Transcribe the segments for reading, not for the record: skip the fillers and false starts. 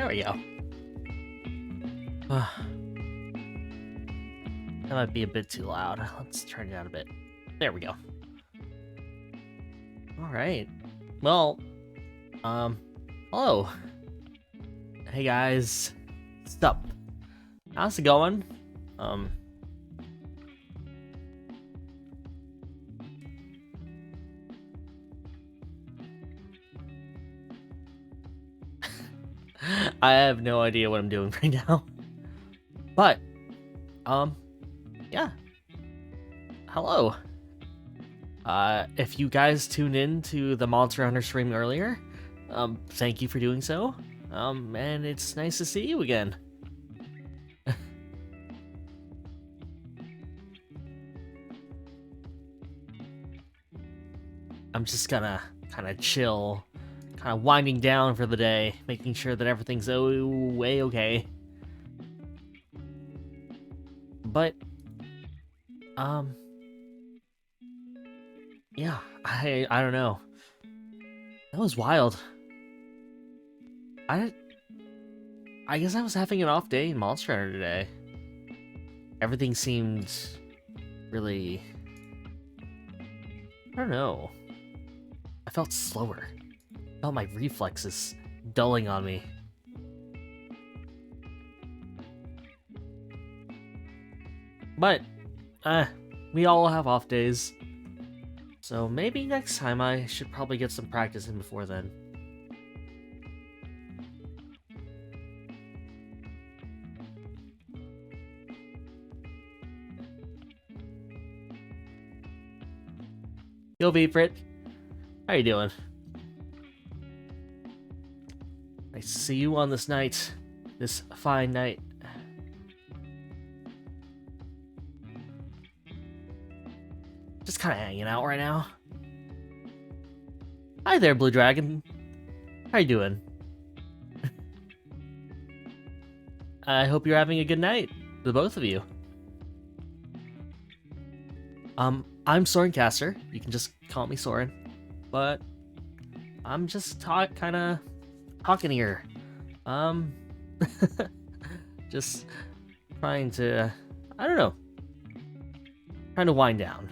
There we go. That might be a bit too loud. Let's turn it down a bit. There we go. Alright. Well, hello. Hey guys. What's up? How's it going? I have no idea what I'm doing right now. But, yeah. Hello. If you guys tuned in to the Monster Hunter stream earlier, thank you for doing so. And it's nice to see you again. I'm just gonna kind of chill, kind of winding down for the day, making sure that everything's way okay. But, yeah, I don't know. That was wild. I guess I was having an off day in Monster Hunter today. Everything seemed really, I don't know. I felt slower. I felt my reflexes dulling on me. But, we all have off days. So maybe next time I should probably get some practice in before then. Yo, Vfrit. How you doing? Nice to see you on this night. This fine night. Just kind of hanging out right now. Hi there, Blue Dragon. How you doing? I hope you're having a good night, the both of you. I'm Sorencaster. You can just call me Soren. But I'm just kind of talking here. Just trying to, I don't know, trying to wind down.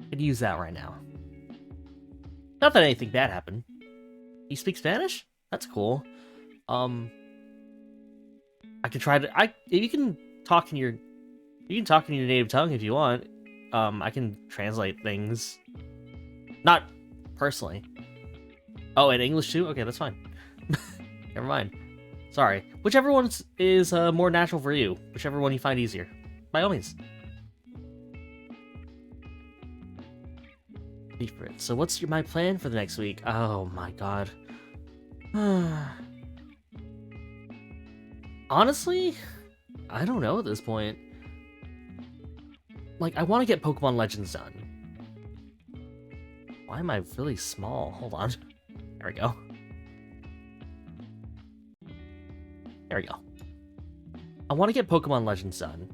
Could use that right now. Not that anything bad happened. You speak Spanish? That's cool. I could try to. You can talk in your native tongue if you want. I can translate things. Not personally. Oh, in English too? Okay, that's fine. Never mind. Sorry. Whichever one is more natural for you. Whichever one you find easier. By all means. So what's my plan for the next week? Oh my god. Honestly, I don't know at this point. Like, I want to get Pokemon Legends done. Why am I really small? Hold on. There we go. There we go. I want to get Pokemon Legends done.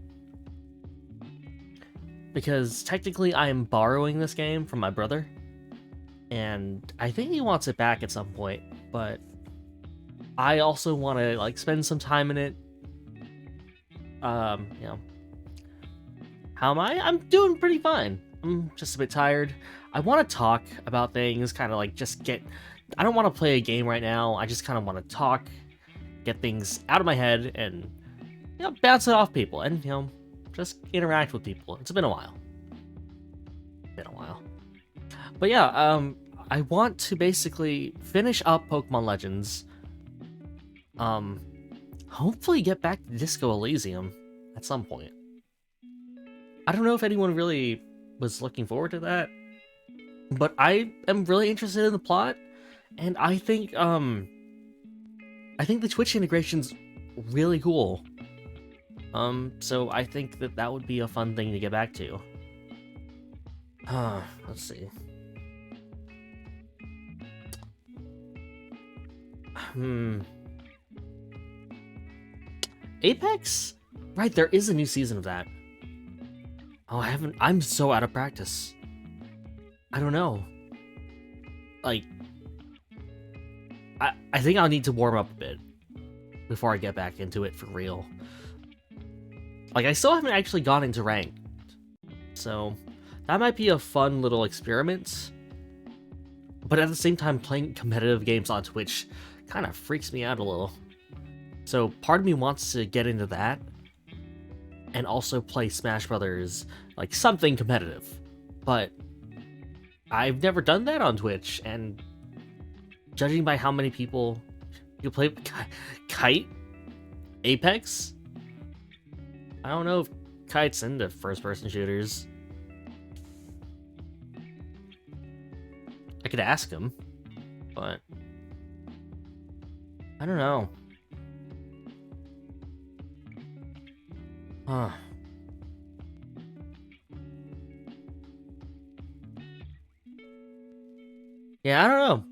Because technically I am borrowing this game from my brother. And I think he wants it back at some point. But I also want to, like, spend some time in it. You know. How am I? I'm doing pretty fine. I'm just a bit tired. I want to talk about things, kind of like just get... I don't want to play a game right now. I just kind of want to talk, get things out of my head, and, you know, bounce it off people, and, you know, just interact with people. It's been a while. But yeah, I want to basically finish up Pokemon Legends. Hopefully get back to Disco Elysium at some point. I don't know if anyone really was looking forward to that, but I am really interested in the plot, and I think the Twitch integration's really cool. So I think that would be a fun thing to get back to. Let's see. Apex? Right, there is a new season of that. Oh, I'm so out of practice. I don't know. Like, I think I'll need to warm up a bit. before I get back into it for real. Like, I still haven't actually gone into ranked, so that might be a fun little experiment. But at the same time, playing competitive games on Twitch kind of freaks me out a little. So part of me wants to get into that, and also play Smash Brothers, like something competitive. But I've never done that on Twitch, and judging by how many people you play Kite, Apex, I don't know if Kite's into first-person shooters. I could ask him, but I don't know. Huh. Yeah, I don't know.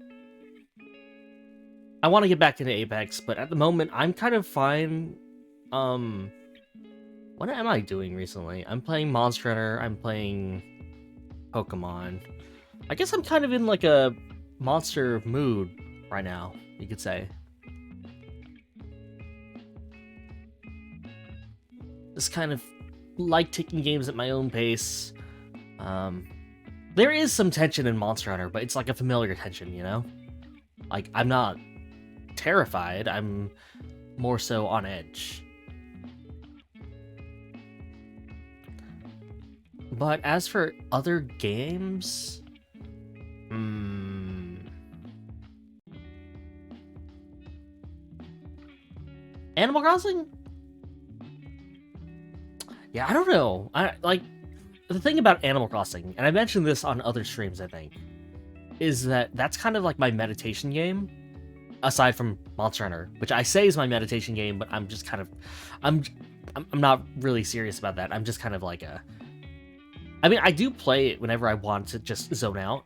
I want to get back into Apex, but at the moment, I'm kind of fine. What am I doing recently? I'm playing Monster Hunter, I'm playing Pokemon. I guess I'm kind of in like a monster mood right now, you could say. Just kind of like taking games at my own pace. There is some tension in Monster Hunter, but it's like a familiar tension, you know? Like, I'm not terrified, I'm more so on edge. But as for other games... Animal Crossing? Yeah, I don't know. The thing about Animal Crossing, and I mentioned this on other streams, I think, is that that's kind of like my meditation game, aside from Monster Hunter, which I say is my meditation game, but I'm just kind of, I'm not really serious about that. I'm just kind of like I mean, I do play it whenever I want to just zone out.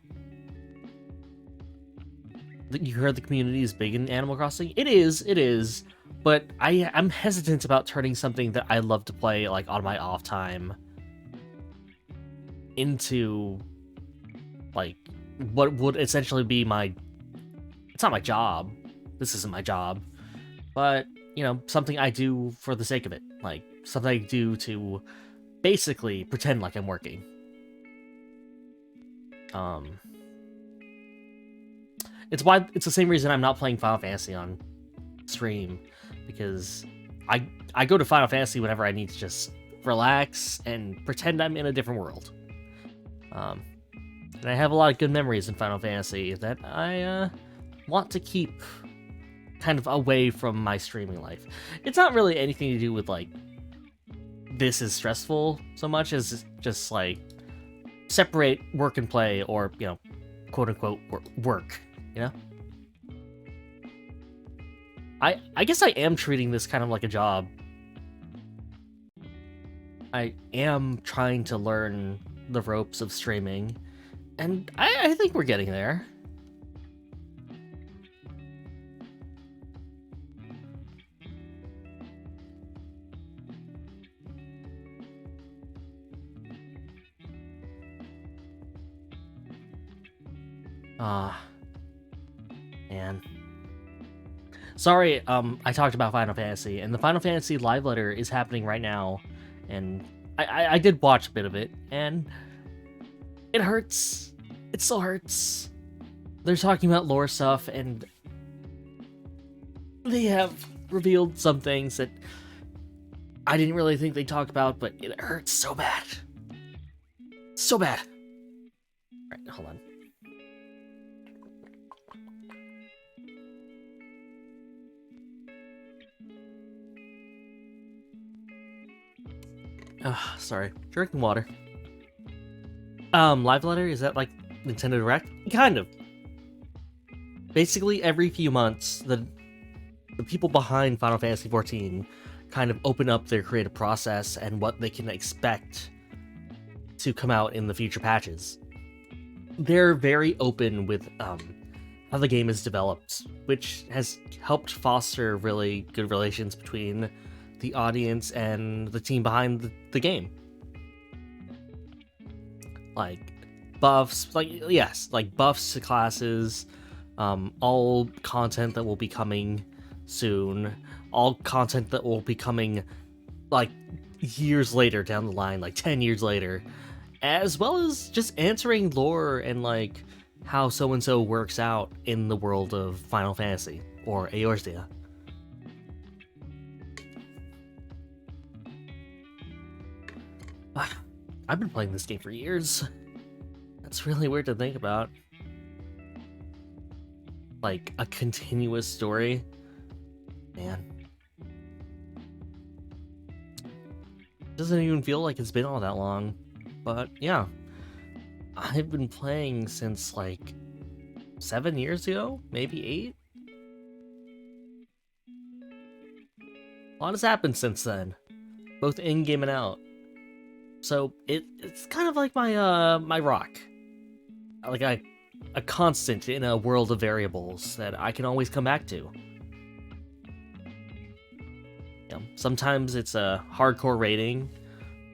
You heard the community is big in Animal Crossing? It is, but I'm hesitant about turning something that I love to play, like, on my off time into, like, what would essentially be my... It's not my job. This isn't my job. But, you know, something I do for the sake of it. Like, something I do to basically pretend like I'm working. It's the same reason I'm not playing Final Fantasy on stream, because I go to Final Fantasy whenever I need to just relax and pretend I'm in a different world. And I have a lot of good memories in Final Fantasy that I want to keep kind of away from my streaming life. It's not really anything to do with, like, this is stressful so much as just, like, separate work and play, or, you know, quote-unquote work, you know? I guess I am treating this kind of like a job. I am trying to learn the ropes of streaming, and I think we're getting there. Man. Sorry, I talked about Final Fantasy, and the Final Fantasy live letter is happening right now, and I did watch a bit of it, and it hurts. It still hurts. They're talking about lore stuff, and they have revealed some things that I didn't really think they talked about, but it hurts so bad. So bad. Alright, hold on. Sorry. Drinking water. Live letter? Is that like Nintendo Direct? Kind of. Basically, every few months, the people behind Final Fantasy XIV kind of open up their creative process and what they can expect to come out in the future patches. They're very open with how the game is developed, which has helped foster really good relations between the audience and the team behind the game. Like buffs, like buffs to classes, all content that will be coming soon, all content that will be coming like years later down the line, like 10 years later, as well as just answering lore and like how so and so works out in the world of Final Fantasy or Eorzea. I've been playing this game for years. That's really weird to think about. Like a continuous story. Man. Doesn't even feel like it's been all that long. But yeah. I've been playing since like 7 years ago? Maybe 8? A lot has happened since then. Both in-game and out. So it's kind of like my my rock. Like a constant in a world of variables that I can always come back to. You know, sometimes it's a hardcore rating,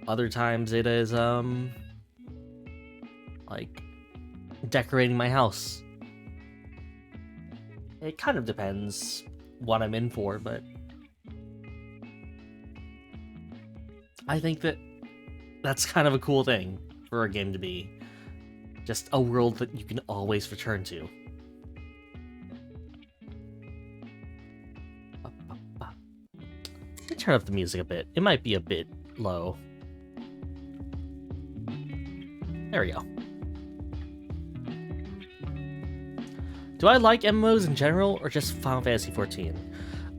other times it is like decorating my house. It kind of depends what I'm in for, but I think that that's kind of a cool thing for a game to be. Just a world that you can always return to. Let me turn up the music a bit. It might be a bit low. There we go. Do I like MMOs in general, or just Final Fantasy XIV?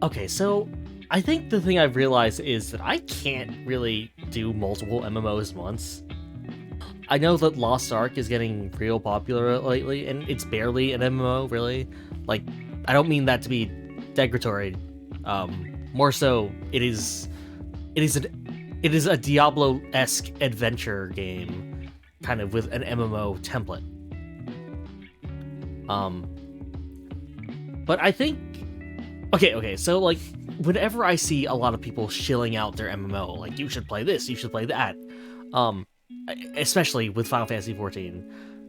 Okay, so I think the thing I've realized is that I can't really do multiple MMOs once. I know that Lost Ark is getting real popular lately, and it's barely an MMO, really. Like, I don't mean that to be degradatory. More so, it is a Diablo-esque adventure game, kind of with an MMO template. But I think, okay, so like, whenever I see a lot of people shilling out their MMO, like, you should play this, you should play that, especially with Final Fantasy XIV,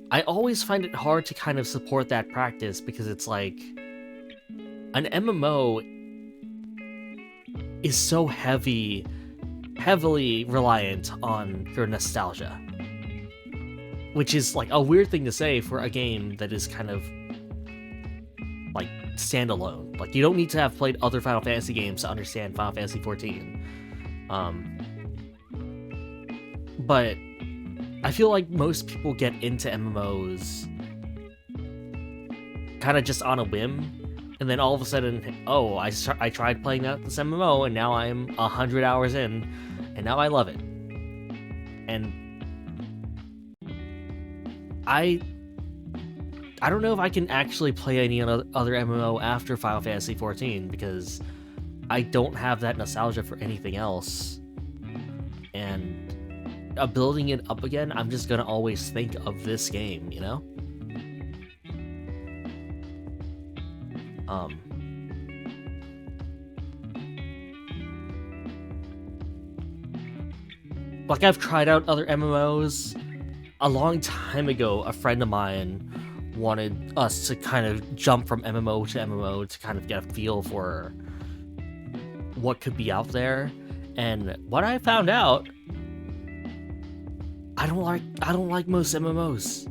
I always find it hard to kind of support that practice, because it's like, an MMO is so heavily reliant on your nostalgia, which is like a weird thing to say for a game that is kind of like standalone. Like, you don't need to have played other Final Fantasy games to understand Final Fantasy XIV. But I feel like most people get into MMOs kind of just on a whim, and then all of a sudden, oh, I tried playing this MMO, and now I'm 100 hours in, and now I love it. And I don't know if I can actually play any other MMO after Final Fantasy XIV, because I don't have that nostalgia for anything else. And building it up again, I'm just gonna always think of this game, you know? Like, I've tried out other MMOs. A long time ago, a friend of mine wanted us to kind of jump from MMO to MMO to kind of get a feel for what could be out there. And what I found out, I don't like most MMOs.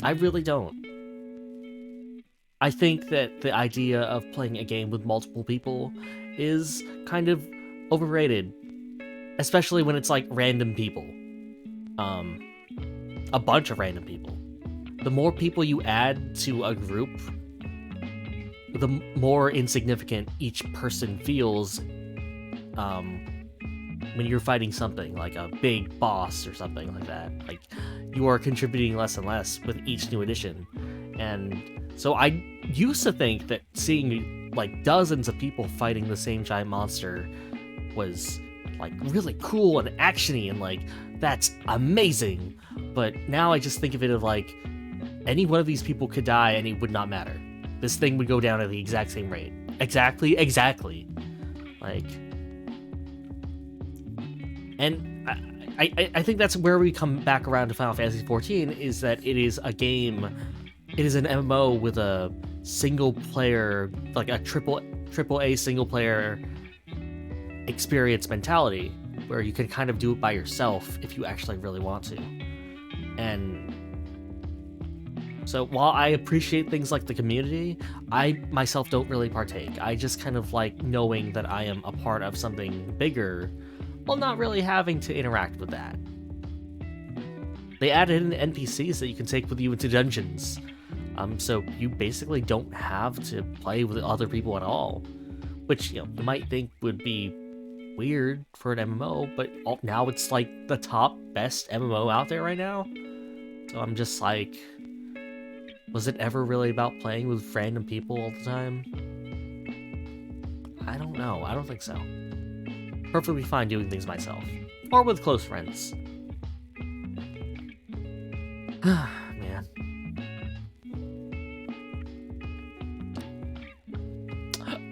I really don't. I think that the idea of playing a game with multiple people is kind of overrated, especially when it's like random people. A bunch of random people. The more people you add to a group, the more insignificant each person feels when you're fighting something like a big boss or something like that. Like, you are contributing less and less with each new edition. And so I used to think that seeing like dozens of people fighting the same giant monster was like really cool and actiony and like, that's amazing. But now I just think of it of like, any one of these people could die and it would not matter. This thing would go down at the exact same rate. Exactly. Like, and I think that's where we come back around to Final Fantasy XIV, is that it is a game, it is an MMO with a single player, like a triple AAA single player experience mentality, where you can kind of do it by yourself if you actually really want to. And so while I appreciate things like the community, I myself don't really partake. I just kind of like knowing that I am a part of something bigger, while not really having to interact with that. They added in NPCs that you can take with you into dungeons. So you basically don't have to play with other people at all. Which, you might think would be weird for an MMO, but now it's like the top best MMO out there right now. So I'm just like, was it ever really about playing with random people all the time? I don't know. I don't think so. Perfectly fine doing things myself. Or with close friends. Man.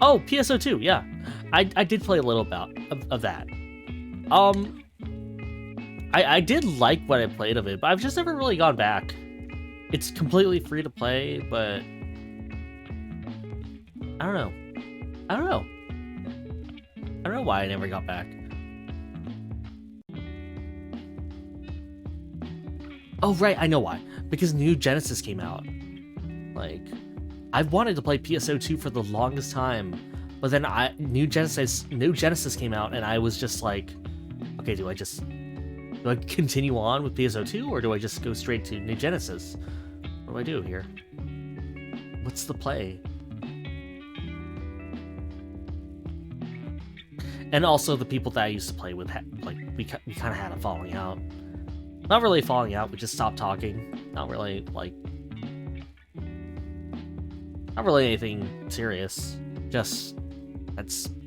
Oh, PSO2, yeah. I did play a little of that. I did like what I played of it, but I've just never really gone back. It's completely free to play, but I don't know. I don't know why I never got back. Oh, right, I know why. Because New Genesis came out. Like, I've wanted to play PSO2 for the longest time, but then New Genesis came out, and I was just like, okay, do I continue on with PSO2, or do I just go straight to New Genesis? What do I do here? What's the play? And also, the people that I used to play with, we kind of had a falling out. Not really falling out, we just stopped talking. Not really anything serious. That's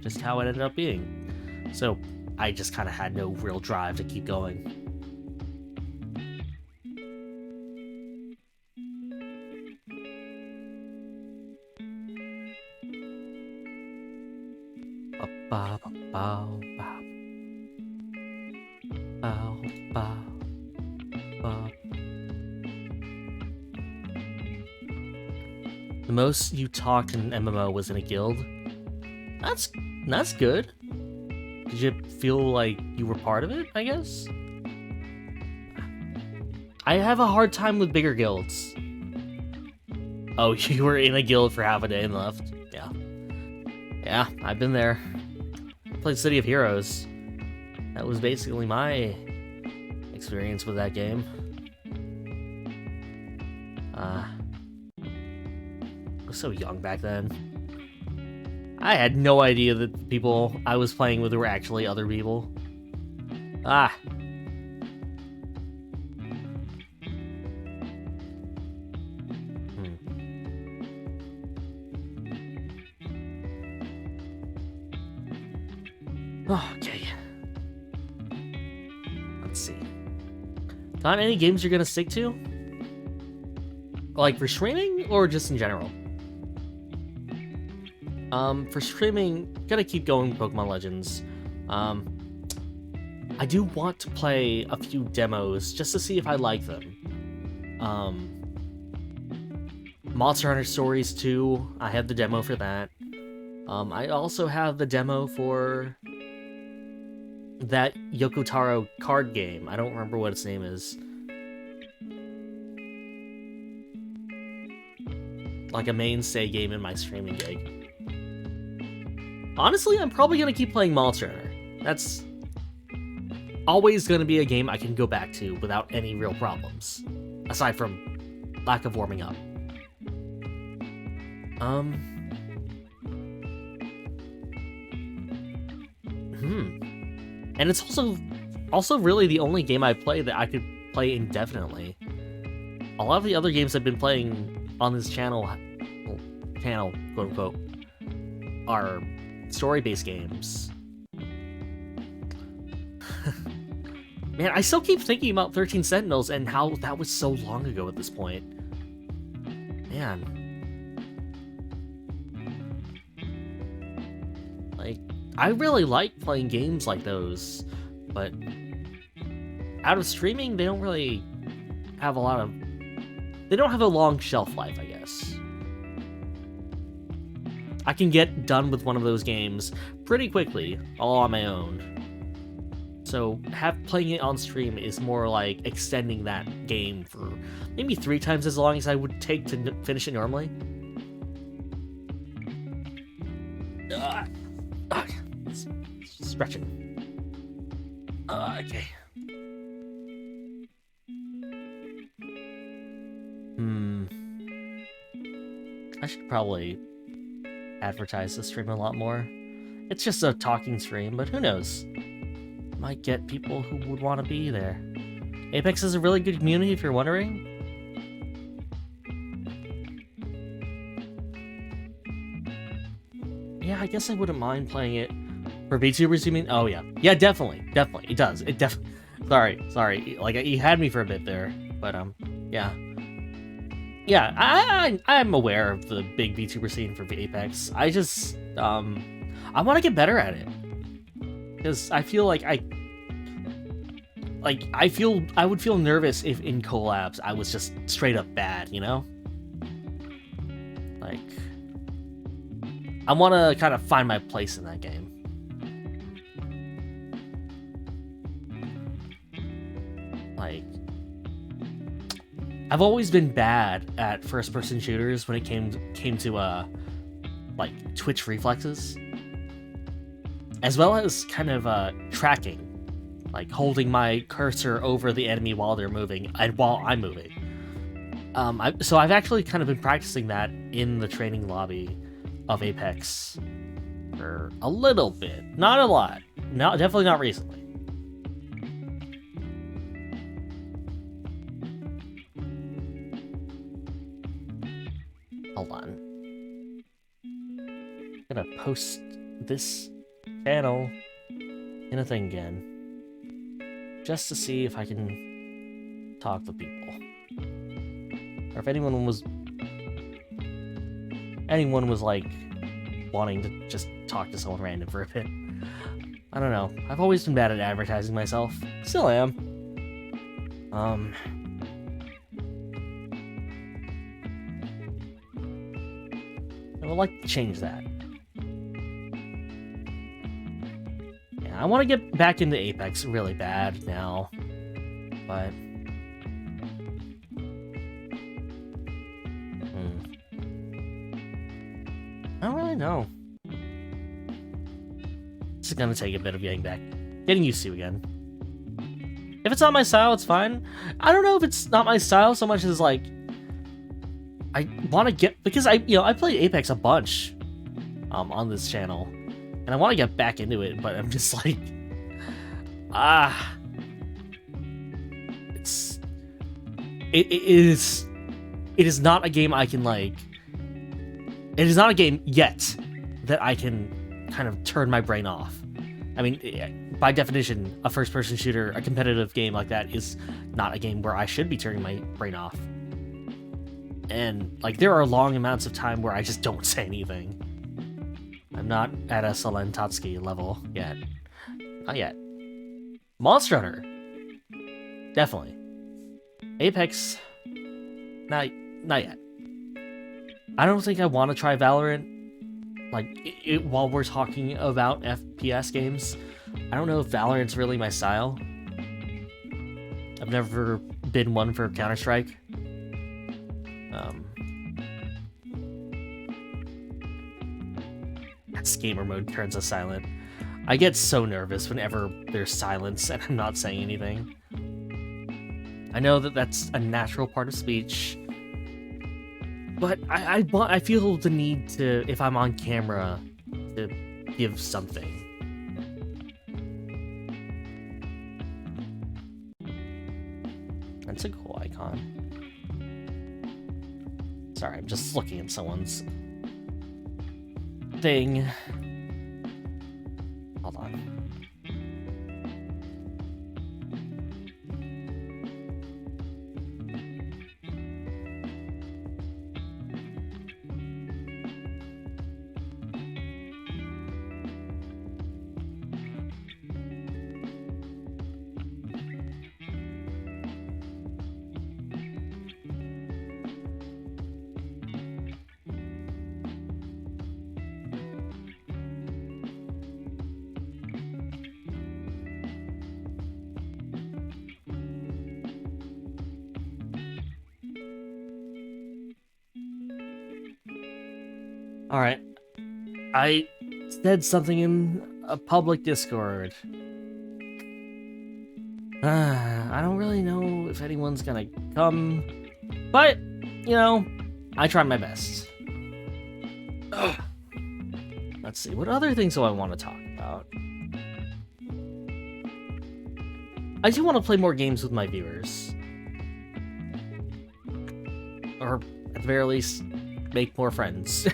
just how it ended up being. So, I just kind of had no real drive to keep going. The most you talked in an MMO was in a guild. That's good. Did you feel like you were part of it, I guess? I have a hard time with bigger guilds. Oh, you were in a guild for half a day and left? Yeah. Yeah, I've been there. Played City of Heroes. That was basically my experience with that game. I was so young back then. I had no idea that the people I was playing with were actually other people. Ah. Okay. Let's see. Not any games you're gonna stick to? Like for streaming or just in general? For streaming, gotta keep going with Pokemon Legends. I do want to play a few demos just to see if I like them. Monster Hunter Stories 2, I have the demo for that. I also have the demo for that Yoko Taro card game. I don't remember what its name is. Like a mainstay game in my streaming gig. Honestly, I'm probably gonna keep playing Monster Hunter. That's always gonna be a game I can go back to without any real problems. Aside from lack of warming up. And it's also really the only game I play that I could play indefinitely. A lot of the other games I've been playing on this channel, quote unquote, are story-based games. Man, I still keep thinking about 13 Sentinels and how that was so long ago at this point. Man. Like, I really like playing games like those, but out of streaming, they don't really have they don't have a long shelf life, I guess. I can get done with one of those games pretty quickly, all on my own. So playing it on stream is more like extending that game for maybe 3 times as long as I would take to finish it normally. Stretching. Okay. I should probably advertise the stream a lot more. It's just a talking stream, but who knows? Might get people who would want to be there. Apex is a really good community if you're wondering. Yeah, I guess I wouldn't mind playing it for VTubers, you mean? Oh yeah. Yeah, definitely. Definitely. It does. It definitely... Sorry. Like, you had me for a bit there. But, yeah. Yeah, I'm aware of the big VTuber scene for Apex. I just, I want to get better at it. Because I feel like I would feel nervous if in collabs I was just straight up bad, you know? Like, I want to kind of find my place in that game. Like, I've always been bad at first-person shooters when it came to like twitch reflexes, as well as kind of tracking, like holding my cursor over the enemy while they're moving and while I'm moving. So I've actually kind of been practicing that in the training lobby of Apex for a little bit, not a lot, definitely not recently. Hold on. I'm gonna post this channel in a thing again, just to see if I can talk to people, or if anyone was like wanting to just talk to someone random for a bit. I don't know. I've always been bad at advertising myself. Still am. I would like to change that. Yeah, I want to get back into Apex really bad now, but I don't really know. It's gonna take a bit of getting used to again. If it's not my style, it's fine. I don't know if it's not my style so much as like I want to get, because I played Apex a bunch on this channel, and I want to get back into it, but I'm just like, it is not a game I can like. It is not a game yet that I can kind of turn my brain off. I mean, by definition, a first-person shooter, a competitive game like that is not a game where I should be turning my brain off. And, like, there are long amounts of time where I just don't say anything. I'm not at a Selentatsky level yet. Not yet. Monster Hunter. Definitely. Apex. Not yet. I don't think I want to try Valorant. Like, while we're talking about FPS games, I don't know if Valorant's really my style. I've never been one for Counter-Strike. As gamer mode turns us silent. I get so nervous whenever there's silence and I'm not saying anything. I know that that's a natural part of speech, but I feel the need to, if I'm on camera, to give something. That's a cool icon. Sorry, I'm just looking at someone's thing. Hold on. Alright. I said something in a public Discord. I don't really know if anyone's gonna come, but, you know, I tried my best. Ugh. Let's see, what other things do I want to talk about? I do want to play more games with my viewers. Or, at the very least, make more friends.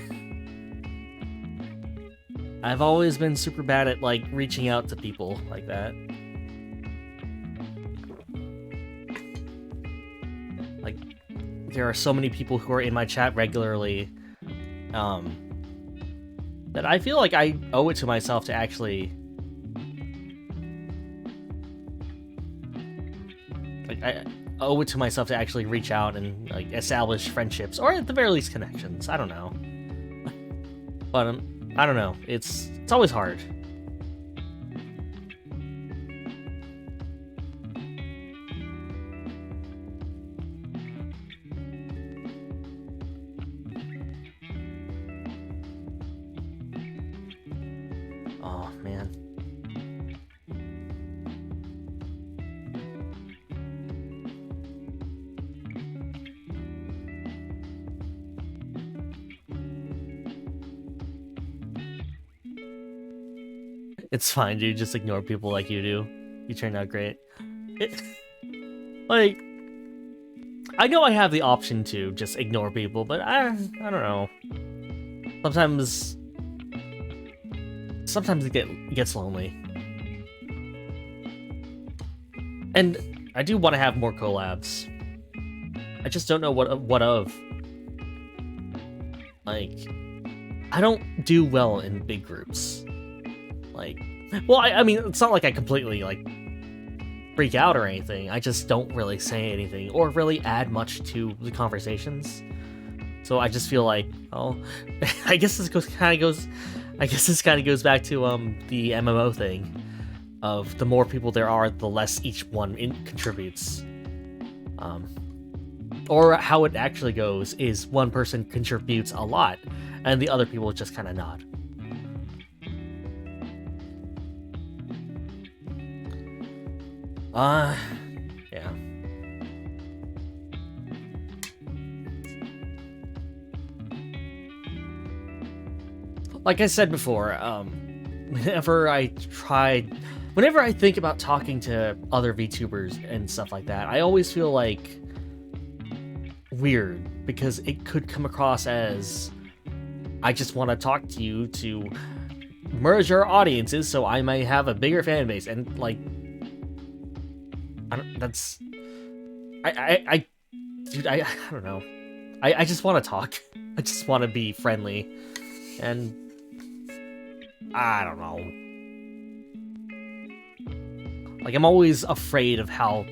I've always been super bad at, like, reaching out to people like that. Like, there are so many people who are in my chat regularly, that I feel like I owe it to myself to actually... Like, I owe it to myself to actually reach out and, like, establish friendships, or at the very least connections. I don't know. But, I don't know. It's always hard. Oh, man. It's fine, dude. Just ignore people like you do. You turned out great. Like, I know I have the option to just ignore people, but I don't know. Sometimes it gets lonely. And I do want to have more collabs. I just don't know what of. Like, I don't do well in big groups. Like, well, I mean, it's not like I completely, like, freak out or anything. I just don't really say anything or really add much to the conversations. So I just feel like, oh, I guess this kind of goes back to the MMO thing of the more people there are, the less each one contributes. Or how it actually goes is one person contributes a lot, and the other people just kind of nod. Yeah. Like I said before, whenever I think about talking to other VTubers and stuff like that, I always feel like weird, because it could come across as I just want to talk to you to merge our audiences so I may have a bigger fan base, and like, I don't know. I just want to talk. I just want to be friendly, and I don't know. Like, I'm always afraid of how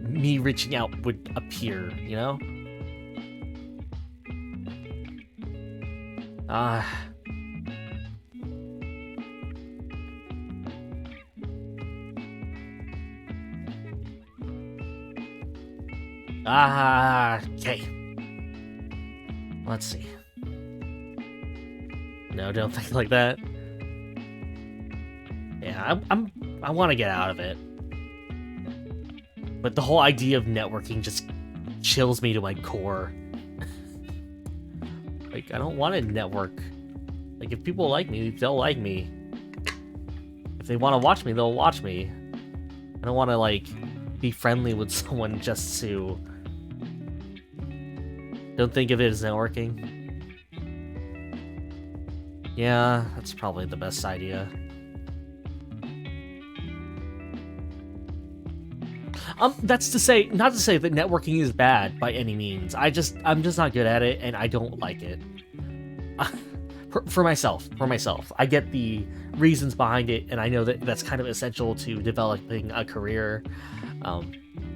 me reaching out would appear, you know? Okay. Let's see. No, don't think like that. Yeah, I want to get out of it. But the whole idea of networking just chills me to my core. Like, I don't want to network. Like, if people like me, they'll like me. If they want to watch me, they'll watch me. I don't want to, like, be friendly with someone just to... Don't think of it as networking. Yeah, that's probably the best idea. That's to say, not to say that networking is bad by any means. I'm just not good at it, and I don't like it. For myself. I get the reasons behind it, and I know that that's kind of essential to developing a career,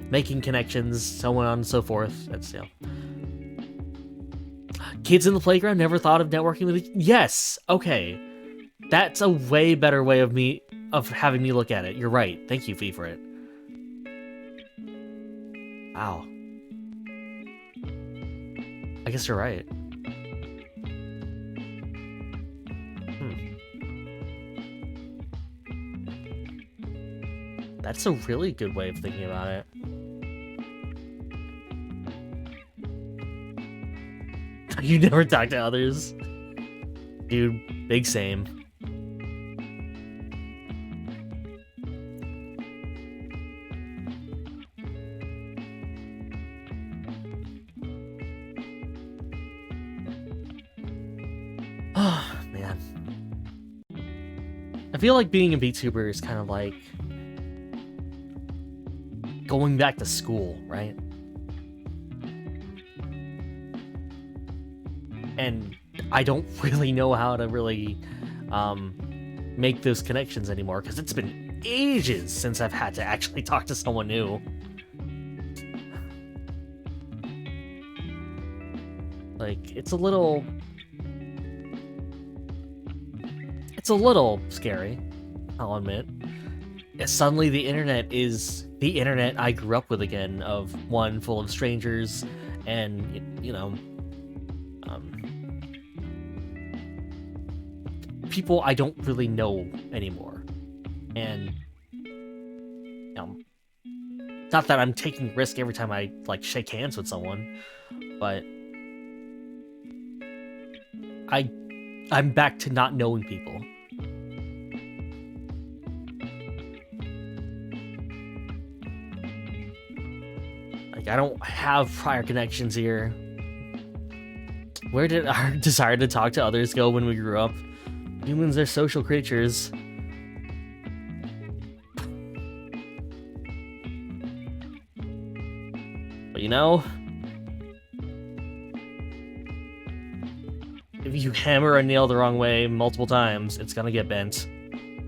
making connections, so on and so forth. That's, you know. Kids in the playground never thought of networking with yes, okay. That's a way better way of having me look at it. You're right. Thank you, Fee, for it. Wow. I guess you're right. That's a really good way of thinking about it. You never talk to others? Dude, big same. Oh, man. I feel like being a VTuber is kind of like going back to school, right? And I don't really know how to really make those connections anymore, because it's been ages since I've had to actually talk to someone new. Like, it's a little scary, I'll admit. Suddenly the internet is the internet I grew up with again, of one full of strangers and, you know, people I don't really know anymore. And, you know, not that I'm taking risk every time I, like, shake hands with someone, but I'm back to not knowing people. Like, I don't have prior connections here. Where did our desire to talk to others go when we grew up? Humans are social creatures. But you know, if you hammer a nail the wrong way multiple times, it's gonna get bent.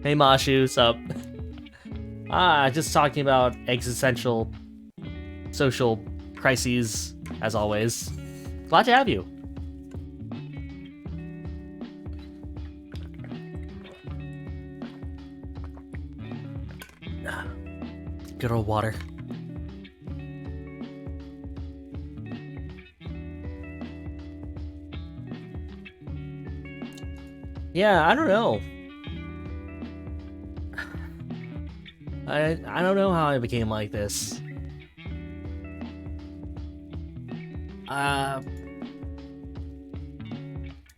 Hey Mashu, what's up? Just talking about existential social crises, as always. Glad to have you. Good old water. Yeah, I don't know. I don't know how I became like this.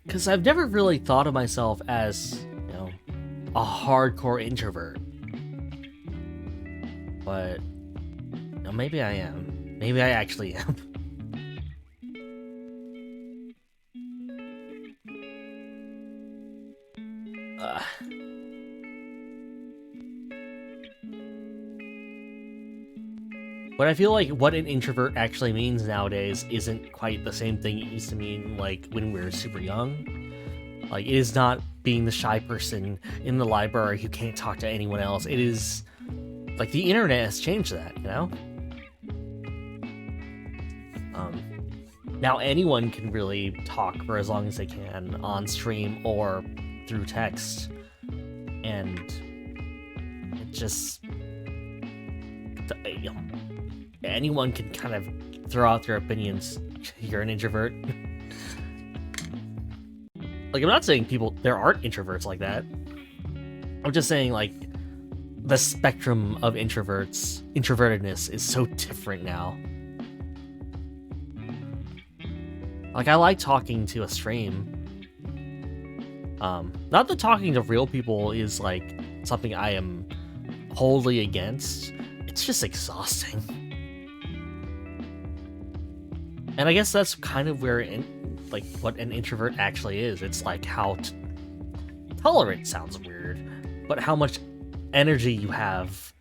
Because I've never really thought of myself as, you know, a hardcore introvert. But, you know, maybe I am. Maybe I actually am. But I feel like what an introvert actually means nowadays isn't quite the same thing it used to mean, like, when we were super young. Like, it is not being the shy person in the library who can't talk to anyone else. It is, like, the internet has changed that, you know? Now anyone can really talk for as long as they can on stream or through text. And it just, you know, anyone can kind of throw out their opinions. You're an introvert. Like, I'm not saying there aren't introverts like that. I'm just saying, like, the spectrum of introvertedness is so different now. Like, I like talking to a stream. Not that talking to real people is, like, something I am wholly against. It's just exhausting. And I guess that's kind of where, like, what an introvert actually is. It's like how tolerant sounds weird, but how much energy you have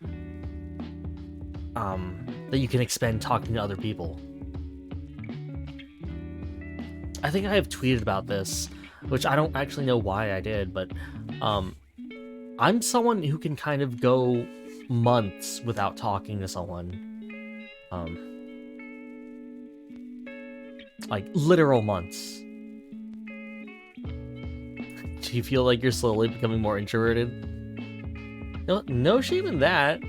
that you can expend talking to other people. I think I have tweeted about this, which I don't actually know why I did, but I'm someone who can kind of go months without talking to someone. Like, literal months. Do you feel like you're slowly becoming more introverted? No shame in that.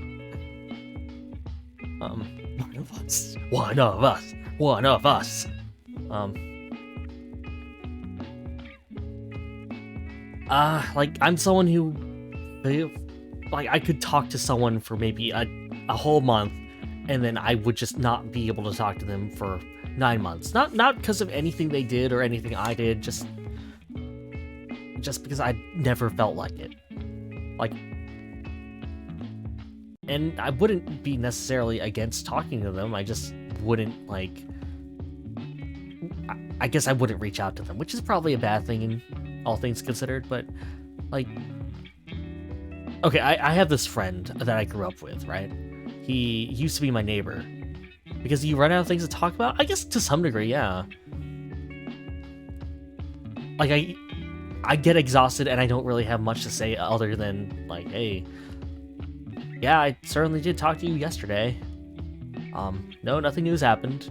One of us. One of us. One of us. Like, I'm someone who like I could talk to someone for maybe a whole month, and then I would just not be able to talk to them for 9 months. Not because of anything they did or anything I did, just because I never felt like it. Like, and I wouldn't be necessarily against talking to them. I just wouldn't, like, I guess I wouldn't reach out to them, which is probably a bad thing in all things considered, but, like, okay, I have this friend that I grew up with, right? He used to be my neighbor. Because you run out of things to talk about? I guess to some degree, yeah. Like, I get exhausted and I don't really have much to say other than, like, hey, yeah, I certainly did talk to you yesterday. No, nothing new has happened.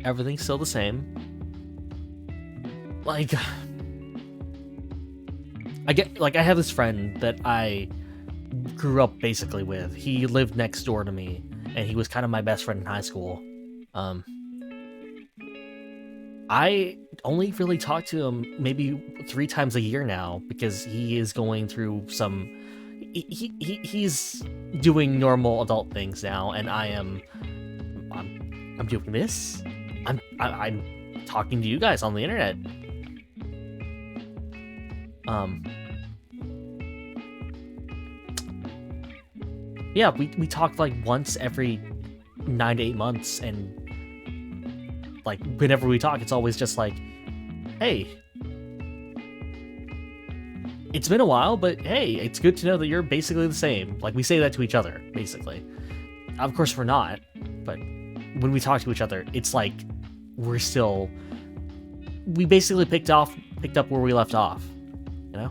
Everything's still the same. Like, I have this friend that I grew up basically with. He lived next door to me, and he was kind of my best friend in high school. I only really talk to him maybe 3 times a year now because he is going through some. He's doing normal adult things now, and I'm doing this. I'm talking to you guys on the internet. Yeah, we talk like once every 9 to 8 months, and like whenever we talk, it's always just like, hey, it's been a while, but hey, it's good to know that you're basically the same. Like, we say that to each other, basically. Of course we're not, but when we talk to each other, it's like we basically picked up where we left off, you know?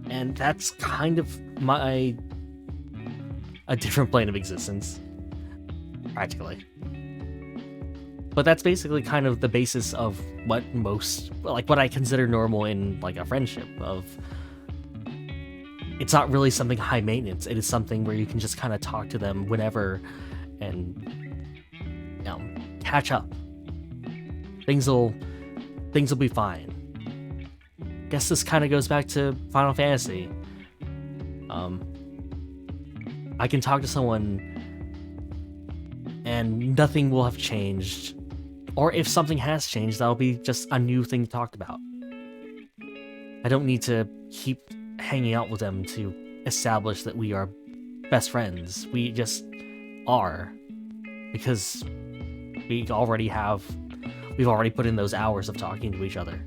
And that's kind of a different plane of existence, practically. But that's basically kind of the basis of what I consider normal in, like, a friendship. It's not really something high maintenance. It is something where you can just kind of talk to them whenever and, you know, catch up. Things will be fine. Guess this kind of goes back to Final Fantasy. I can talk to someone and nothing will have changed. Or if something has changed, that'll be just a new thing to talk about. I don't need to keep hanging out with them to establish that we are best friends. We just are. Because we've already put in those hours of talking to each other.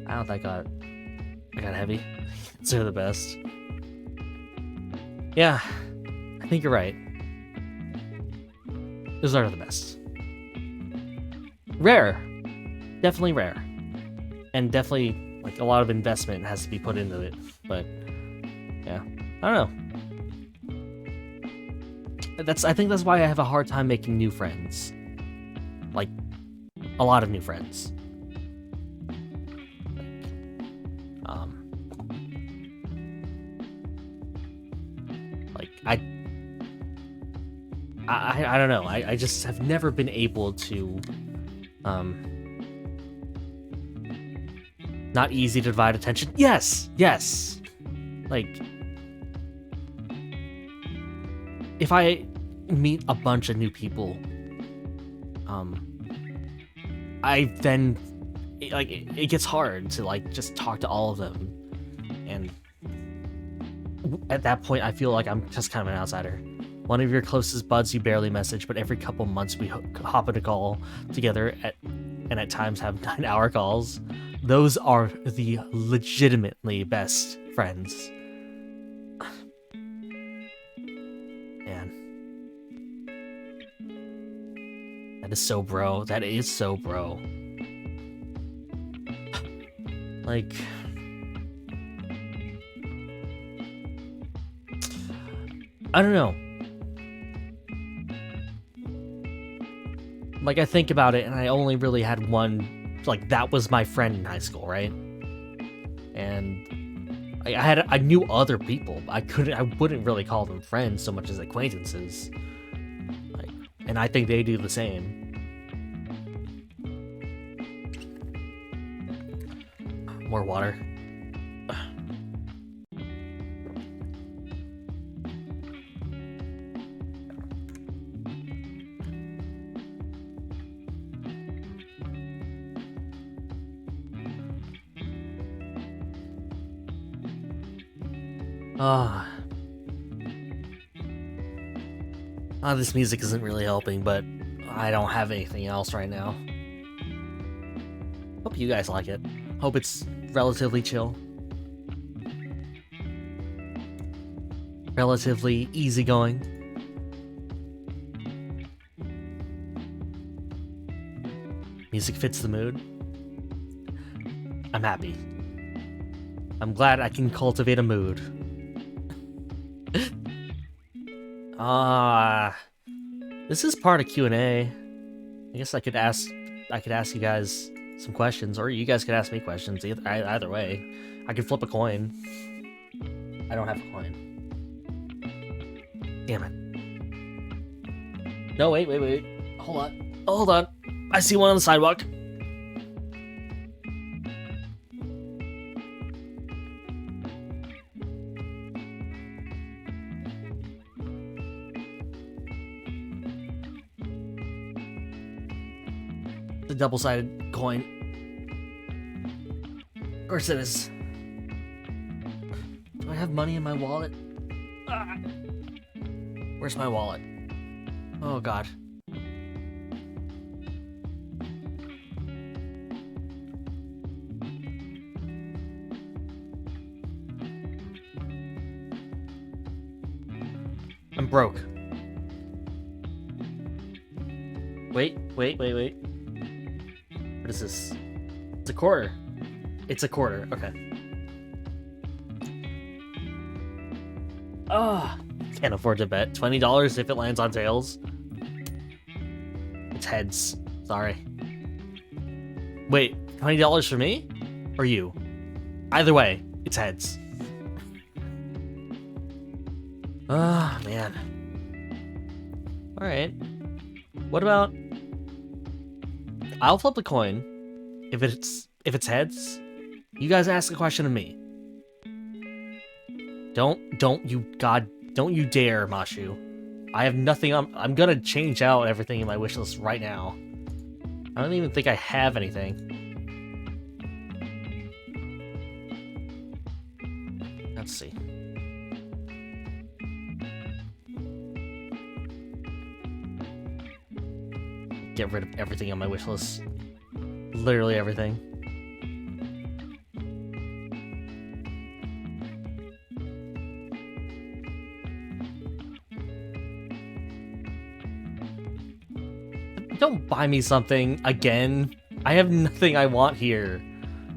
I don't think I got heavy. They're the best. Yeah, I think you're right. Those are the best. Rare. Definitely rare. And definitely, like, a lot of investment has to be put into it. But, yeah. I don't know. I think that's why I have a hard time making new friends. Like, a lot of new friends. I don't know. I just have never been able to, not easy to divide attention. Yes. Like, if I meet a bunch of new people, it gets hard to, like, just talk to all of them, and at that point I feel like I'm just kind of an outsider. One of your closest buds you barely message, but every couple months we hop in a call together and at times have 9-hour calls. Those are the legitimately best friends. Man. That is so bro. That is so bro. Like, I don't know. Like, I think about it, and I only really had one, like, that was my friend in high school, right? And I knew other people. I wouldn't really call them friends so much as acquaintances. Like, and I think they do the same. More water. This music isn't really helping, but I don't have anything else right now. Hope you guys like it. Hope it's relatively chill. Relatively easygoing. Music fits the mood. I'm happy. I'm glad I can cultivate a mood. This is part of Q&A. I guess I could ask you guys some questions, or you guys could ask me questions. Either way, I could flip a coin. I don't have a coin. Damn it. No, wait. Hold on. I see one on the sidewalk. The double-sided coin. Of course it is. Do I have money in my wallet? Where's my wallet? Oh god. I'm broke. Wait. What is this? It's a quarter. It's a quarter. Okay. Can't afford to bet. $20 if it lands on tails. It's heads. Sorry. Wait, $20 for me? Or you? Either way, it's heads. Man. Alright. What about... I'll flip the coin. If it's heads, you guys ask a question of me. Don't you dare, Mashu. I have nothing I'm gonna change out everything in my wish list right now. I don't even think I have anything. Let's see. Get rid of everything on my wish list. Literally everything. Don't buy me something again. I have nothing I want here.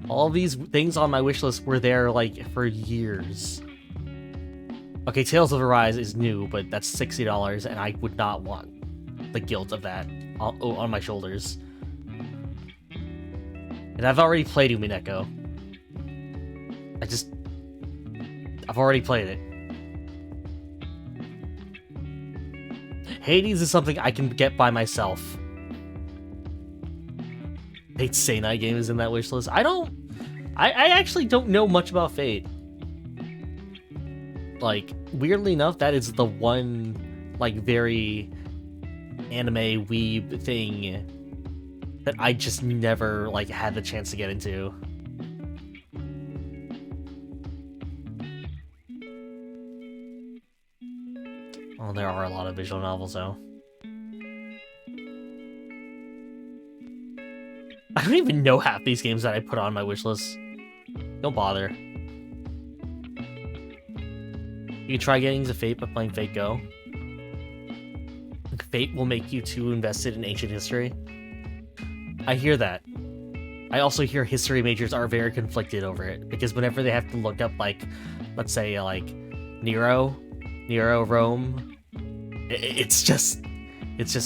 All these things on my wish list were there like for years. Okay, Tales of Arise is new, but that's $60, and I would not want the guilt of that on my shoulders. And I've already played Umineko. I've already played it. Hades is something I can get by myself. Fate Stay Night game is in that wish list. I actually don't know much about Fate. Like, weirdly enough, that is the one, like, very anime weeb thing that I just never, like, had the chance to get into. Well, there are a lot of visual novels, though. I don't even know half these games that I put on my wish list. Don't bother. You can try getting into Fate by playing Fate Go. Fate will make you too invested in ancient history. I hear that. I also hear history majors are very conflicted over it, because whenever they have to look up, like, let's say, like, Nero, Rome, it's just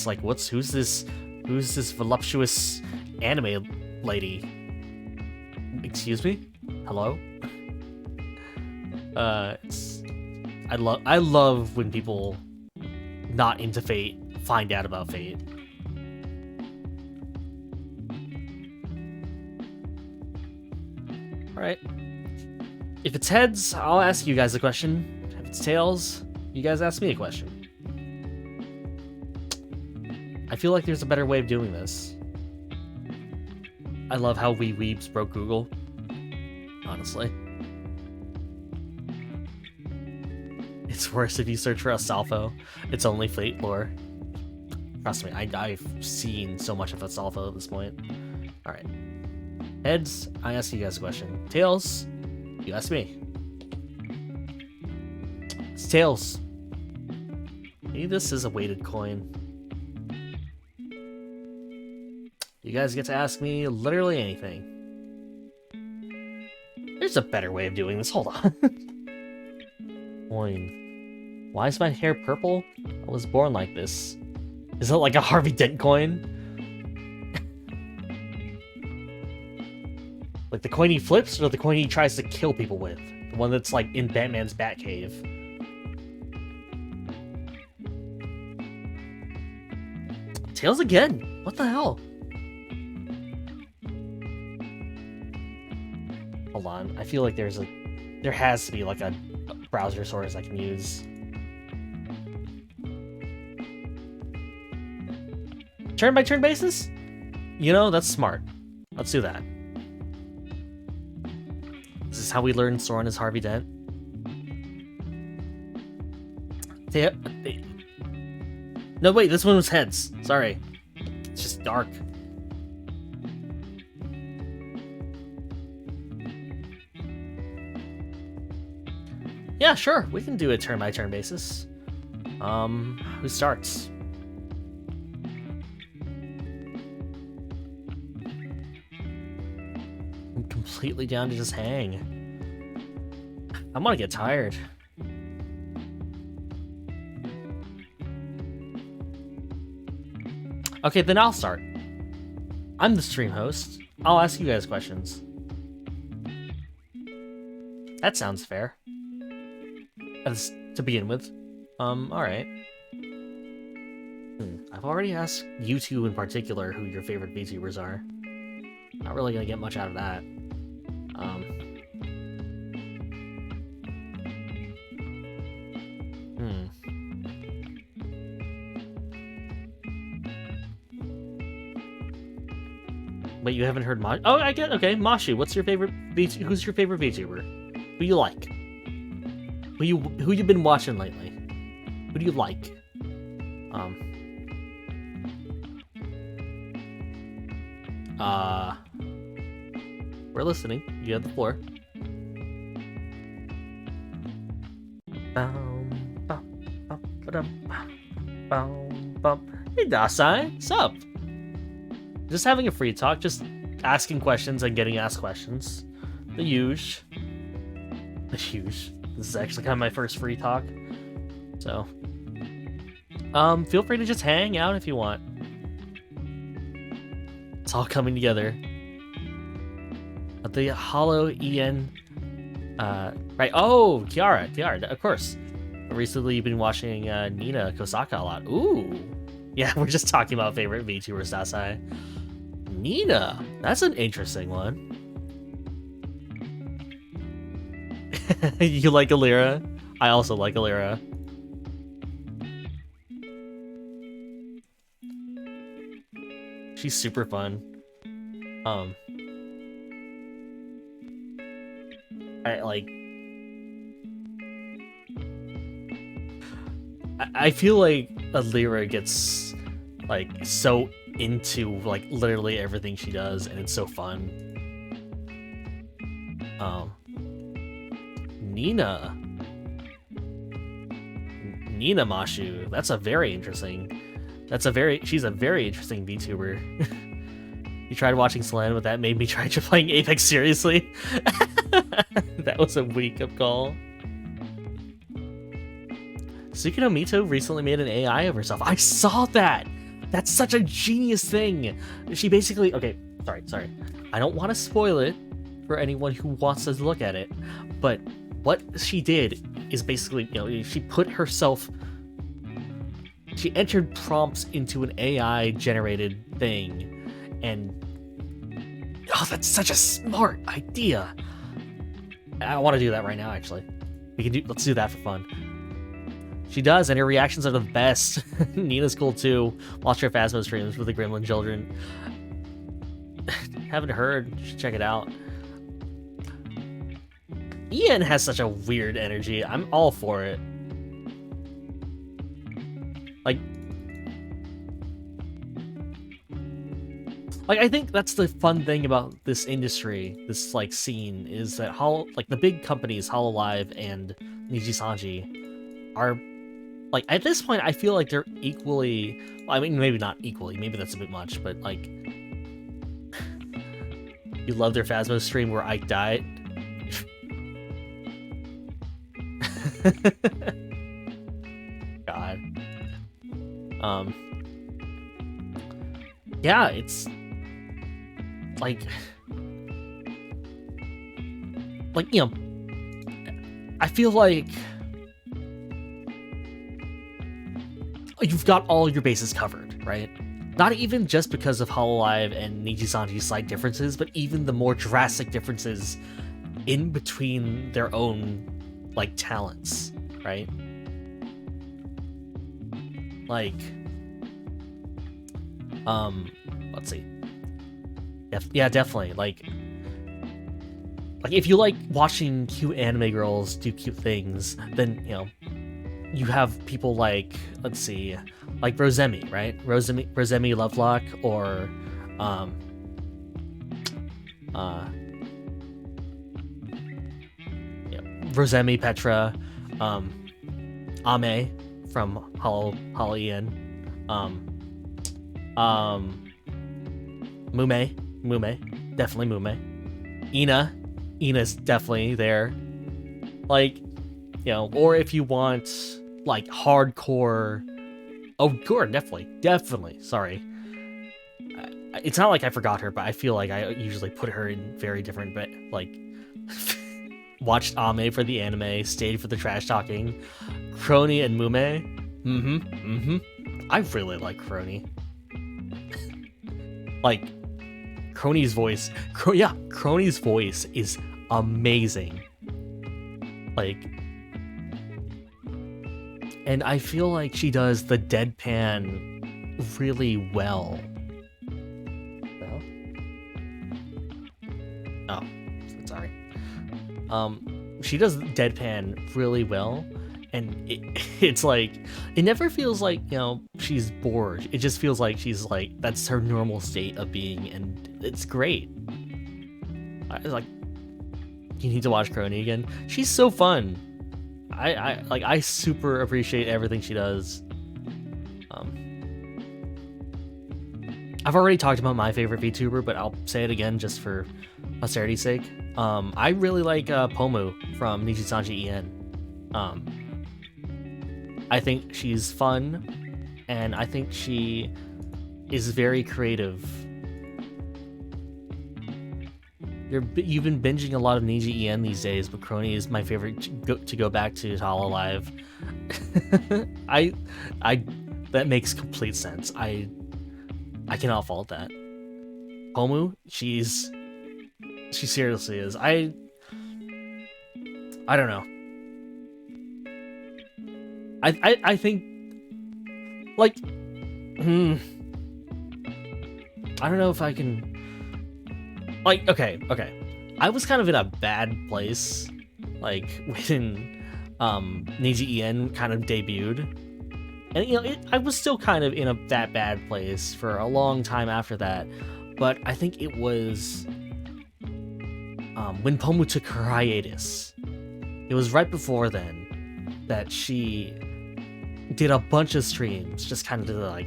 like, who's this voluptuous anime lady? Excuse me? Hello? I love when people not into Fate find out about Fate. Alright. If it's heads, I'll ask you guys a question. If it's tails, you guys ask me a question. I feel like there's a better way of doing this. I love how we weebs broke Google. Honestly. It's worse if you search for Astolfo. It's only Fate lore. Trust me, I've seen so much of Astolfo at this point. Alright. Heads, I ask you guys a question. Tails, you ask me. It's tails. Maybe this is a weighted coin. You guys get to ask me literally anything. There's a better way of doing this. Hold on. Coin. Why is my hair purple? I was born like this. Is it like a Harvey Dent coin? Like the coin he flips, or the coin he tries to kill people with? The one that's like in Batman's Batcave. Tails again! What the hell? Hold on, I feel like there has to be like a browser source I can use. Turn-by-turn basis? You know, that's smart. Let's do that. This is how we learn Soren is Harvey Dent. No, wait, this one was heads. Sorry. It's just dark. Yeah, sure. We can do a turn-by-turn basis. Who starts? I'm completely down to just hang. I'm gonna get tired. Okay, then I'll start. I'm the stream host. I'll ask you guys questions. That sounds fair. As to begin with. Alright. I've already asked you two in particular who your favorite VTubers are. Not really gonna get much out of that. Wait, you haven't heard Mosh? Oh, I get. Okay, Moshu. What's your favorite who's your favorite VTuber? Who you like? Who you been watching lately? Who do you like? We're listening. You have the floor. Hey, Dasai, what's up? Just having a free talk, just asking questions and getting asked questions. The huge. This is actually kind of my first free talk. So, feel free to just hang out if you want. It's all coming together. But the Hollow EN, right? Oh, Kiara, of course. Recently, you've been watching Nina Kosaka a lot. Ooh, yeah, we're just talking about favorite VTubers, Dasai. Nina, that's an interesting one. You like Alira? I also like Alira. She's super fun. I feel like Alira gets like so into like literally everything she does, and it's so fun. Nina Mashu, she's a very interesting VTuber. You tried watching Selene, but that made me try playing Apex seriously. That was a wake-up call. Sukino Mito recently made an AI of herself. I saw that! That's such a genius thing! She basically... Okay, sorry. I don't want to spoil it for anyone who wants to look at it, but what she did is basically, she put herself... She entered prompts into an AI-generated thing, and... Oh, that's such a smart idea! I want to do that right now, actually. Let's do that for fun. She does, and her reactions are the best. Nina's cool too. Watch her Phasmo streams with the Gremlin children. Haven't heard. You should check it out. Ian has such a weird energy. I'm all for it. Like, I think that's the fun thing about this industry, this, like, scene, is that the big companies, Hololive and Nijisanji, are, like, at this point, I feel like they're equally, I mean, maybe not equally, maybe that's a bit much, but, like, you love their Phasmo stream where Ike died. God. Yeah, it's like, you know, I feel like you've got all your bases covered, right? Not even just because of Hololive and Nijisanji's slight differences, but even the more drastic differences in between their own, like, talents, right? Like, let's see. Yeah, definitely. Like if you like watching cute anime girls do cute things, then, you know, you have people like, let's see, like Rosemi, right? Rosemi Lovelock, or yeah, Rosemi Petra, Ame from Hollow Ian, Mume, definitely Mume. Ina's definitely there. Like, you know, or if you want, like, hardcore... Oh, Gordon, definitely. Sorry. It's not like I forgot her, but I feel like I usually put her in very different, but, like... watched Ame for the anime, stayed for the trash talking. Crony and Mume. I really like Crony. Like, Crony's voice... Crony's voice is amazing. Like... And I feel like she does the deadpan really well. Oh, sorry. She does deadpan really well, and it's like, it never feels like, you know, she's bored. It just feels like she's like, that's her normal state of being, and it's great. I was like, you need to watch Crony again. She's so fun. I super appreciate everything she does. I've already talked about my favorite VTuber, but I'll say it again just for posterity's sake. I really like Pomu from Nijisanji En. I think she's fun, and I think she is very creative. You've been binging a lot of Niji En these days, but Crony is my favorite to go back to Hololive. That makes complete sense. I cannot fault that. Pomu, she seriously is. I don't know. I think, like, I don't know if I can, like, okay. I was kind of in a bad place, like, when Niji En kind of debuted. And, you know, I was still kind of in that bad place for a long time after that. But I think it was when Pomu took her hiatus. It was right before then that she did a bunch of streams, just kind of to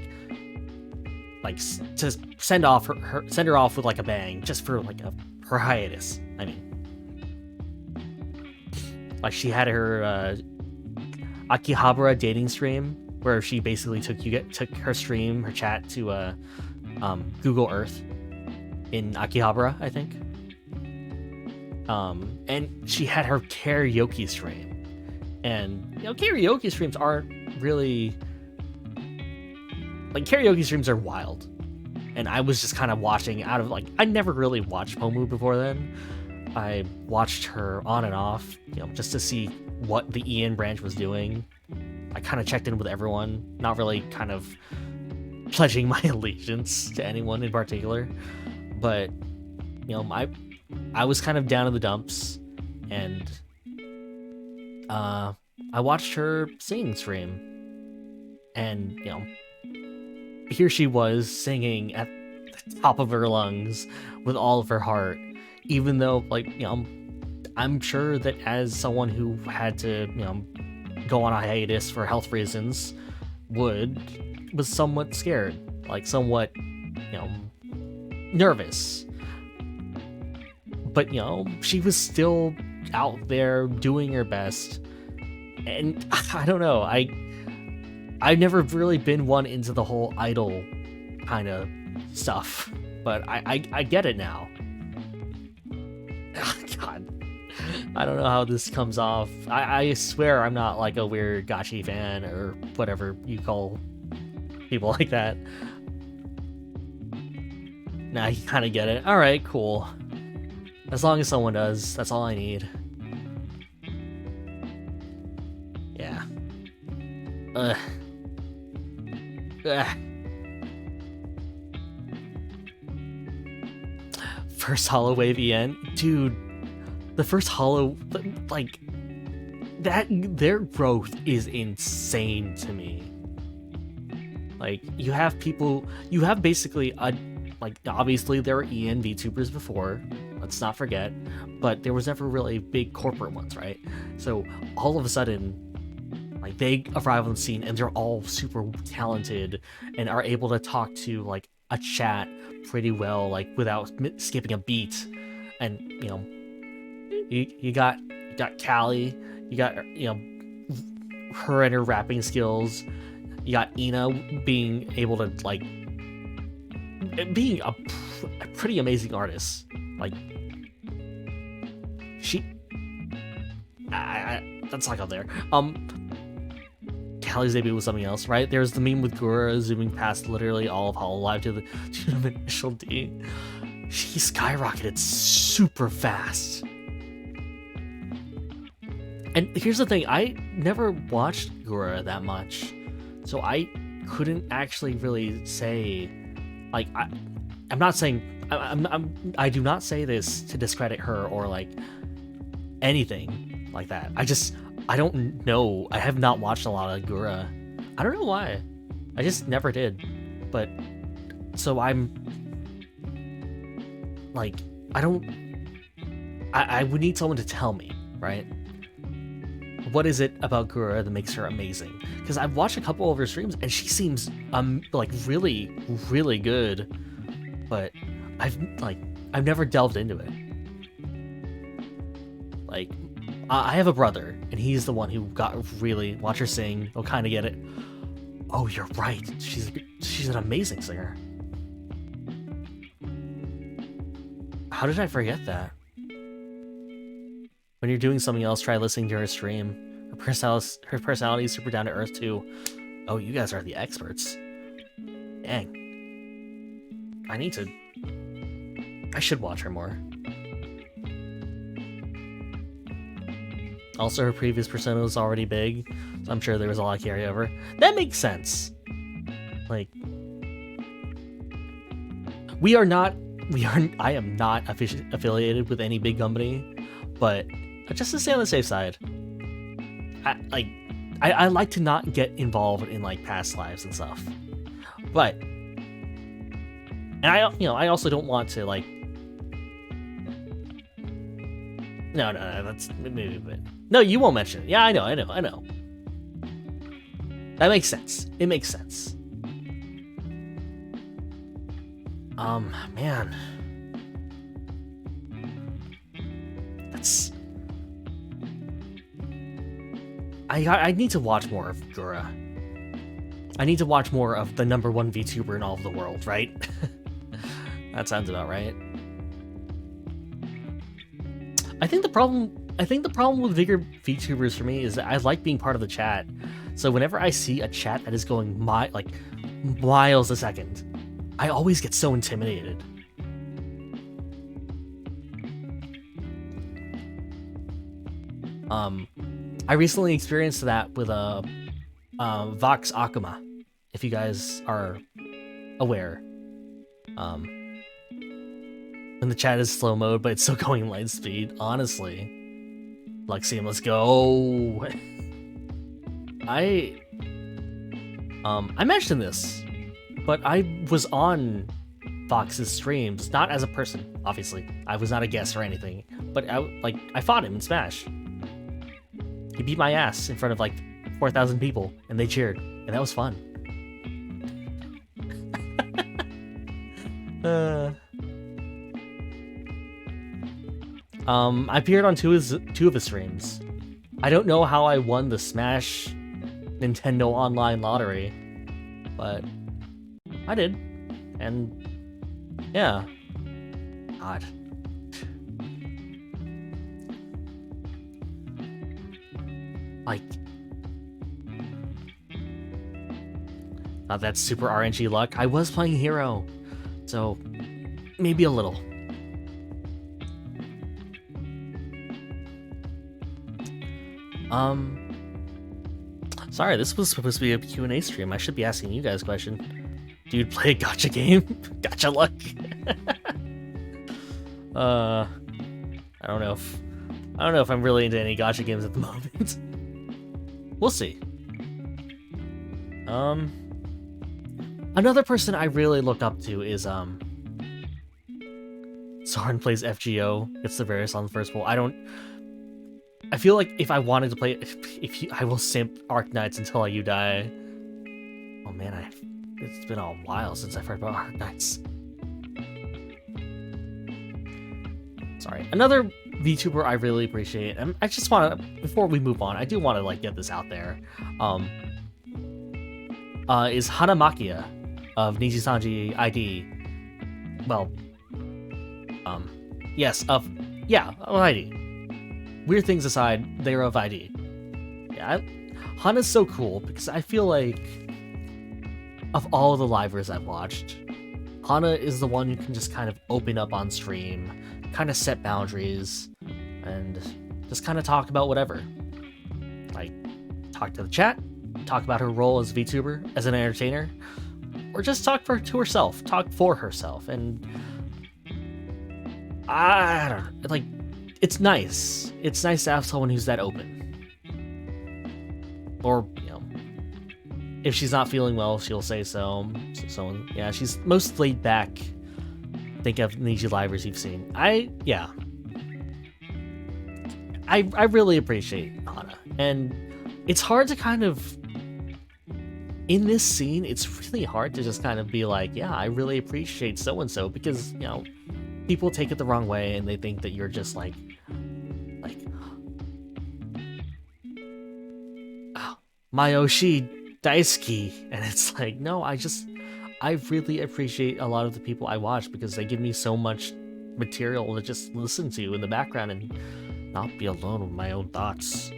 to send her off with like a bang, just for like her hiatus. I mean, like, she had her Akihabara dating stream, where she basically took her stream, her chat to Google Earth in Akihabara, I think. And she had her karaoke stream, and, you know, karaoke streams aren't really, like, karaoke streams are wild, and I was just kind of watching out of, like, I never really watched Pomu before then, I watched her on and off, just to see what the Ian branch was doing. I kind of checked in with everyone, not really kind of pledging my allegiance to anyone in particular, but I was kind of down in the dumps, and I watched her singing stream, and here she was singing at the top of her lungs with all of her heart, even though I'm sure that as someone who had to go on a hiatus for health reasons was somewhat scared, somewhat nervous, but she was still out there doing her best. And I don't know, I've never really been one into the whole idol kind of stuff, but I get it now. God, I don't know how this comes off. I swear I'm not like a weird gachi fan or whatever you call people like that. Nah, you kind of get it. All right, cool. As long as someone does, that's all I need. Yeah. Ugh. First Hollow Wave EN, dude. The first Hollow, like that, their growth is insane to me. Like, you have basically obviously there were EN VTubers before, let's not forget, but there was never really big corporate ones, right? So all of a sudden, they arrive on the scene and they're all super talented and are able to talk to a chat pretty well, without skipping a beat. And you got Callie, you got her and her rapping skills. You got Ina being able to being a pretty amazing artist. That's not up there. Callie's debut was something else, right? There's the meme with Gura zooming past literally all of Hololive to the initial D. She skyrocketed super fast. And here's the thing, I never watched Gura that much, so I couldn't actually really say, I'm not saying, I do not say this to discredit her or anything like that. I don't know. I have not watched a lot of Gura. I don't know why. I just never did. But so I'm I would need someone to tell me, right? What is it about Gura that makes her amazing? Because I've watched a couple of her streams and she seems really, really good, but I've never delved into it. I have a brother, and he's the one who got really watch her sing. He'll kind of get it. Oh, you're right. She's an amazing singer. How did I forget that? When you're doing something else, try listening to her stream. Her personality is super down to earth too. Oh, you guys are the experts. Dang. I should watch her more. Also, her previous persona was already big, so I'm sure there was a lot of carryover. That makes sense. I am not affiliated with any big company, but just to stay on the safe side, I like to not get involved in past lives and stuff. But, and I also don't want to no, that's maybe a bit. No, you won't mention it. Yeah, I know. That makes sense. It makes sense. Man. That's... I need to watch more of Gura. I need to watch more of the #1 VTuber in all of the world, right? That sounds about right. I think the problem with bigger VTubers for me is that I like being part of the chat. So whenever I see a chat that is going miles a second, I always get so intimidated. I recently experienced that with Vox Akuma, if you guys are aware. When the chat is slow mode, but it's still going light speed, honestly. Lexium, let's go. I mentioned this, but I was on Fox's streams, not as a person, obviously. I was not a guest or anything, but I fought him in Smash. He beat my ass in front of like 4,000 people, and they cheered, and that was fun. I appeared on two of his streams. I don't know how I won the Smash Nintendo Online lottery, but I did, and yeah. God. Like, not that super RNG luck. I was playing Hero, so maybe a little. Sorry, this was supposed to be a Q&A stream. I should be asking you guys a question. Do you play a gacha game? Gacha luck? I don't know if I'm really into any gacha games at the moment. We'll see. Another person I really look up to is Soren plays FGO, gets the Varus on the first pull. I feel like if I wanted to play, I will simp Arknights until you die. Oh man, it's been a while since I've heard about Arknights. Sorry, another VTuber I really appreciate. I just want to, before we move on, I do want to like get this out there. Is Hanamakia of Nijisanji ID. Well, yes, of ID. Weird things aside, they're of ID. Yeah, Hana's so cool because I feel like of all the livers I've watched, Hana is the one who can just kind of open up on stream, kind of set boundaries, and just kind of talk about whatever. Like, talk to the chat, talk about her role as a VTuber, as an entertainer, or just talk to herself, talk for herself, and I don't know, like, it's nice. It's nice to have someone who's that open. Or, you know, if she's not feeling well, she'll say so. Yeah, she's most laid back. Think of Niji livers you've seen. I really appreciate Hana. And it's hard to kind of, in this scene, it's really hard to just kind of be like, yeah, I really appreciate so-and-so, because, you know, people take it the wrong way and they think that you're just like oh, Mayoshi Daisuke, and it's like, no, I really appreciate a lot of the people I watch because they give me so much material to just listen to in the background and not be alone with my own thoughts.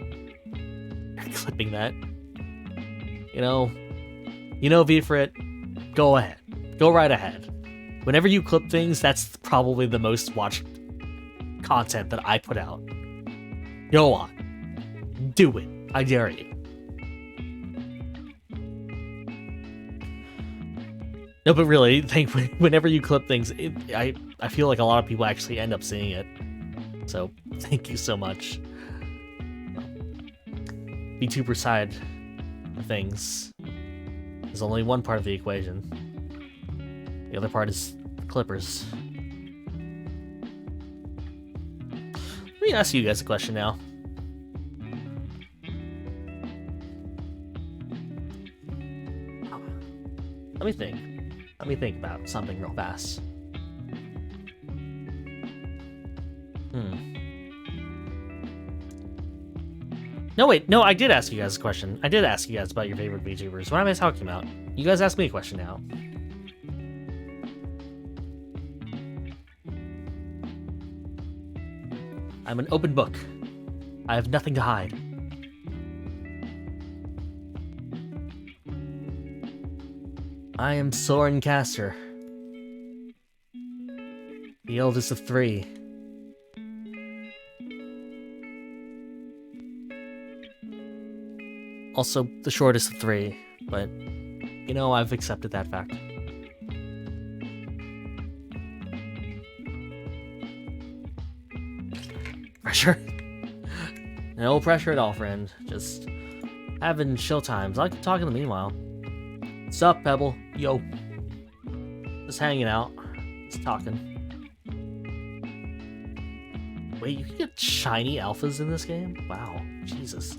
Clipping that, you know, VFrit, go ahead, go right ahead. Whenever you clip things, that's probably the most watched content that I put out. Go on. Do it. I dare you. No, but really, whenever you clip things, I feel like a lot of people actually end up seeing it. So, thank you so much. VTuber side of things is only one part of the equation. The other part is clippers. Let me ask you guys a question now. Let me think. Let me think about something real fast. No, wait. No, I did ask you guys a question. I did ask you guys about your favorite VTubers. What am I talking about? You guys asked me a question now. I'm an open book. I have nothing to hide. I am Soren Caster, the eldest of three. Also the shortest of 3, but you know, I've accepted that fact. Pressure? No pressure at all, friend. Just having chill times. I like talking to the meanwhile. What's up, Pebble? Yo. Just hanging out. Just talking. Wait, you can get shiny alphas in this game? Wow. Jesus.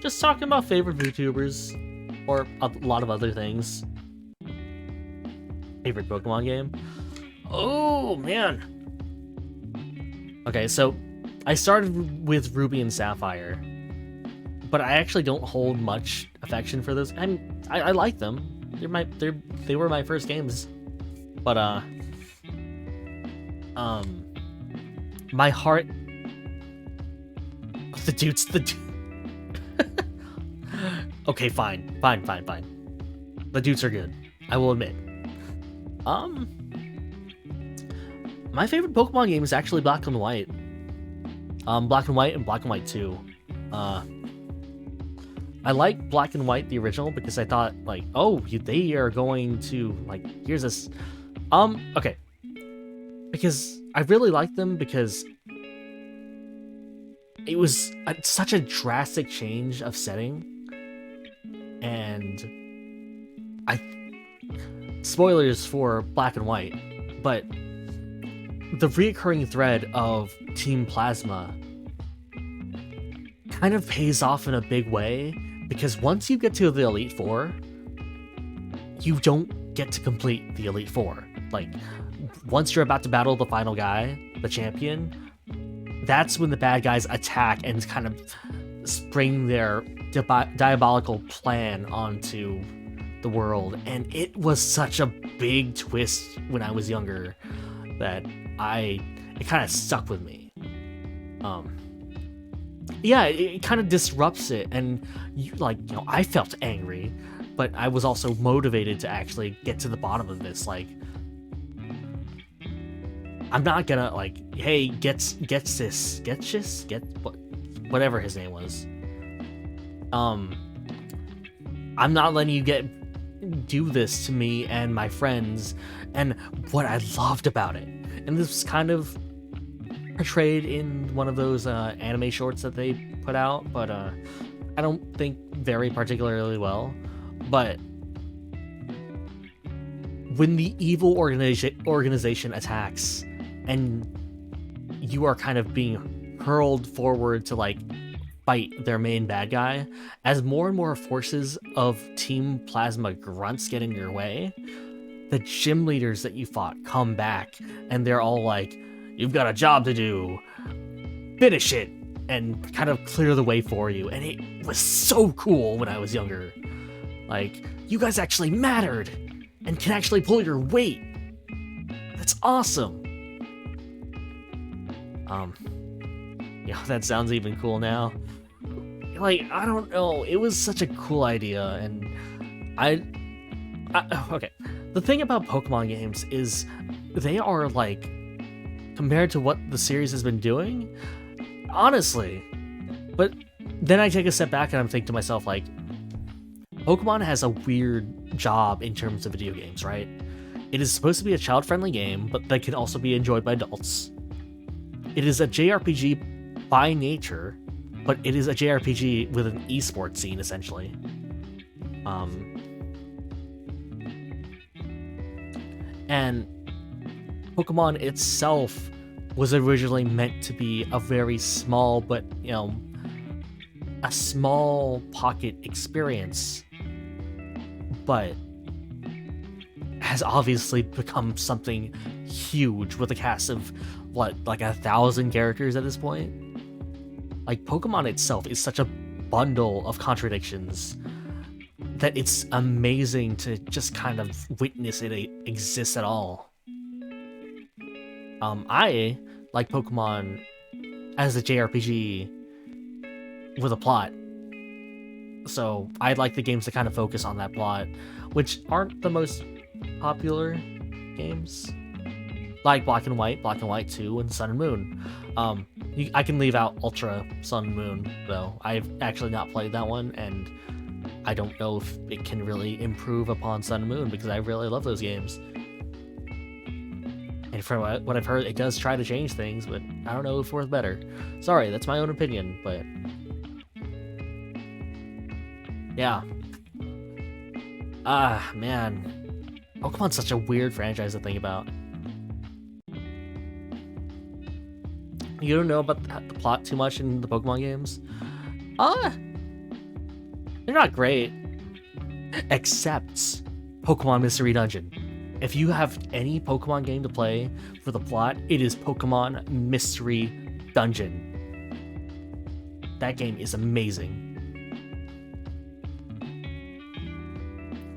Just talking about favorite VTubers. Or a lot of other things. Favorite Pokemon game? Oh, man. Okay, so I started with Ruby and Sapphire, but I actually don't hold much affection for those. I like them. They were my first games, but my heart. The dude's the. Okay, fine. The dudes are good. I will admit. My favorite Pokemon game is actually Black and White. Black and White and Black and White 2. I like Black and White, the original, because I thought, like, oh, they are going to, like, here's this. Okay. Because I really liked them because it was such a drastic change of setting. And spoilers for Black and White, but the reoccurring thread of Team Plasma kind of pays off in a big way, because once you get to the Elite Four, you don't get to complete the Elite Four. Like, once you're about to battle the final guy, the champion, that's when the bad guys attack and kind of spring their diabolical plan onto the world. And it was such a big twist when I was younger that it kind of stuck with me. Yeah, it kind of disrupts it, and I felt angry, but I was also motivated to actually get to the bottom of this. Like, I'm not gonna hey, whatever his name was. I'm not letting you do this to me and my friends. And what I loved about it, and this was kind of portrayed in one of those anime shorts that they put out, but I don't think very particularly well. But when the evil organization attacks and you are kind of being hurled forward to fight their main bad guy, as more and more forces of Team Plasma grunts get in your way, the gym leaders that you fought come back, and they're all like, you've got a job to do, finish it, and kind of clear the way for you. And it was so cool when I was younger. Like, you guys actually mattered and can actually pull your weight. That's awesome. That sounds even cool now. I don't know, it was such a cool idea, and okay. The thing about Pokemon games is they are compared to what the series has been doing, honestly. But then I take a step back and I'm thinking to myself, Pokemon has a weird job in terms of video games, right? It is supposed to be a child-friendly game, but that can also be enjoyed by adults. It is a JRPG by nature, but it is a JRPG with an esports scene, essentially. And Pokemon itself was originally meant to be a very small, but, a small pocket experience, but has obviously become something huge with a cast of, 1,000 characters at this point? Pokemon itself is such a bundle of contradictions that it's amazing to just kind of witness it exist at all. I like Pokemon as a JRPG with a plot. So I like the games that kind of focus on that plot, which aren't the most popular games. like Black and White 2, and Sun and Moon. I can leave out Ultra Sun and Moon though. I've actually not played that one, and I don't know if it can really improve upon Sun and Moon because I really love those games. And from what I've heard, it does try to change things, but I don't know if it's better. Sorry, that's my own opinion, but yeah. Ah, man. Pokemon's such a weird franchise to think about. You don't know about the plot too much in the Pokemon games? They're not great. Except Pokemon Mystery Dungeon. If you have any Pokemon game to play for the plot, it is Pokemon Mystery Dungeon. That game is amazing.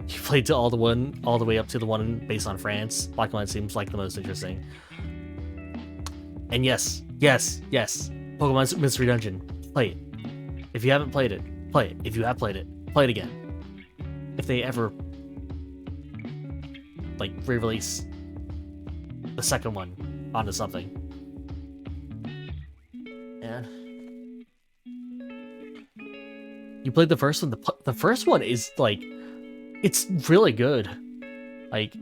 You played to all the way up to the one based on France. Black and White seems like the most interesting. And yes, Pokemon Mystery Dungeon. Play it. If you haven't played it, play it. If you have played it, play it again. If they ever like re-release the second one onto something. And you played the first one. The first one is like, it's really good. Like,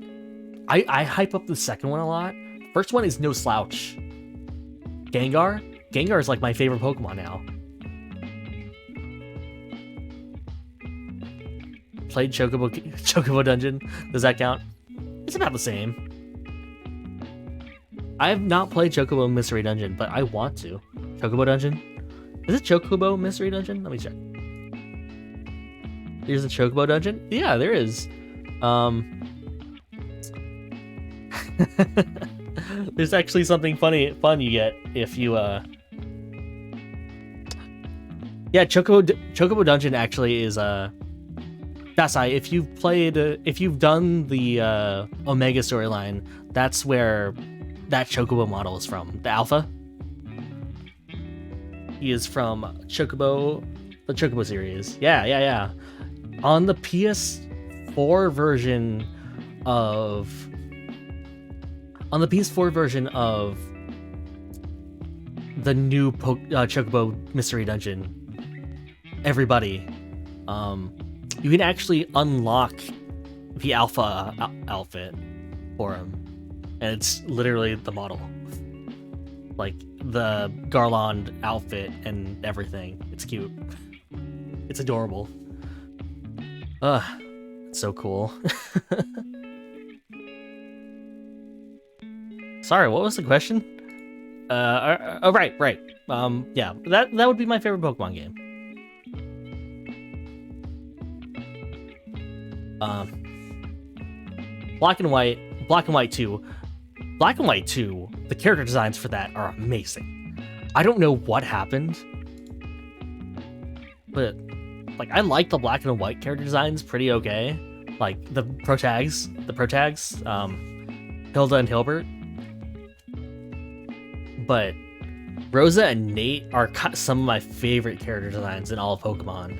I hype up the second one a lot. First one is no slouch. Gengar is like my favorite Pokemon now. Played Chocobo Dungeon. Does that count? It's about the same. I have not played Chocobo Mystery Dungeon, but I want to. Chocobo Dungeon? Is it Chocobo Mystery Dungeon? Let me check. There's a Chocobo Dungeon? Yeah, there is. There's actually something fun you get if you yeah, Chocobo Dungeon actually is Dasai, if you've done the Omega storyline, that's where that Chocobo model is from. The Alpha. He is from the Chocobo series. Yeah. On the PS4 version of the new Chocobo Mystery Dungeon, everybody, you can actually unlock the Alpha outfit for him, and it's literally the model, like the Garland outfit and everything. It's cute. It's adorable. It's so cool. Sorry, what was the question? Right. Yeah, that would be my favorite Pokemon game. Black and White 2. Black and White 2, the character designs for that are amazing. I don't know what happened, but like I like the Black and White character designs pretty okay. Like the protags, Hilda and Hilbert. But Rosa and Nate are some of my favorite character designs in all of Pokemon.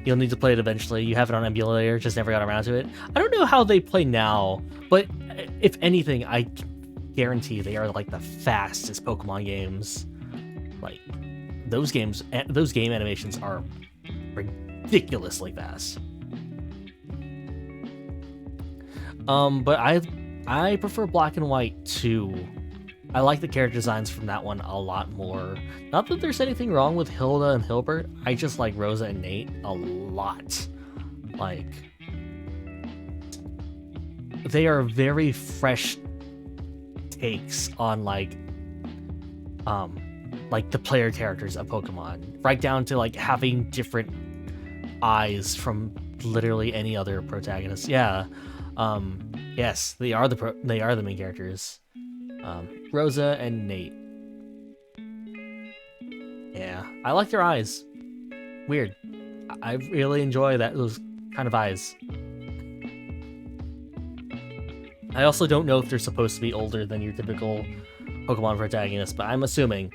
You'll need to play it eventually. You have it on emulator, just never got around to it. I don't know how they play now, but if anything, I guarantee they are like the fastest Pokemon games. Like those game animations are ridiculously fast. But I prefer Black and White 2. I like the character designs from that one a lot more. Not that there's anything wrong with Hilda and Hilbert, I just like Rosa and Nate a lot. Like, they are very fresh takes on like the player characters of Pokemon, right down to like having different eyes from literally any other protagonist. Yeah. Yes, they are the main characters. Rosa and Nate. Yeah, I like their eyes. Weird. I really enjoy those kind of eyes. I also don't know if they're supposed to be older than your typical Pokemon protagonist, but I'm assuming.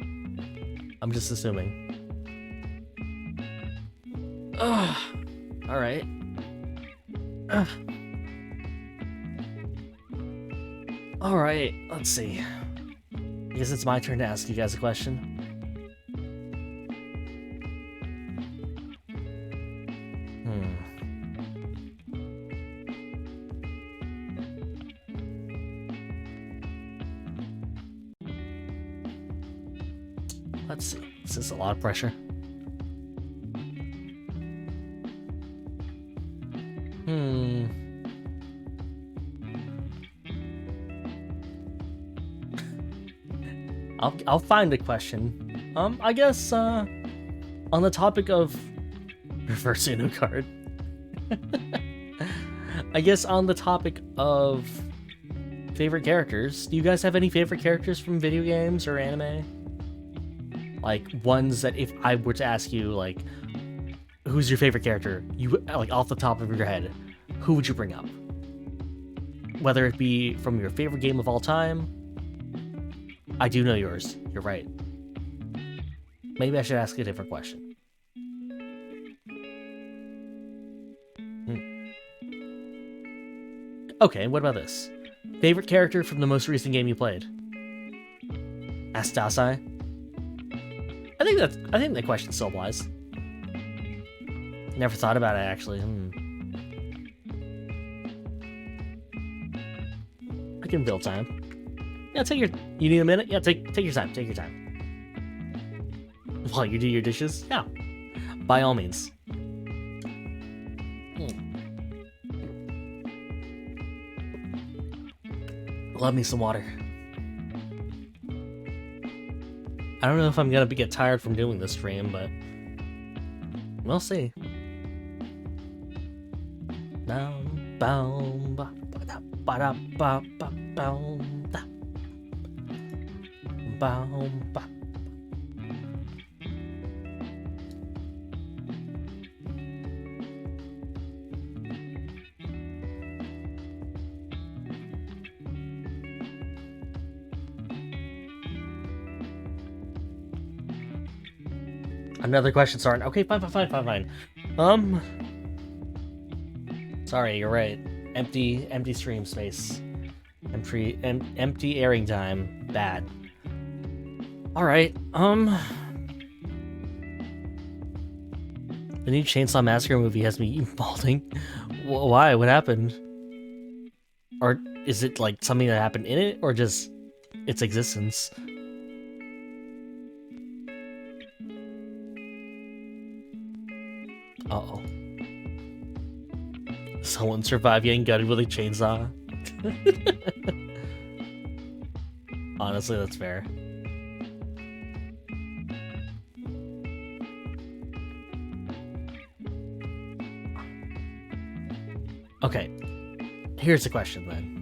I'm just assuming. Ugh. Alright. Alright, let's see. I guess it's my turn to ask you guys a question. Let's see. This is a lot of pressure. I'll find a question. I guess on the topic of reverse Uno card. I guess on the topic of favorite characters, do you guys have any favorite characters from video games or anime? Like ones that if I were to ask you, like, who's your favorite character, you like off the top of your head, who would you bring up? Whether it be from your favorite game of all time. I do know yours. You're right. Maybe I should ask a different question. Okay, what about this? Favorite character from the most recent game you played? Ask Dasai. I think that question still applies. Never thought about it actually. I can build time. Yeah, you need a minute? Yeah, take your time, take your time. While you do your dishes? Yeah. By all means. Love me some water. I don't know if I'm gonna get tired from doing this stream, but we'll see. Another question, sorry. Okay, fine. Sorry, you're right. Empty stream space. Empty airing time. Bad. Alright, the new Chainsaw Massacre movie has me balding. Why? What happened? Or is it like something that happened in it, or just its existence? Uh-oh. Someone survived getting gutted with a chainsaw. Honestly, that's fair. Okay, here's the question then.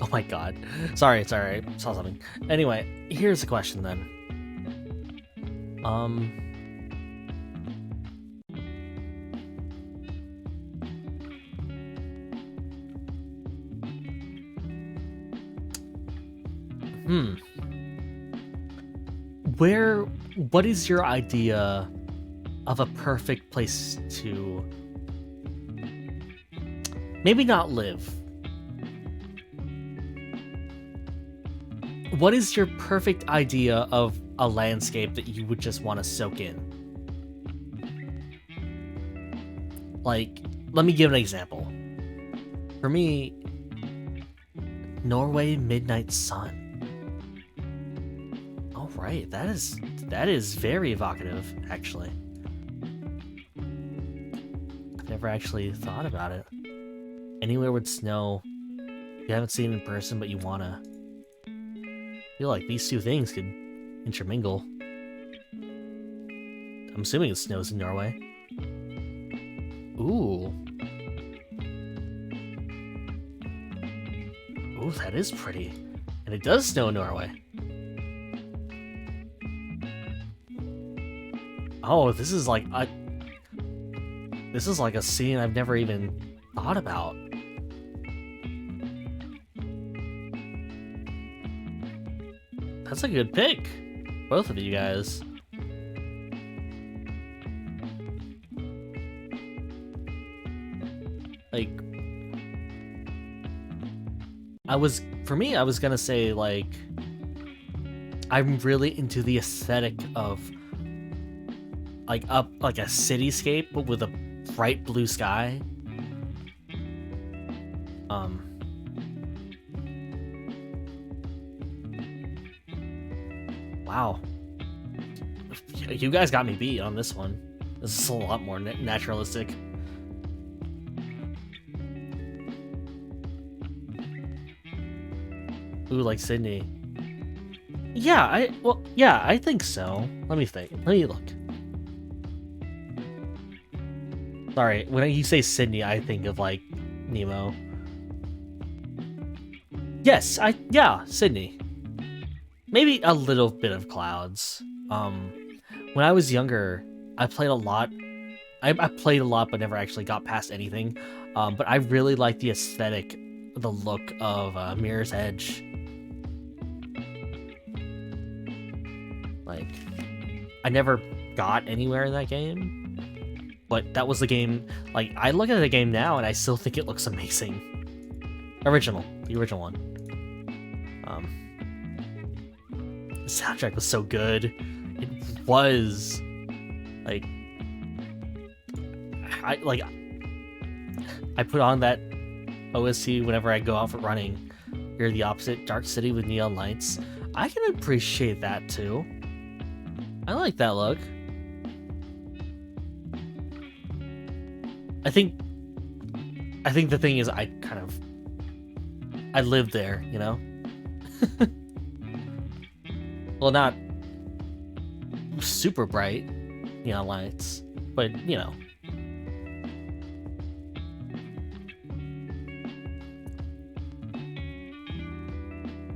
Oh my god. Sorry, it's alright. Saw something. Anyway, here's the question then. What is your idea of a perfect place to maybe not live? What is your perfect idea of a landscape that you would just want to soak in? Like, let me give an example. For me, Norway Midnight Sun. All right, that is very evocative, actually. I've never actually thought about it. Anywhere with snow, you haven't seen it in person, but you wanna. I feel like these two things could intermingle. I'm assuming it snows in Norway. Ooh. Ooh, that is pretty. And it does snow in Norway. Oh, this is like a scene I've never even thought about. That's a good pick. Both of you guys. like, I was gonna say, like, I'm really into the aesthetic of like a cityscape but with a bright blue sky. Wow. You guys got me beat on this one. This is a lot more naturalistic. Ooh, like Sydney. Yeah, I think so. Let me look. Sorry, when you say Sydney, I think of like Nemo. Yes, Sydney. Maybe a little bit of clouds. When I was younger, I played a lot. I played a lot, but never actually got past anything. But I really like the aesthetic, the look of Mirror's Edge. Like, I never got anywhere in that game, but that was the game. Like, I look at the game now and I still think it looks amazing. The original one. The soundtrack was so good. It was like, I put on that OST whenever I go out for running. Hear the opposite, dark city with neon lights. I can appreciate that too. I like that look. I think the thing is, I lived there, you know? Well, not super bright neon lights, but, you know.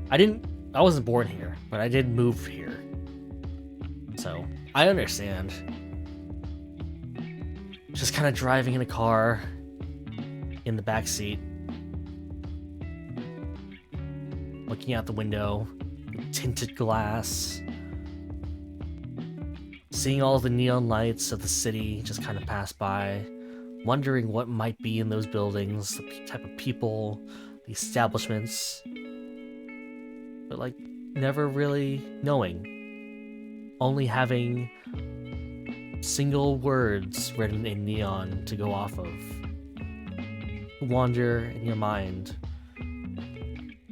I wasn't born here, but I did move here. So, I understand. Just kind of driving in a car in the back seat, looking out the window, tinted glass, seeing all the neon lights of the city just kind of pass by, wondering what might be in those buildings, the type of people, the establishments, but like never really knowing, only having single words written in neon to go off of, wander in your mind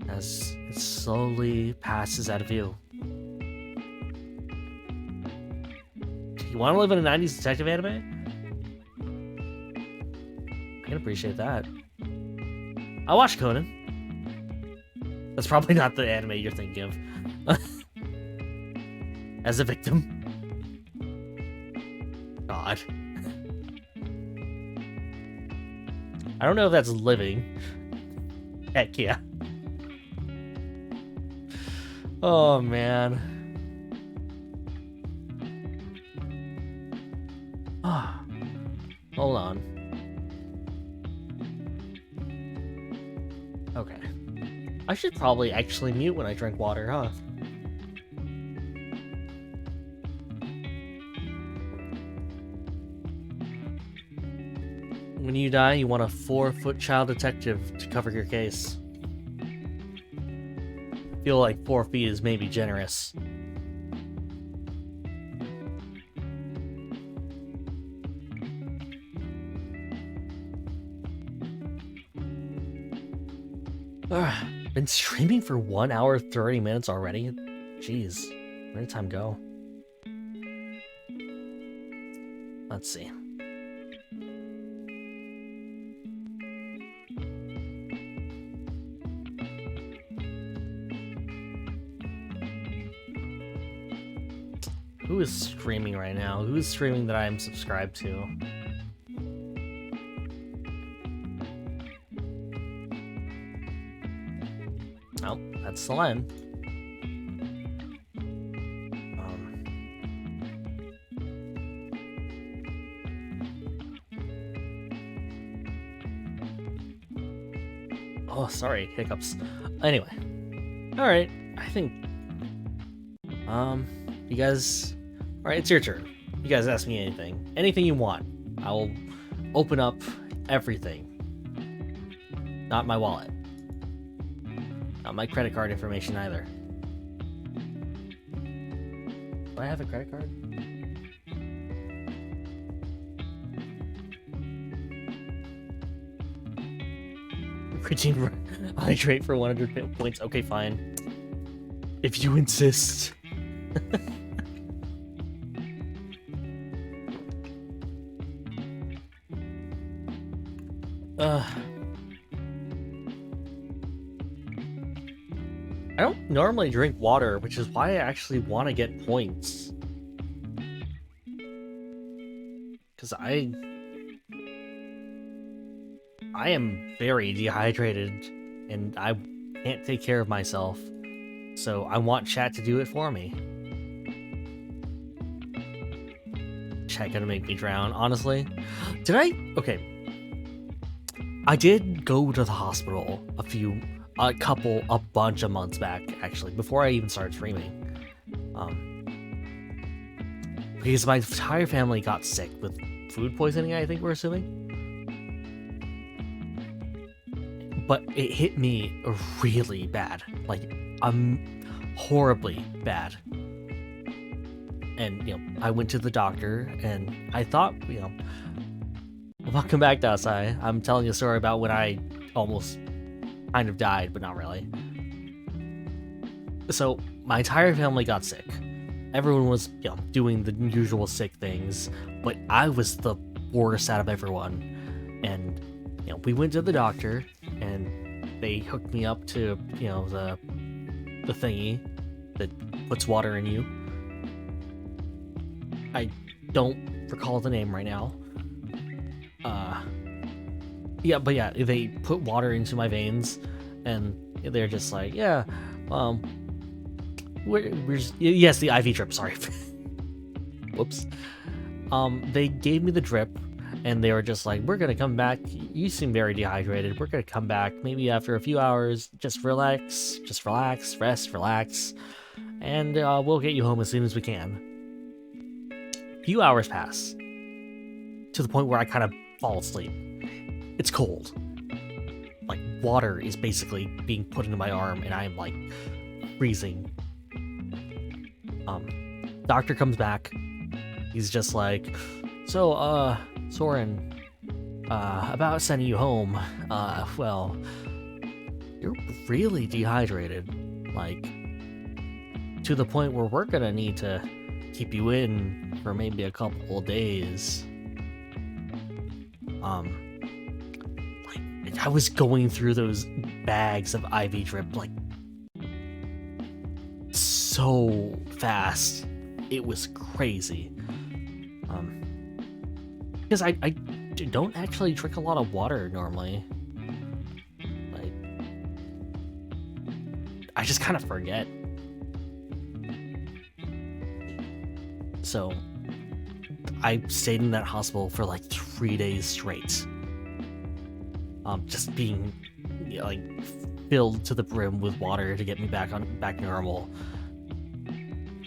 as it slowly passes out of view. You want to live in a 90s detective anime? I can appreciate that. I watch Conan. That's probably not the anime you're thinking of. As a victim. God. I don't know if that's living. Heck yeah. Oh, man. Ah, hold on. Okay. I should probably actually mute when I drink water, huh? When you die, you want a 4-foot child detective to cover your case. I feel like 4 feet is maybe generous. Been streaming for 1 hour 30 minutes already? Jeez, where did time go? Let's see. Who is streaming right now? Who is streaming that I am subscribed to? Oh, that's Selene. Oh, sorry, hiccups. Anyway, all right. I think, you guys. All right, it's your turn. You guys ask me anything you want. I will open up everything. Not my wallet. Not my credit card information either. Do I have a credit card? Routine hydrate for 100 points. Okay, fine. If you insist. I don't normally drink water, which is why I actually want to get points. Because I am very dehydrated, and I can't take care of myself. So I want chat to do it for me. Chat gonna make me drown, honestly. Did I? Okay. I did go to the hospital a bunch of months back, actually, before I even started streaming. Because my entire family got sick with food poisoning, I think we're assuming. But it hit me really bad. Like, horribly bad. And, I went to the doctor, and I thought, welcome back to us. I'm telling you a story about when I almost kind of died, but not really. So, my entire family got sick. Everyone was, doing the usual sick things, but I was the worst out of everyone. And, we went to the doctor, and they hooked me up to, the thingy that puts water in you. I don't recall the name right now. They put water into my veins, and they're just like, yes, the IV drip, sorry. Whoops. They gave me the drip, and they were just like, we're gonna come back, you seem very dehydrated, we're gonna come back maybe after a few hours, just relax, rest, relax, and we'll get you home as soon as we can. A few hours pass, to the point where I kind of fall asleep. It's cold. Like, water is basically being put into my arm, and I am, like, freezing. Doctor comes back. He's just like, so, Soren, about sending you home, well, you're really dehydrated. Like, to the point where we're gonna need to keep you in for maybe a couple of days. I was going through those bags of IV drip, like, so fast. It was crazy. Because I don't actually drink a lot of water normally. Like, I just kind of forget. So, I stayed in that hospital for like 3 days straight. Just being, filled to the brim with water to get me back normal.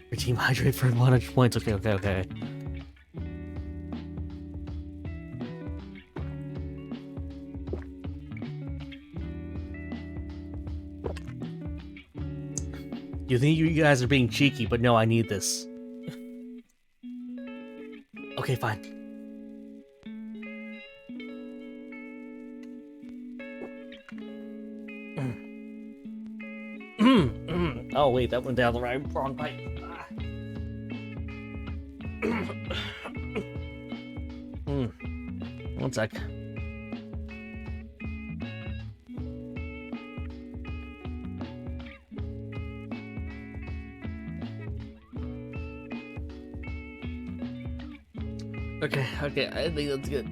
Your team hydrate for 100 points. Okay. You think you guys are being cheeky, but no, I need this. Okay, fine. Oh wait, that went down the wrong pipe. One sec. Okay, I think that's good.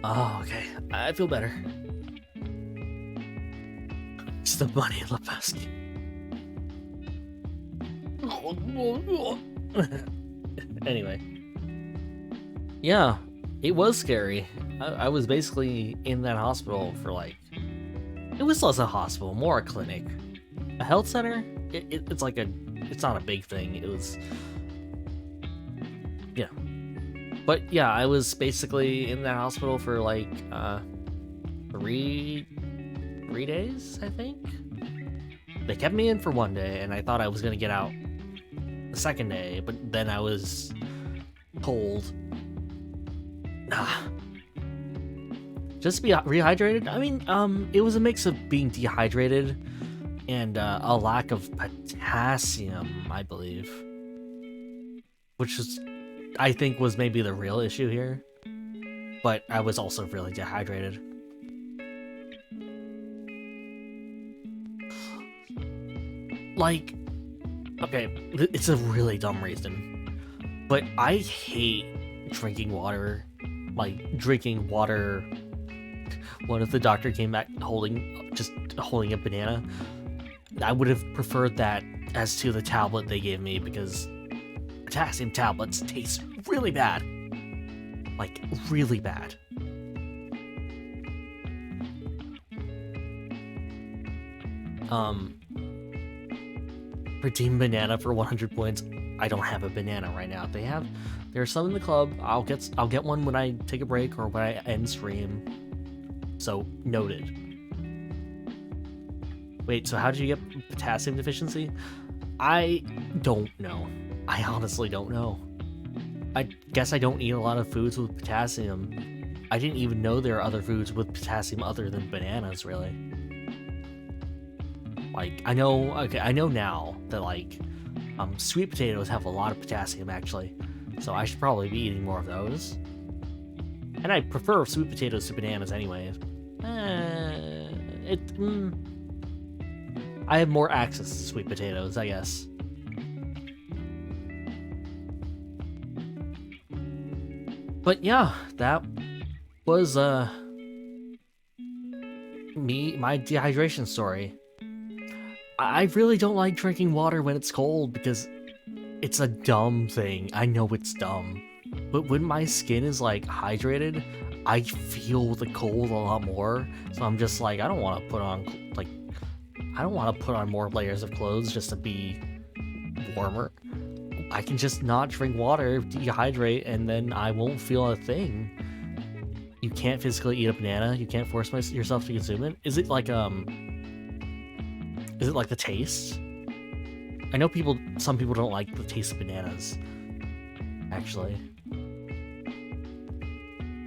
Oh, okay. I feel better. It's the bunny Lebowski. Anyway. Yeah, it was scary. I was basically in that hospital for it was less a hospital, more a clinic. A health center? It's not a big thing. It was, But yeah, I was basically in the hospital for like three days, I think. They kept me in for one day, and I thought I was gonna get out the second day, but then I was told, just be rehydrated. I mean, it was a mix of being dehydrated and a lack of potassium, I believe, which is, I think, was maybe the real issue here. But I was also really dehydrated. Like, okay, it's a really dumb reason, but I hate drinking water. Like, drinking water. What if the doctor came back holding a banana? I would have preferred that as to the tablet they gave me, because potassium tablets taste really bad. Like, really bad. Redeem banana for 100 points. I don't have a banana right now. There's some in the club. I'll get one when I take a break or when I end stream. So, noted. Wait, so how did you get potassium deficiency? I don't know. I honestly don't know. I guess I don't eat a lot of foods with potassium. I didn't even know there are other foods with potassium other than bananas, really. Like, I know now that, like, sweet potatoes have a lot of potassium, actually. So I should probably be eating more of those. And I prefer sweet potatoes to bananas anyway. I have more access to sweet potatoes, I guess. But yeah, that was my dehydration story. I really don't like drinking water when it's cold because it's a dumb thing. I know it's dumb. But when my skin is like hydrated, I feel the cold a lot more. So I'm just like, I don't want to put on more layers of clothes just to be warmer. I can just not drink water, dehydrate, and then I won't feel a thing. You can't physically eat a banana. You can't force yourself to consume it. Is it like the taste? I know some people don't like the taste of bananas, actually.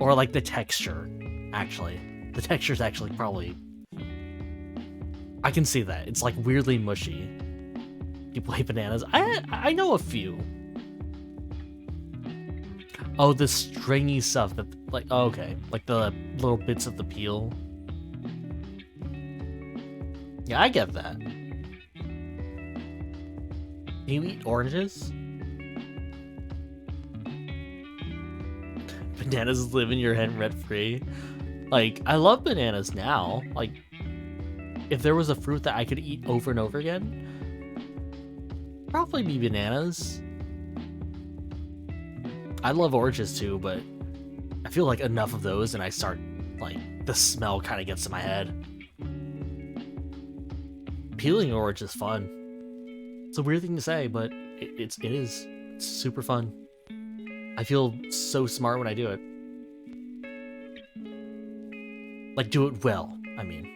Or like the texture, actually. The texture's actually probably... I can see that. It's like weirdly mushy. People hate bananas. I know a few. Oh, the stringy stuff that, like, oh, okay. Like the little bits of the peel. Yeah, I get that. Can you eat oranges? Bananas live in your head rent-free. Like, I love bananas now. Like, if there was a fruit that I could eat over and over again, probably be bananas. I love oranges too, but I feel like enough of those and I start, like, the smell kind of gets to my head. Peeling orange is fun. It's a weird thing to say, but it is. It's super fun. I feel so smart when I do it. Like, do it well, I mean.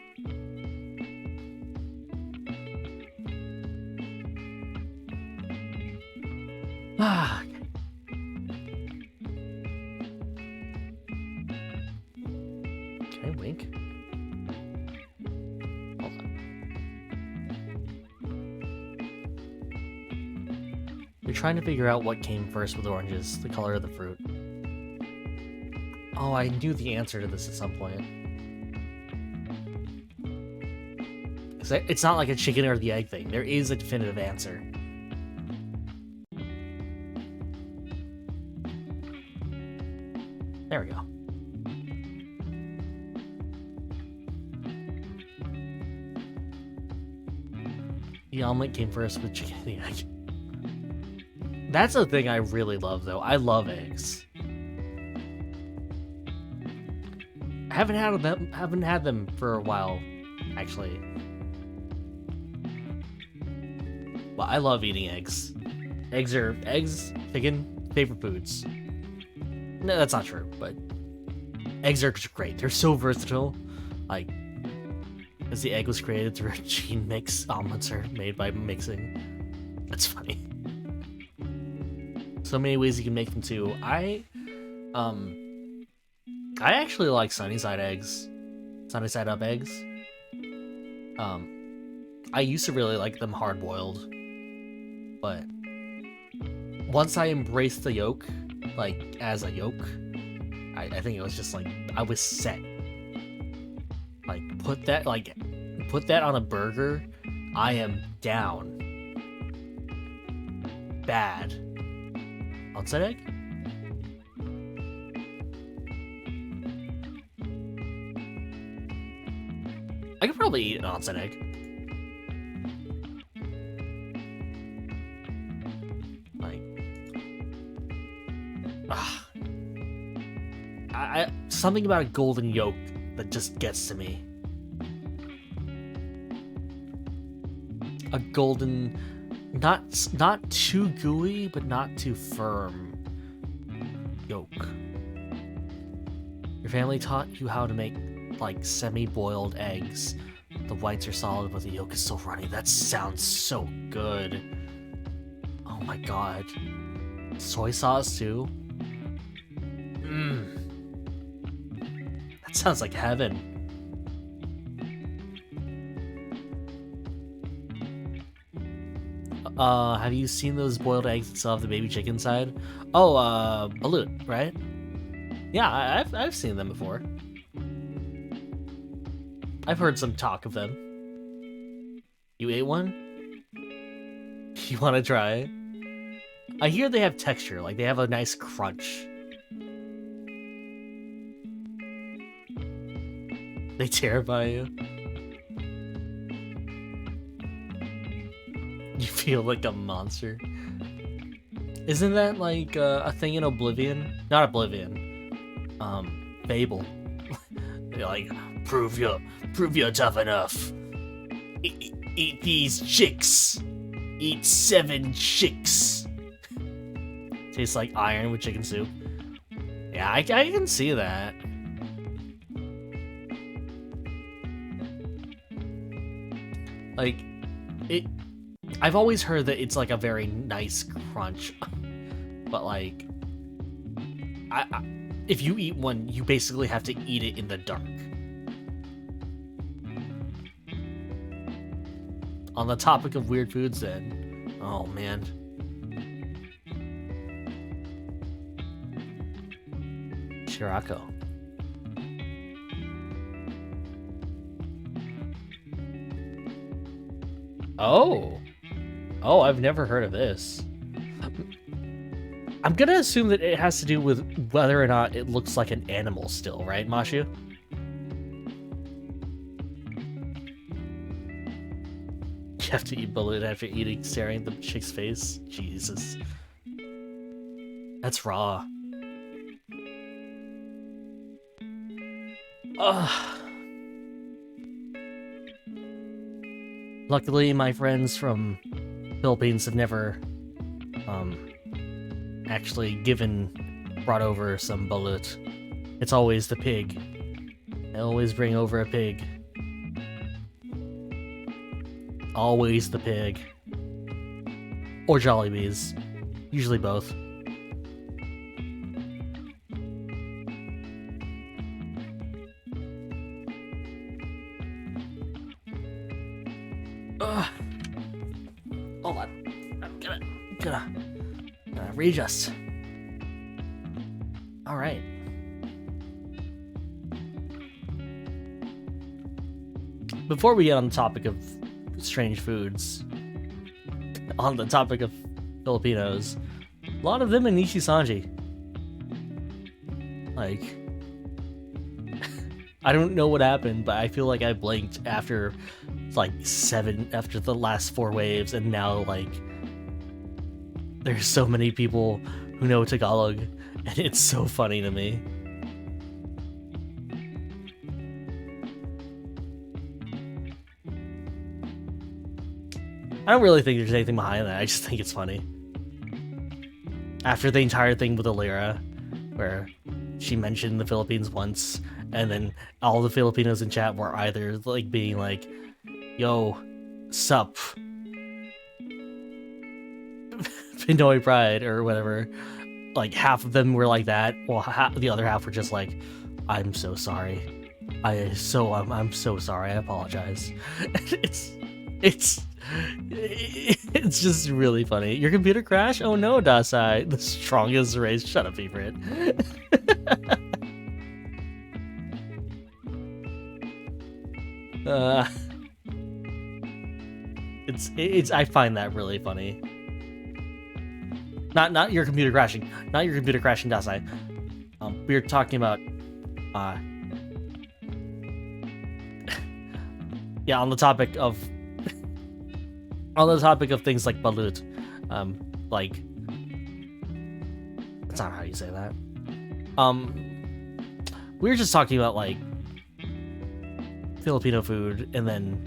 Ah, okay. Can I wink? Hold on. You're trying to figure out what came first with oranges, the color of the fruit. Oh, I knew the answer to this at some point. Because it's not like a chicken or the egg thing. There is a definitive answer. There we go. The omelet came first with chicken and the egg. That's a thing I really love, though. I love eggs. I haven't had them for a while, actually. Well, I love eating eggs. Eggs, chicken, favorite foods. No, that's not true, but eggs are just great. They're so versatile. Like, because the egg was created through a gene mix, omelets are made by mixing. That's funny. So many ways you can make them too. I actually like sunny side eggs. Sunny side up eggs. I used to really like them hard boiled, but once I embraced the yolk, like as a yolk, I think it was just like I was set. Like put that on a burger, I am down. Bad. Onside egg? I could probably eat an onside egg. Like, something about a golden yolk that just gets to me. A golden, not too gooey, but not too firm yolk. Your family taught you how to make like semi-boiled eggs. The whites are solid, but the yolk is still runny. That sounds so good. Oh my god. Soy sauce too? Mmm. That sounds like heaven. Have you seen those boiled eggs that still have the baby chicken side? Oh, balut, right? Yeah, I've seen them before. I've heard some talk of them. You ate one? You want to try? I hear they have texture, like they have a nice crunch. They terrify you. You feel like a monster. Isn't that like a thing in Oblivion? Not Oblivion. Fable. They're like, prove you're tough enough. Eat these chicks. Eat 7 chicks. Tastes like iron with chicken soup. Yeah, I can see that. Like, I've always heard that it's like a very nice crunch, but like, if you eat one, you basically have to eat it in the dark. On the topic of weird foods then, oh man. Shirako. Oh, I've never heard of this. I'm gonna assume that it has to do with whether or not it looks like an animal still, right, Mashu? You have to eat balut after staring at the chick's face? Jesus. That's raw. Ugh. Luckily, my friends from Philippines have never, actually brought over some balut. It's always the pig. They always bring over a pig. Always the pig. Or Jollibees. Usually both. Ugh. Hold on. I'm gonna readjust. Alright. Before we get on the topic of strange foods, on the topic of Filipinos, a lot of them in Nishisanji. Like, I don't know what happened, but I feel like I blinked after after the last 4 waves, and now like there's so many people who know Tagalog, and it's so funny to me. I don't really think there's anything behind that, I just think it's funny. After the entire thing with Alira, where she mentioned the Philippines once, and then all the Filipinos in chat were either like being like, "Yo, sup, Pinoy pride" or whatever. Like half of them were like that, while the other half were just like, "I'm so sorry. I'm so sorry. I apologize." It's just really funny. Your computer crashed? Oh no, Dasai. The strongest race. Shut up, favorite. It's I find that really funny. Not your computer crashing. Not your computer crashing, Dasai. We were talking about yeah, on the topic of things like balut. Like that's not how you say that. We were just talking about like Filipino food, and then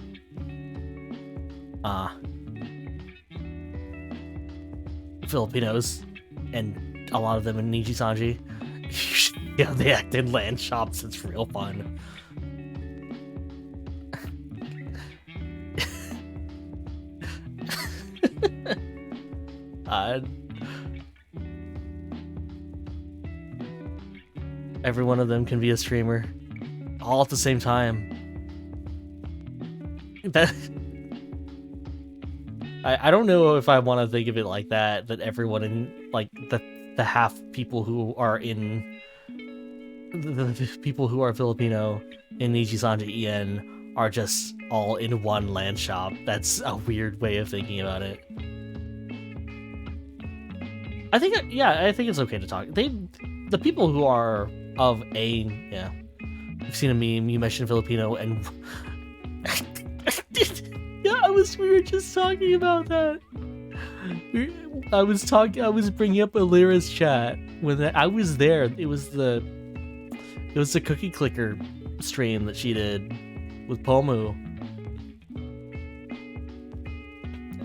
Filipinos, and a lot of them in Nijisanji. Yeah, they act in land shops. It's real fun. Every one of them can be a streamer, all at the same time. That I don't know if I want to think of it like that. That everyone in like the half people who are in the people who are Filipino in Nijisanji En are just all in one land shop. That's a weird way of thinking about it. I think it's okay to talk. The people who are of yeah. I've seen a meme. You mentioned Filipino, and yeah, we were just talking about that. I was bringing up Alira's chat when I was there. It was the cookie clicker stream that she did with Pomu,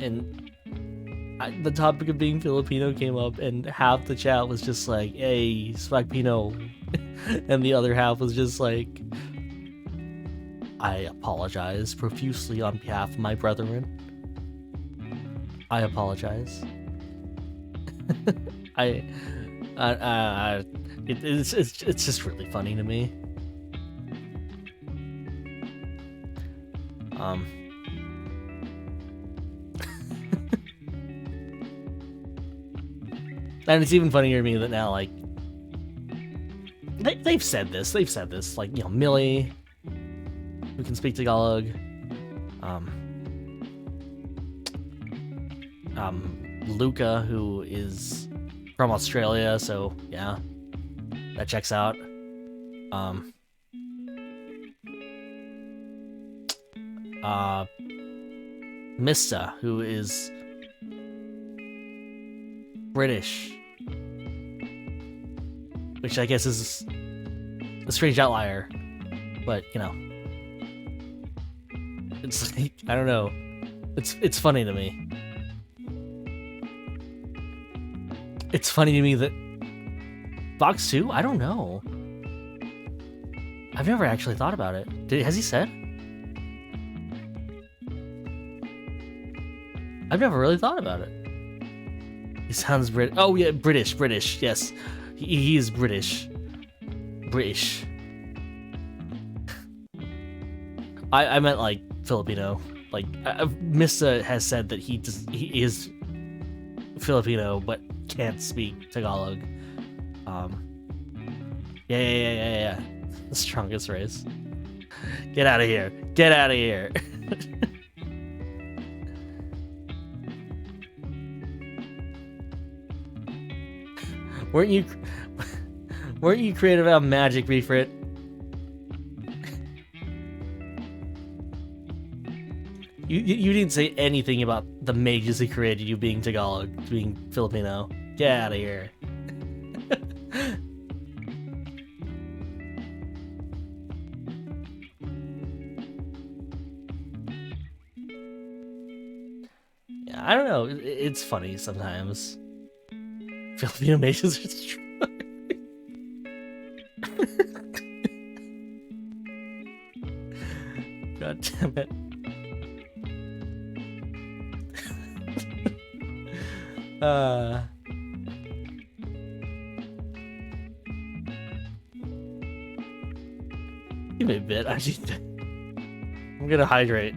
and the topic of being Filipino came up, and half the chat was just like, "Hey, swag Pino," and the other half was just like, "I apologize profusely on behalf of my brethren. I apologize." It's just really funny to me. And it's even funnier to me that now, like, they've said this, like, you know, Millie, who can speak Tagalog, Luca, who is from Australia, so yeah, that checks out. Mista, who is British, which I guess is a strange outlier, but you know, it's like, I don't know, it's funny to me. It's funny to me that Box 2, I don't know. I've never actually thought about it. Has he said? I've never really thought about it. He sounds British. Oh yeah, British. Yes, he is British. I meant like Filipino. Like Mista has said that he is Filipino, but can't speak Tagalog. Yeah. The strongest race. Get out of here. Weren't you creative about magic, Refrit? You didn't say anything about the mages he created, you being Tagalog, being Filipino. Get out of here. Yeah, I don't know. It's funny sometimes. Filipino mages are strong. God damn it. Give me a bit. I'm gonna hydrate.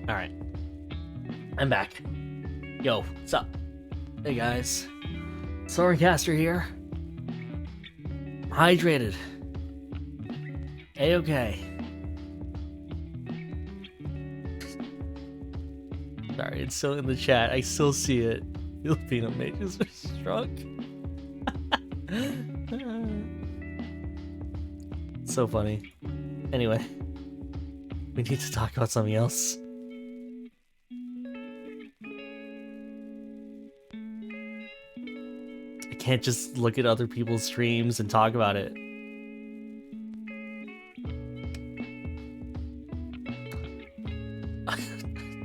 Alright. I'm back. Yo, what's up? Hey guys. Sorrycaster here. Hydrated. A-okay. Sorry, it's still in the chat. I still see it. Filipino mages are struck. So funny. Anyway. We need to talk about something else. I can't just look at other people's streams and talk about it.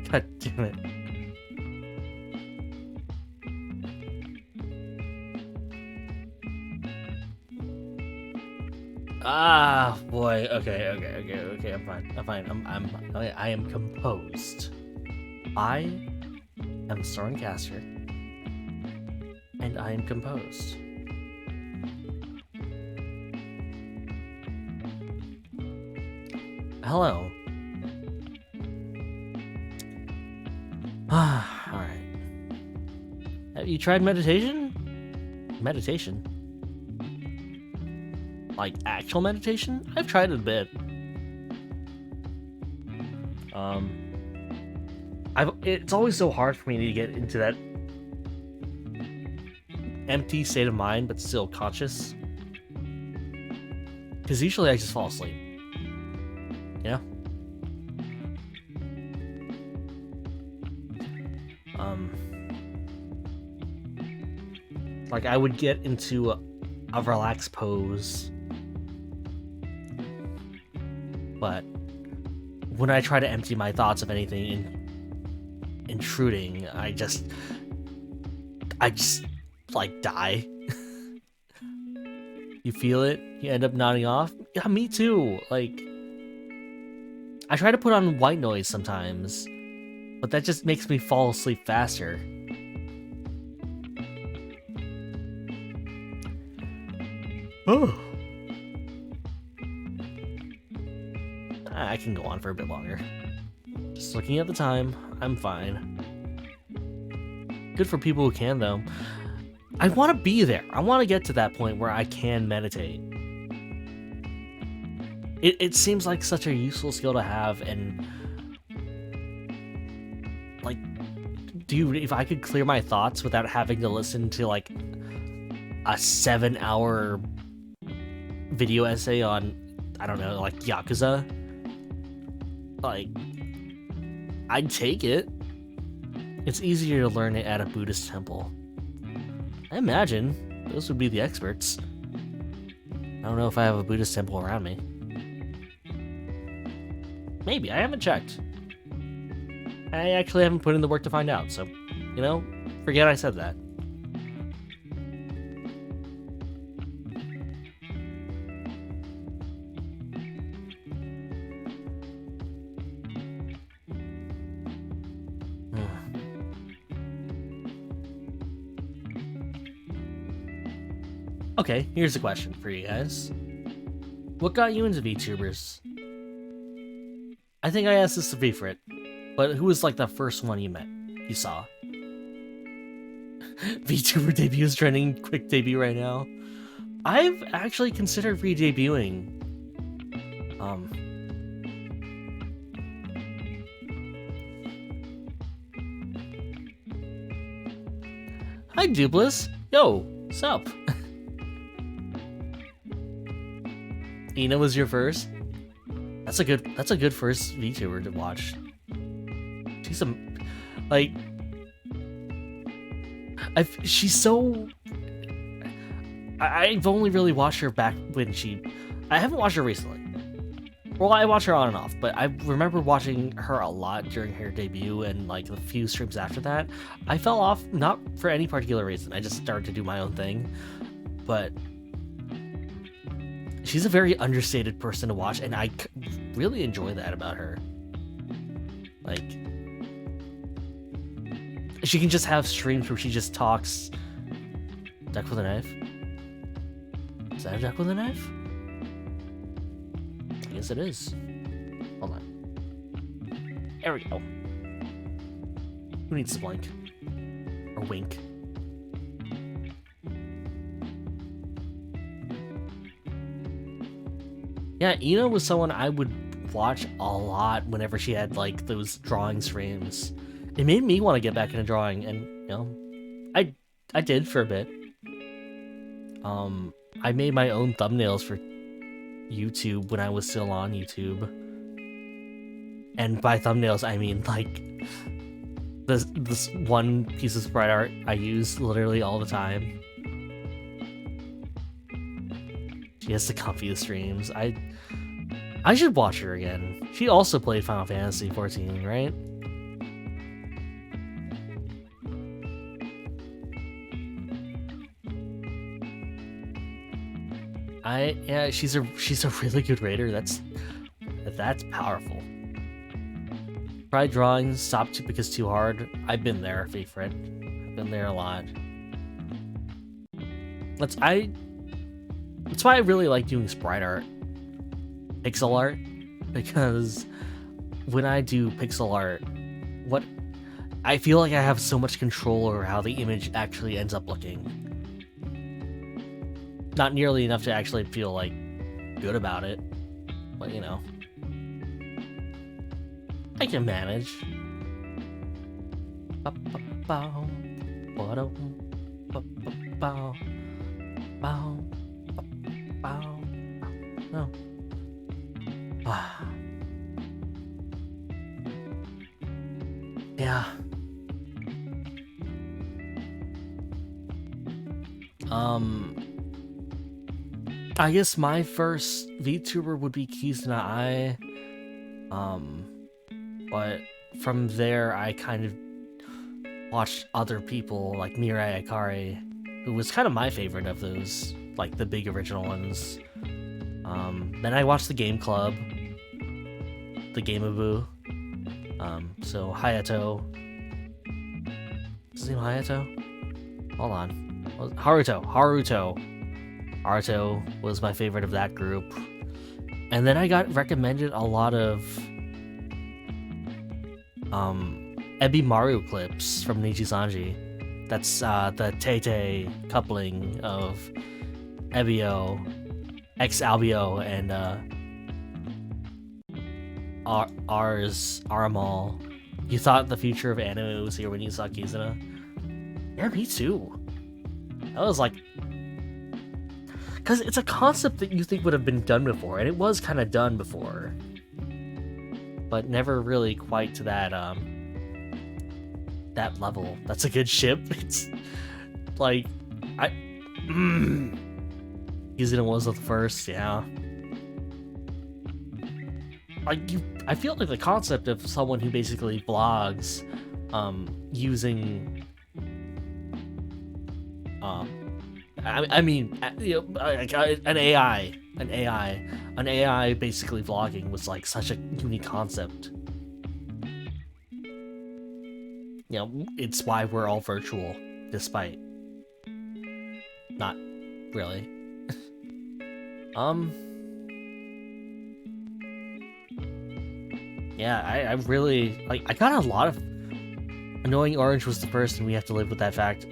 God damn it. Ah, boy. Okay. I'm fine. I am composed. I am Stormcaster, and I am composed. Hello. Alright. Have you tried meditation? Meditation? Like actual meditation? I've tried it a bit. It's always so hard for me to get into that empty state of mind, but still conscious. Because usually I just fall asleep. You know? Like I would get into a relaxed pose, but when I try to empty my thoughts of anything intruding, I just like die. You feel it? You end up nodding off? Yeah, me too. Like, I try to put on white noise sometimes, but that just makes me fall asleep faster. Oh. I can go on for a bit longer. Just looking at the time, I'm fine. Good for people who can, though. I want to be there. I want to get to that point where I can meditate. It seems like such a useful skill to have, and like, dude, if I could clear my thoughts without having to listen to like a 7-hour video essay on, I don't know, like Yakuza, like, I'd take it. It's easier to learn it at a Buddhist temple. I imagine those would be the experts. I don't know if I have a Buddhist temple around me. Maybe, I haven't checked. I actually haven't put in the work to find out, so, you know, forget I said that. Okay, here's a question for you guys. What got you into VTubers? I think I asked this to Vfrit, but who was like the first one you saw? VTuber debuts trending quick debut right now. I've actually considered re-debuting. Hi Dupless. Yo, Sup? Ina was your first? That's a good first VTuber to watch. She's she's so... I've only really watched her back when I haven't watched her recently. Well, I watch her on and off, but I remember watching her a lot during her debut and like a few streams after that. I fell off, not for any particular reason. I just started to do my own thing. But she's a very understated person to watch, and I really enjoy that about her. Like, she can just have streams where she just talks. Duck with a knife? Is that a duck with a knife? I guess it is. Hold on. There we go. Who needs to blink? Or wink? Yeah, Ina was someone I would watch a lot whenever she had like those drawing streams. It made me want to get back into drawing, and you know, I did for a bit. I made my own thumbnails for YouTube when I was still on YouTube. And by thumbnails, I mean like this one piece of sprite art I use literally all the time. She has the comfiest streams. I should watch her again. She also played Final Fantasy 14, right? Yeah, she's a really good raider. That's powerful. Tried drawing, stopped because too hard. I've been there, favorite. I've been there a lot. That's why I really like doing sprite art, pixel art, because when I do pixel art, I feel like I have so much control over how the image actually ends up looking. Not nearly enough to actually feel like good about it, but you know, I can manage. No. Yeah. I guess my first VTuber would be Kizuna Ai. But from there I kind of watched other people like Mirai Akari, who was kind of my favorite of those, like the big original ones. Then I watched the Game Club, the Gameaboo. So Hayato. Is his name Hayato? Hold on. Haruto was my favorite of that group. And then I got recommended a lot of Ebimaru clips from Nijisanji. That's the Tete coupling of Ebio, ex-Albio, and Aramal. You thought the future of anime was here when you saw Kizuna? Yeah, me too. That was like... Because it's a concept that you think would have been done before, and it was kind of done before. But never really quite to that, that level. That's a good ship. It's... like... Kizuna was the first, yeah. I feel like the concept of someone who basically vlogs, using, I mean, you know, an AI basically vlogging was like such a unique concept. You know, it's why we're all virtual, despite not really. Yeah, I really, like, I got a lot of... Annoying Orange was the first, and we have to live with that fact.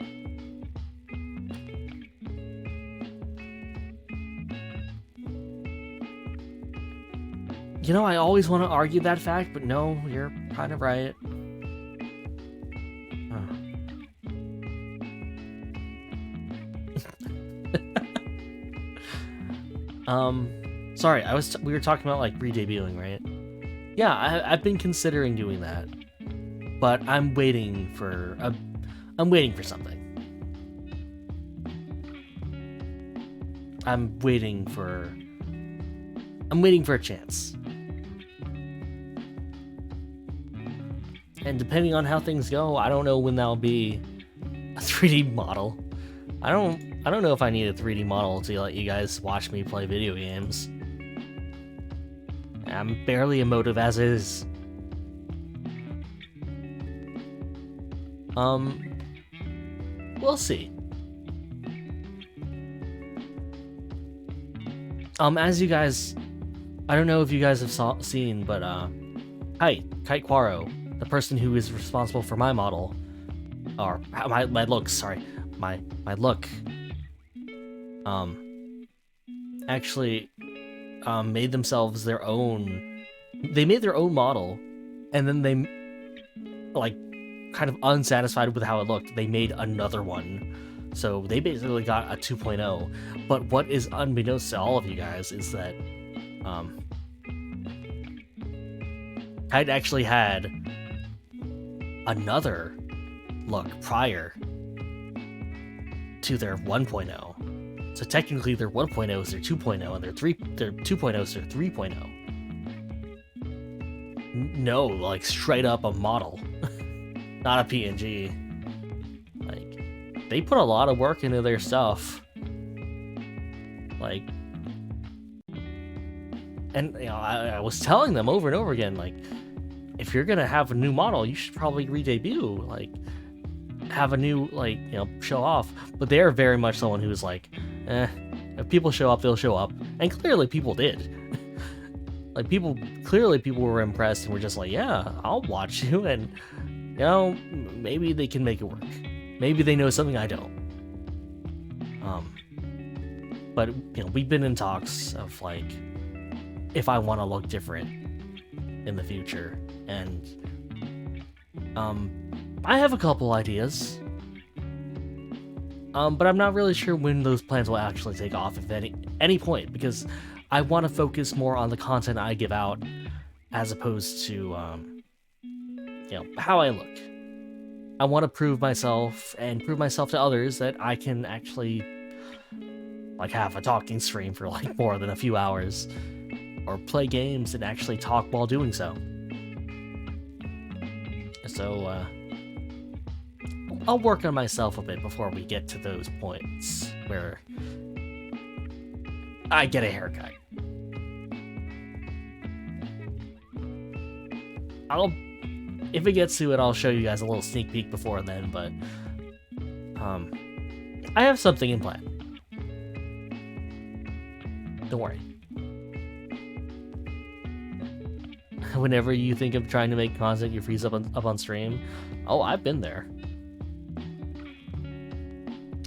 You know, I always want to argue that fact, but no, you're kind of right. Sorry, we were talking about like re-debuting, right? Yeah, I've been considering doing that, but I'm waiting for something. I'm waiting for a chance. And depending on how things go, I don't know when that'll be a 3D model. I don't know if I need a 3D model to let you guys watch me play video games. I'm barely emotive as is. We'll see. As you guys, I don't know if you guys have seen, but Kite Quaro, the person who is responsible for my model, or my look, sorry, my look, actually, made themselves their own. They made their own model, and then they, like, kind of unsatisfied with how it looked, they made another one. So they basically got a 2.0. But what is unbeknownst to all of you guys is that Kite actually had another look prior to their 1.0. So technically their 1.0 is their 2.0 and their 2.0 is their 3.0. No, like straight up a model. Not a PNG. Like, they put a lot of work into their stuff. Like, and you know, I was telling them over and over again, like, if you're gonna have a new model, you should probably re-debut, like, have a new, like, you know, show off. But they're very much someone who's like, if people show up, they'll show up, and clearly people did. Like, people were impressed and were just like, yeah, I'll watch you, and you know, maybe they can make it work. Maybe they know something I don't. But you know, we've been in talks of like, if I want to look different in the future, and I have a couple ideas. But I'm not really sure when those plans will actually take off, if any point, because I want to focus more on the content I give out, as opposed to you know, how I look. I want to prove myself and prove myself to others that I can actually like have a talking stream for like more than a few hours, or play games and actually talk while doing so. So I'll work on myself a bit before we get to those points where I get a haircut. If it gets to it, I'll show you guys a little sneak peek before then, but I have something in plan. Don't worry. Whenever you think of trying to make content you freeze up on stream, oh, I've been there.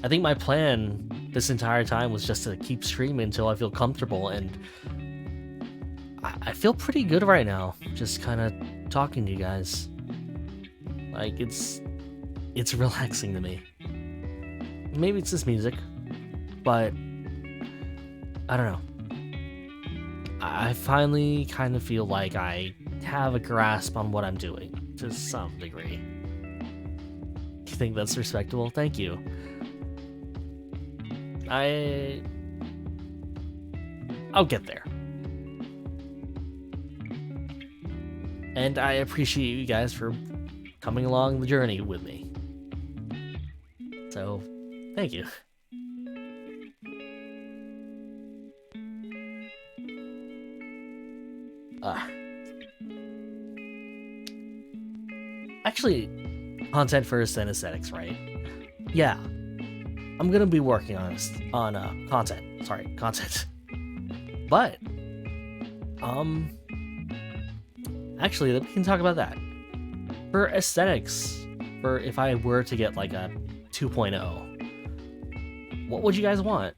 I think my plan this entire time was just to keep streaming until I feel comfortable, and I feel pretty good right now, just kind of talking to you guys. Like, it's relaxing to me. Maybe it's this music, but I don't know. I finally kind of feel like I have a grasp on what I'm doing, to some degree. You think that's respectable? Thank you. I'll get there. And I appreciate you guys for coming along the journey with me. So, thank you. Actually, content first, then aesthetics, right? Yeah. I'm gonna be working on content. Sorry, content. But, actually, we can talk about that. For aesthetics, for if I were to get like a 2.0, what would you guys want?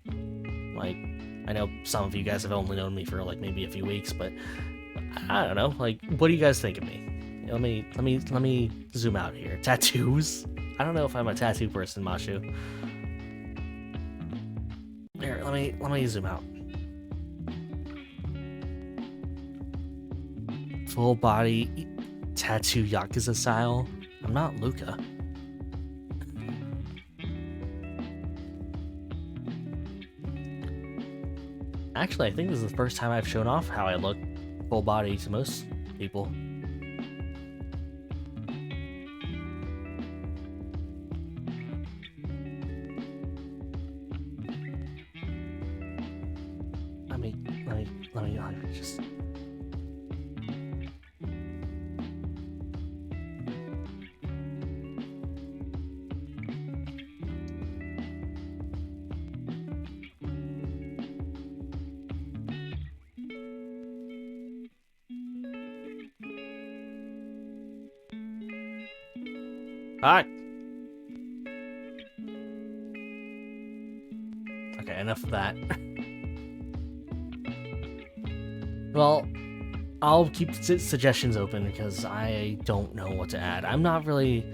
Like, I know some of you guys have only known me for like maybe a few weeks, but I don't know. Like, what do you guys think of me? Let me zoom out here. Tattoos? I don't know if I'm a tattoo person, Mashu. Here, let me zoom out. Full body tattoo Yakuza style. I'm not Luca. Actually, I think this is the first time I've shown off how I look full body to most people. Let me just... Alright. Okay, enough of that. Well, I'll keep suggestions open because I don't know what to add. I'm not really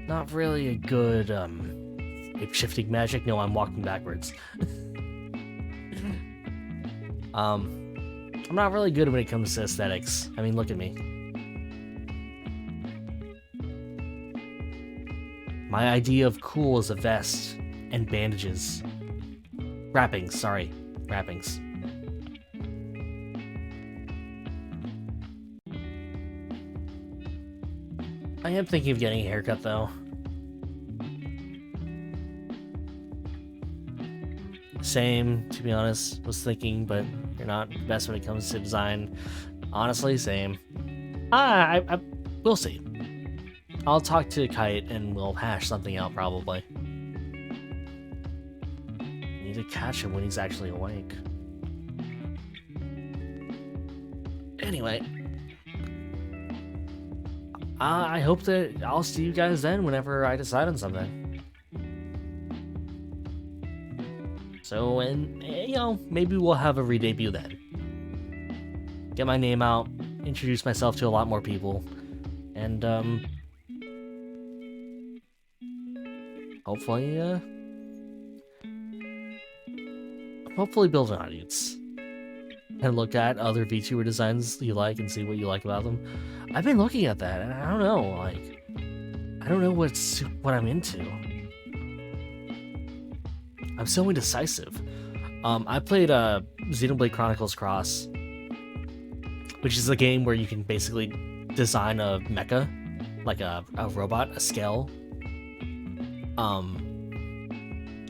a good shape-shifting magic. No, I'm walking backwards. I'm not really good when it comes to aesthetics. I mean, look at me. My idea of cool is a vest and bandages. Wrappings, sorry. Wrappings. I am thinking of getting a haircut, though. Same, to be honest. Was thinking, but you're not the best when it comes to design. Honestly, same. We'll see. I'll talk to Kite and we'll hash something out, probably. Need to catch him when he's actually awake. Anyway. I hope that I'll see you guys then whenever I decide on something. So, and, you know, maybe we'll have a re-debut then. Get my name out, introduce myself to a lot more people, and, hopefully build an audience. And look at other VTuber designs you like and see what you like about them. I've been looking at that, and I don't know, like, I don't know what I'm into. I'm so indecisive. I played Xenoblade Chronicles Cross, which is a game where you can basically design a mecha, like a robot, a scale.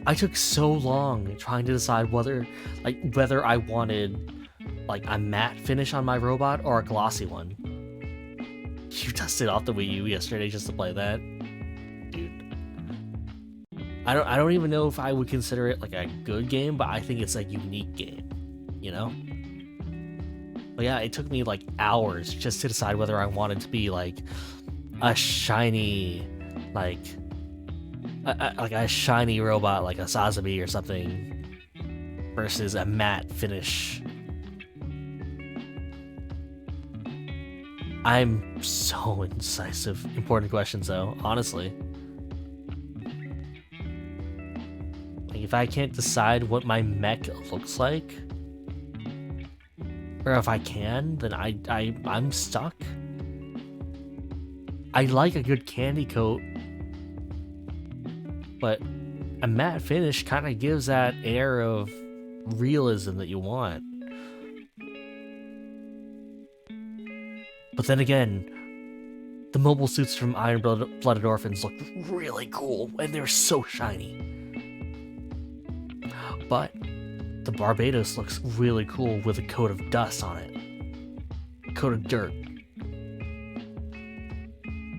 I took so long trying to decide whether I wanted like a matte finish on my robot or a glossy one. You dusted off the Wii U yesterday just to play that, dude. I don't even know if I would consider it like a good game, but I think it's a unique game, you know. But yeah, it took me like hours just to decide whether I wanted to be like a shiny, like a shiny robot like a Sazabi or something, versus a matte finish. I'm so indecisive. Important questions, though, honestly. Like, if I can't decide what my mech looks like, or if I can, then I'm stuck. I like a good candy coat, but a matte finish kind of gives that air of realism that you want. But then again, the mobile suits from Iron-Blooded Orphans look really cool, and they're so shiny. But the Barbados looks really cool with a coat of dust on it. A coat of dirt.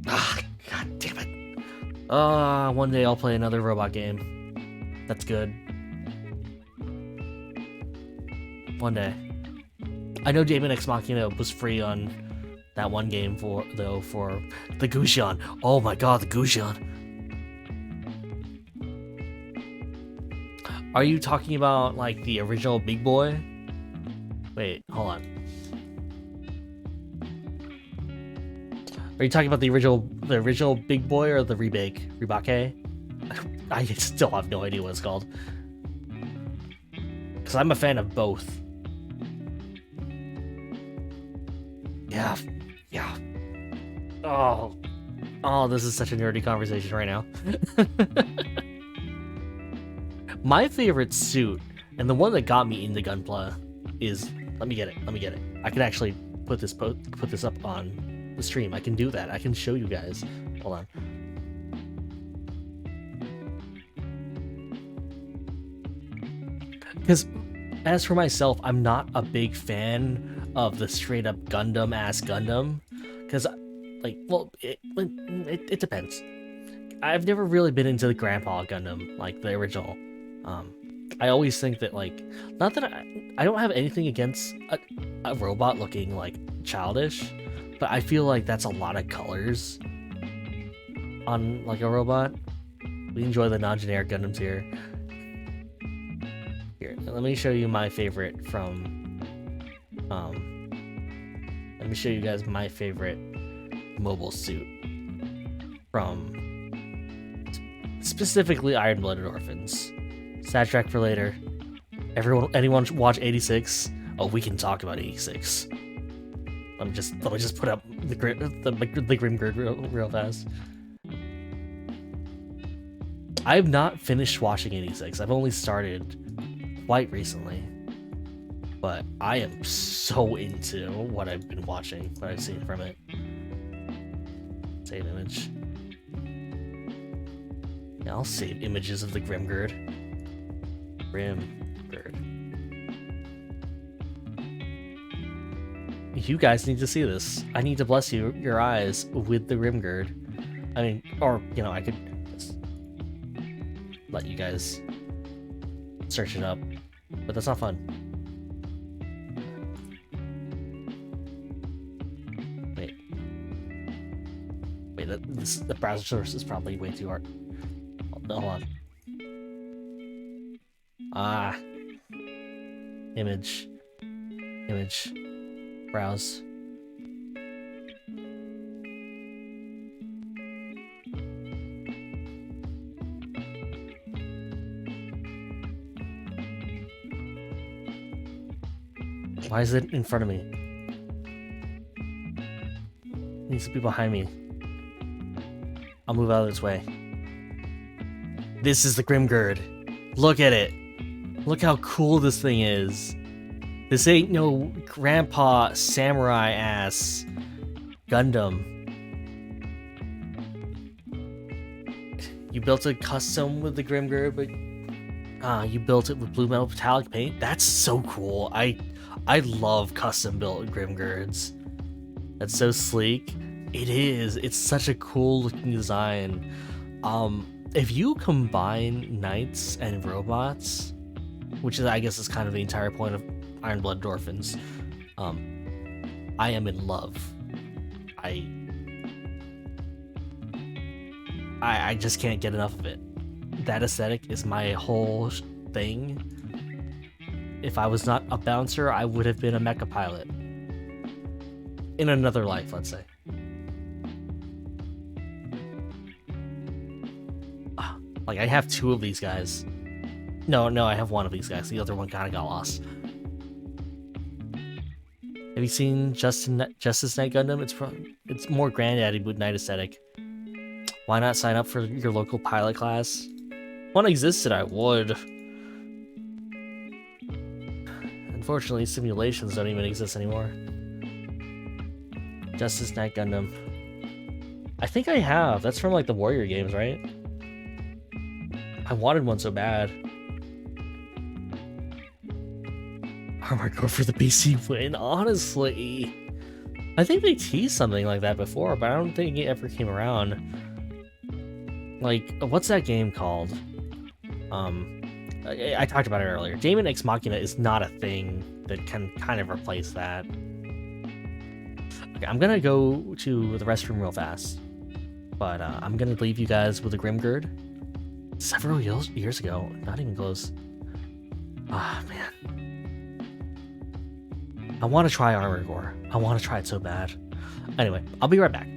Ah, god damn it. One day I'll play another robot game. That's good. One day. I know Daemon X Machina was free on that one game for the Gusion. Oh my god, the Gusion. Are you talking about like the original Big Boy? Wait, hold on. Are you talking about the original Big Boy or the Rebake? I still have no idea what it's called. Because I'm a fan of both. Yeah. Yeah. Oh, this is such a nerdy conversation right now. My favorite suit, and the one that got me into Gunpla, is... Let me get it. I can actually put this up on the stream. I can do that. I can show you guys. Hold on. Because as for myself, I'm not a big fan of the straight up Gundam-ass Gundam. Because, like, well, it depends. I've never really been into the Grandpa Gundam, like the original. I always think that, like, not that I don't have anything against a robot looking, like, childish, but I feel like that's a lot of colors on, like, a robot. We enjoy the non-generic Gundams here. Here, let me show you my favorite from, let me show you guys my favorite mobile suit from, specifically Iron-Blooded Orphans. Sad track for later. Anyone watch 86? Oh, we can talk about 86. Let me just put up the Grimgird real fast. I've not finished watching 86. I've only started quite recently, but I am so into what I've been watching, what I've seen from it. Save image. Yeah, I'll save images of the Grimgird. Grimgird. You guys need to see this. I need to bless your eyes with the Grimgird. I mean, or, you know, I could just let you guys search it up, but that's not fun. Wait, the browser source is probably way too hard. Hold on. Image, browse. Why is it in front of me? It needs to be behind me. I'll move out of its way. This is the Grimgird. Look at it. Look how cool this thing is. This ain't no grandpa samurai ass Gundam. You built a custom with the Grimgird, but you built it with blue metal metallic paint? That's so cool. I love custom built Grimgirds. That's so sleek. It is. It's such a cool looking design. If you combine knights and robots, which is, I guess, is kind of the entire point of Iron-Blooded Orphans, I am in love. I just can't get enough of it. That aesthetic is my whole thing. If I was not a bouncer, I would have been a mecha pilot. In another life, let's say. Like, I have 2 of these guys. No, I have 1 of these guys. The other one kind of got lost. Have you seen Justice Knight Gundam? It's more granddaddy with knight aesthetic. Why not sign up for your local pilot class? If one existed, I would. Unfortunately, simulations don't even exist anymore. Justice Knight Gundam. I think I have. That's from, like, the Warrior games, right? I wanted one so bad. Armor Core for the PC win, honestly. I think they teased something like that before, but I don't think it ever came around. Like, what's that game called? I talked about it earlier. Daemon Ex Machina is not a thing that can kind of replace that. Okay, I'm gonna go to the restroom real fast, but I'm gonna leave you guys with a Grimgird. Several years ago, not even close. Ah, man. I want to try Armor Core. I want to try it so bad. Anyway, I'll be right back.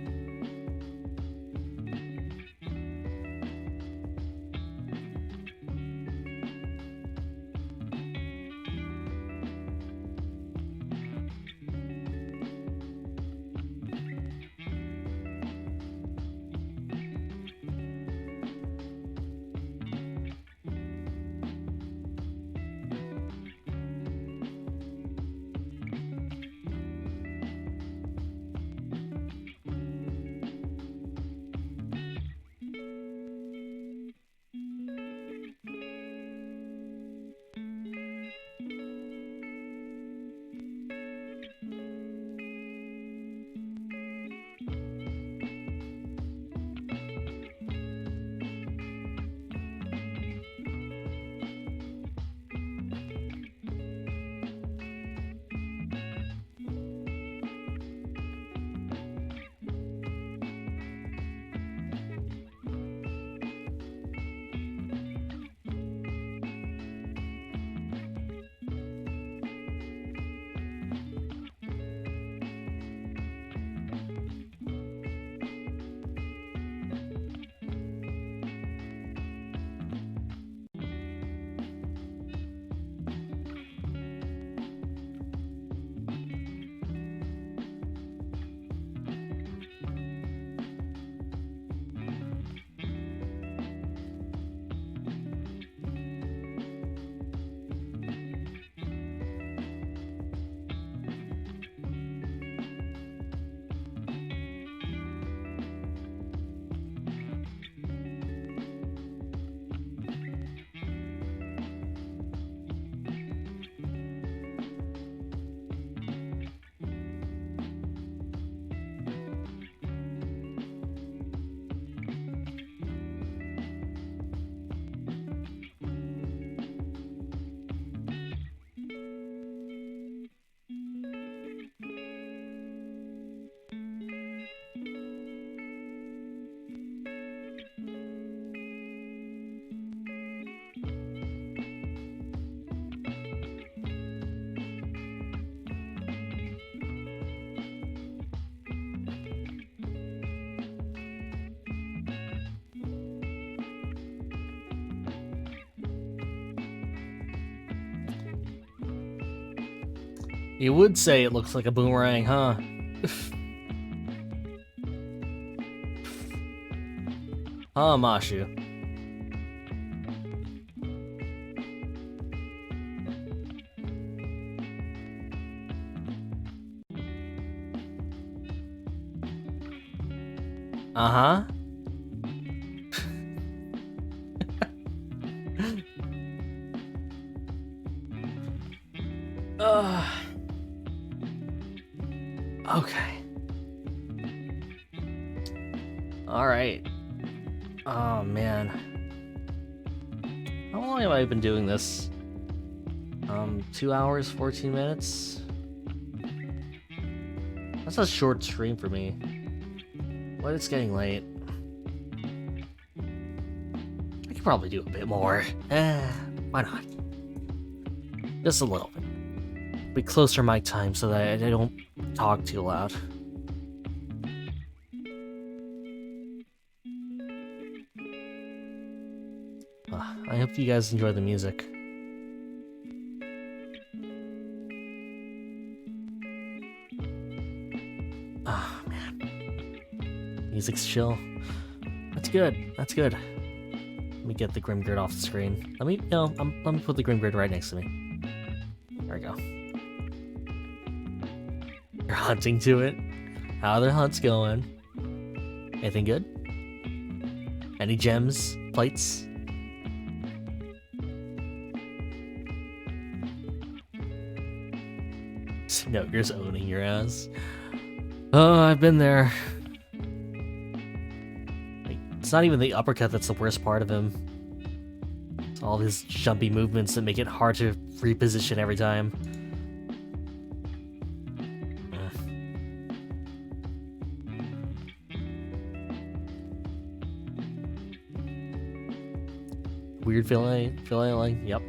You would say it looks like a boomerang, huh? Huh, Mashu? Uh-huh. Okay. Alright. Oh, man. How long have I been doing this? 2 hours, 14 minutes? That's a short stream for me. But it's getting late. I could probably do a bit more. Why not? Just a little bit. Be closer mic time so that I don't talk too loud. I hope you guys enjoy the music. Oh, man. Music's chill. That's good. That's good. Let me get the Grim Grid off the screen. Let me put the Grim Grid right next to me. There we go. You're hunting to it. How are the hunts going? Anything good? Any gems? Plates? Snooker's owning your ass. Oh, I've been there. Like, it's not even the uppercut that's the worst part of him. It's all his jumpy movements that make it hard to reposition every time. Weird feeling, like, yep.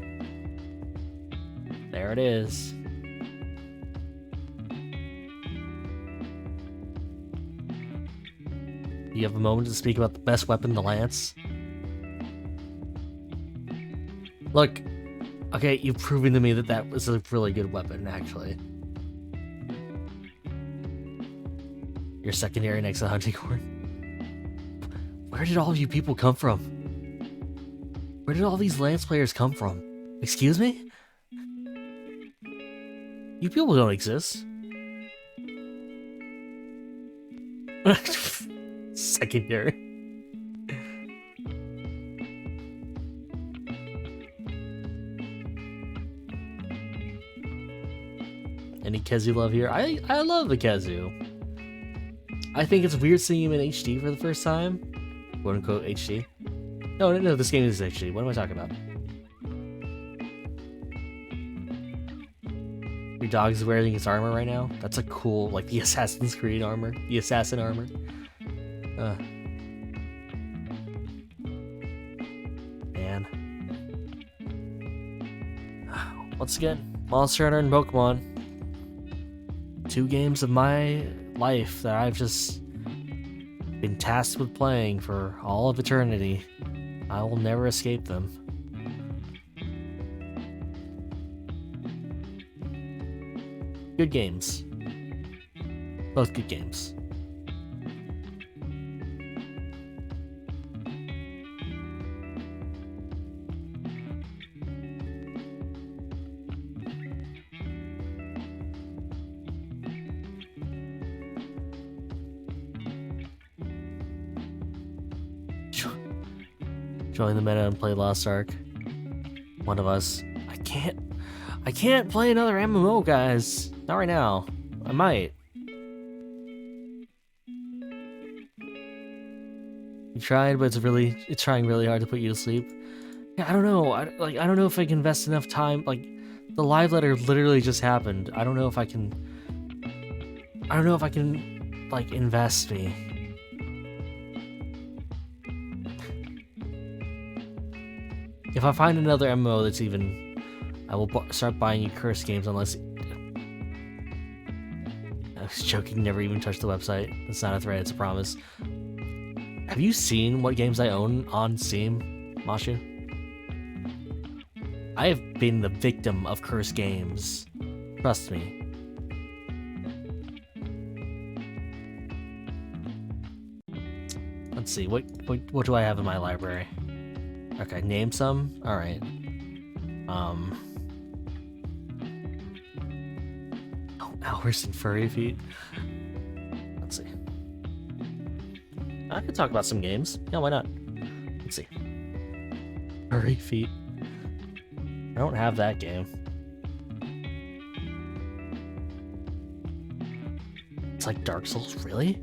There it is. You have a moment to speak about the best weapon, the lance? Look, okay, you've proven to me that that was a really good weapon, actually. Your secondary next to hunting horn. Where did all of you people come from? Where did all these lance players come from? Excuse me? You people don't exist. Secondary. Any Kezu love here? I love the Kezu. I think it's weird seeing him in HD for the first time. Quote unquote HD. No, this game is HD. What am I talking about? Your dog is wearing his armor right now? That's a cool, like, the Assassin's Creed armor. The assassin armor. Man. Once again, Monster Hunter and Pokemon. 2 games of my life that I've just been tasked with playing for all of eternity. I will never escape them. Good games. Both good games. Join the meta and play Lost Ark. One of us. I can't play another MMO, guys. Not right now. I might. You tried, but it's trying really hard to put you to sleep. Yeah, I don't know. I don't know if I can invest enough time. Like, the live letter literally just happened. I don't know if I can, like, invest me. If I find another MMO that's even, I will start buying you cursed games unless... I was joking, never even touched the website. It's not a threat, it's a promise. Have you seen what games I own on Steam, Mashu? I have been the victim of cursed games. Trust me. Let's see. What do I have in my library? Okay, name some. All right. Oh, hours and furry feet. Let's see. I could talk about some games. Yeah, why not? Let's see. Furry feet. I don't have that game. It's like Dark Souls, really?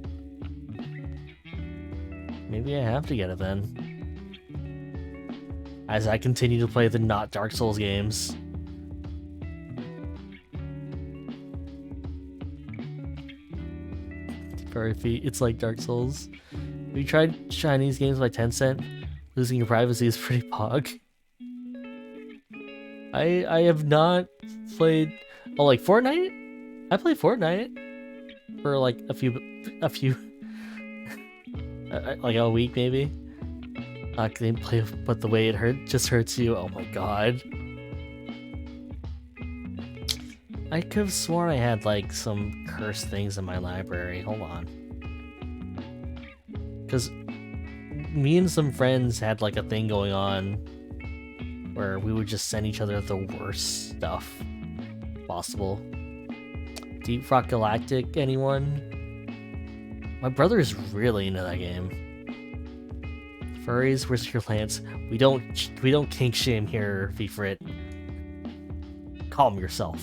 Maybe I have to get it then. As I continue to play the not Dark Souls games. Furry feet, it's like Dark Souls. Have you tried Chinese games by Tencent? Losing your privacy is pretty pog. I have not played... Oh, like Fortnite? I played Fortnite for like a few like a week maybe. Gameplay, but the way it just hurts you. Oh my god. I could have sworn I had like some cursed things in my library. Hold on. Because me and some friends had like a thing going on where we would just send each other the worst stuff possible. Deep Rock Galactic, anyone? My brother is really into that game. Furries, where's your lance? We don't kink shame here, Fifrit. Calm yourself.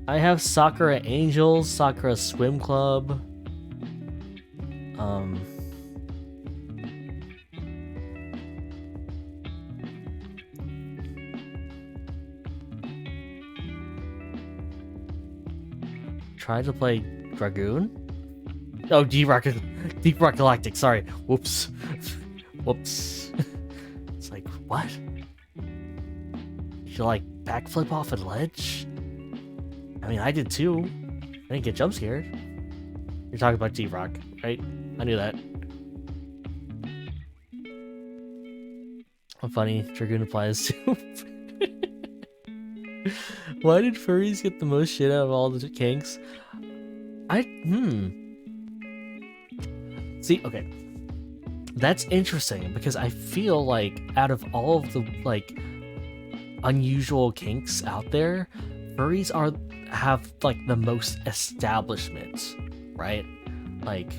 I have Sakura Angels, Sakura Swim Club. Tried to play Dragoon? Oh, Deep Rock Galactic, sorry. Whoops. Whoops. It's like, what? You like backflip off a ledge? I mean, I did too. I didn't get jump scared. You're talking about Deep Rock, right? I knew that. Funny, Dragoon applies too. Why did furries get the most shit out of all the kinks? See, okay. That's interesting because I feel like out of all of the like unusual kinks out there, furries have like the most establishment, right? Like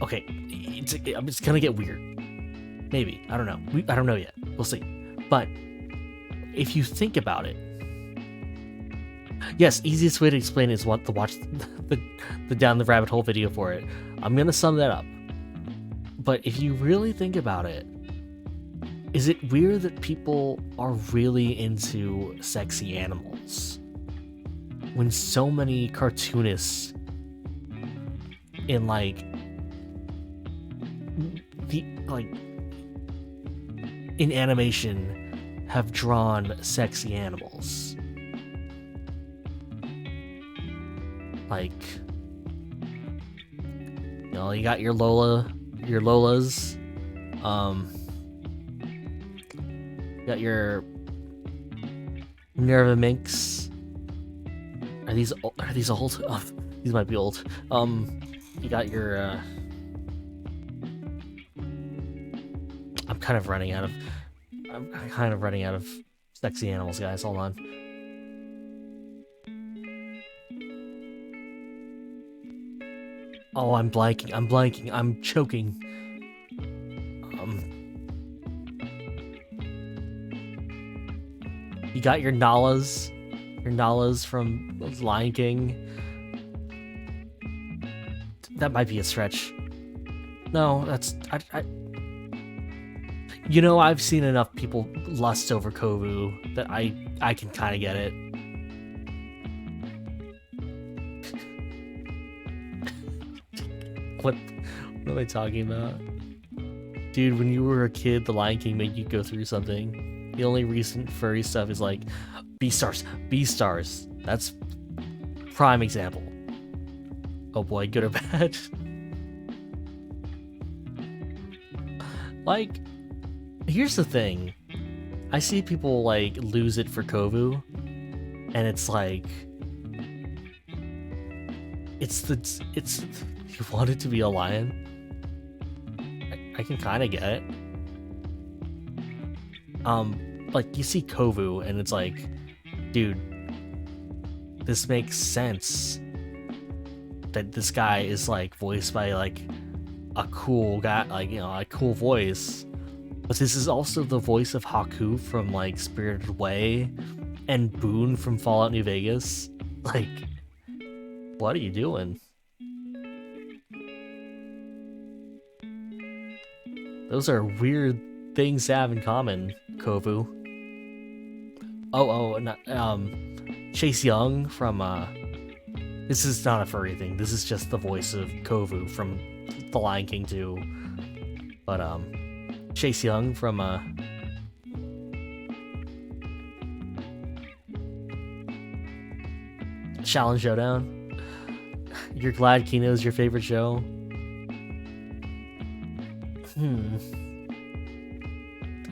okay, it's gonna get weird. Maybe. I don't know. I don't know yet. We'll see. But if you think about it, yes, easiest way to explain it is to watch the down the rabbit hole video for it. I'm gonna sum that up. But if you really think about it, is it weird that people are really into sexy animals when so many cartoonists in in animation have drawn sexy animals? Like, you know, you got your Lolas, you got your Minerva Minx. Are these old? Oh, these might be old. You got your I'm kind of running out of sexy animals, guys. Hold on. Oh, I'm blanking. I'm choking. You got your Nalas from Lion King. That might be a stretch. No, that's you know, I've seen enough people lust over Kovu that I can kind of get it. What am I talking about? Dude, when you were a kid, the Lion King made you go through something. The only recent furry stuff is like Beastars. That's prime example. Oh boy, good or bad? Like, here's the thing. I see people like lose it for Kovu, and it's like it's you want it to be a lion. I can kind of get it. Like you see Kovu, and it's like, dude, this makes sense that this guy is like voiced by like a cool guy, like, you know, a cool voice. But this is also the voice of Haku from like Spirited Away and Boone from Fallout New Vegas. Like, what are you doing? Those are weird things to have in common, Kovu. Not Chase Young from this is not a furry thing. This is just the voice of Kovu from The Lion King 2. But Chase Young from Challenge Showdown. You're glad Kino's your favorite show?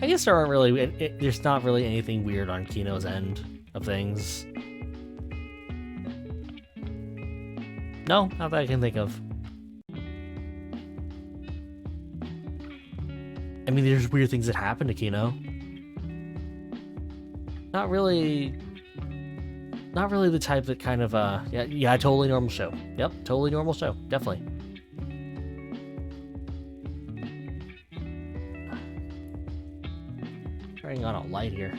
I guess there aren't really there's not really anything weird on Kino's end of things. No, not that I can think of. I mean, there's weird things that happen to Kino. Not really the type that kind of yeah, totally normal show. Yep, totally normal show, definitely. Turning on a light here.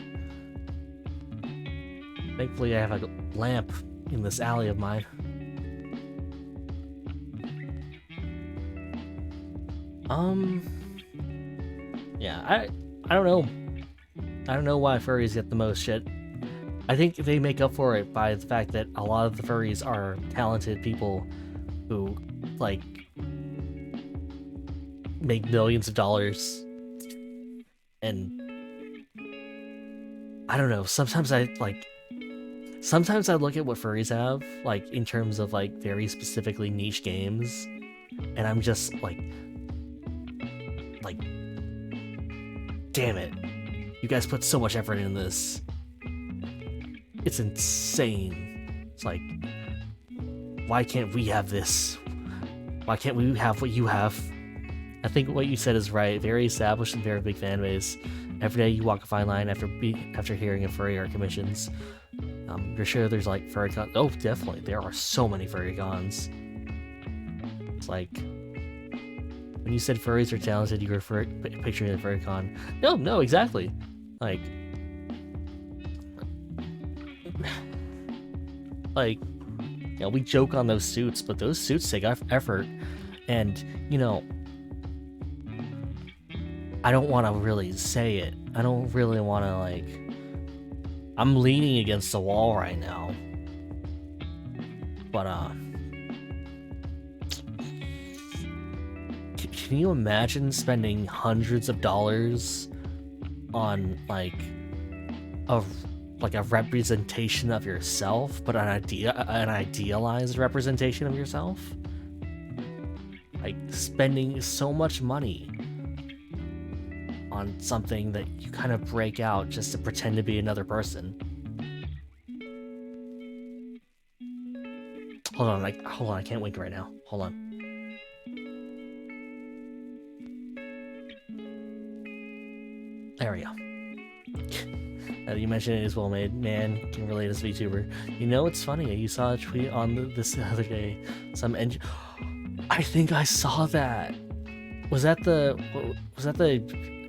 Thankfully, I have a lamp in this alley of mine. Yeah, I don't know. I don't know why furries get the most shit. I think they make up for it by the fact that a lot of the furries are talented people who, like, make millions of dollars. And I don't know, sometimes I look at what furries have, like, in terms of, like, very specifically niche games, and I'm just like, damn it, you guys put so much effort in this. It's insane. It's like, why can't we have this? Why can't we have what you have? I think what you said is right. Very established and very big fan base. Every day you walk a fine line after hearing of furry art commissions. You're sure there's like furry cons? Oh, definitely. There are so many furry cons. It's like, when you said furries are talented, you were picturing a furry con. No, exactly. Like, you know, we joke on those suits, but those suits take effort. And, you know, I don't want to really say it. I don't really want to, like, I'm leaning against the wall right now. But, can you imagine spending hundreds of dollars on, like a representation of yourself, but an idealized representation of yourself? Like, spending so much money on something that you kind of break out just to pretend to be another person. Hold on, I can't wink right now. Hold on. There we go. You mentioned it is well made. Man can relate as a VTuber. You know, it's funny. You saw a tweet on this the other day. I think I saw that. Was that the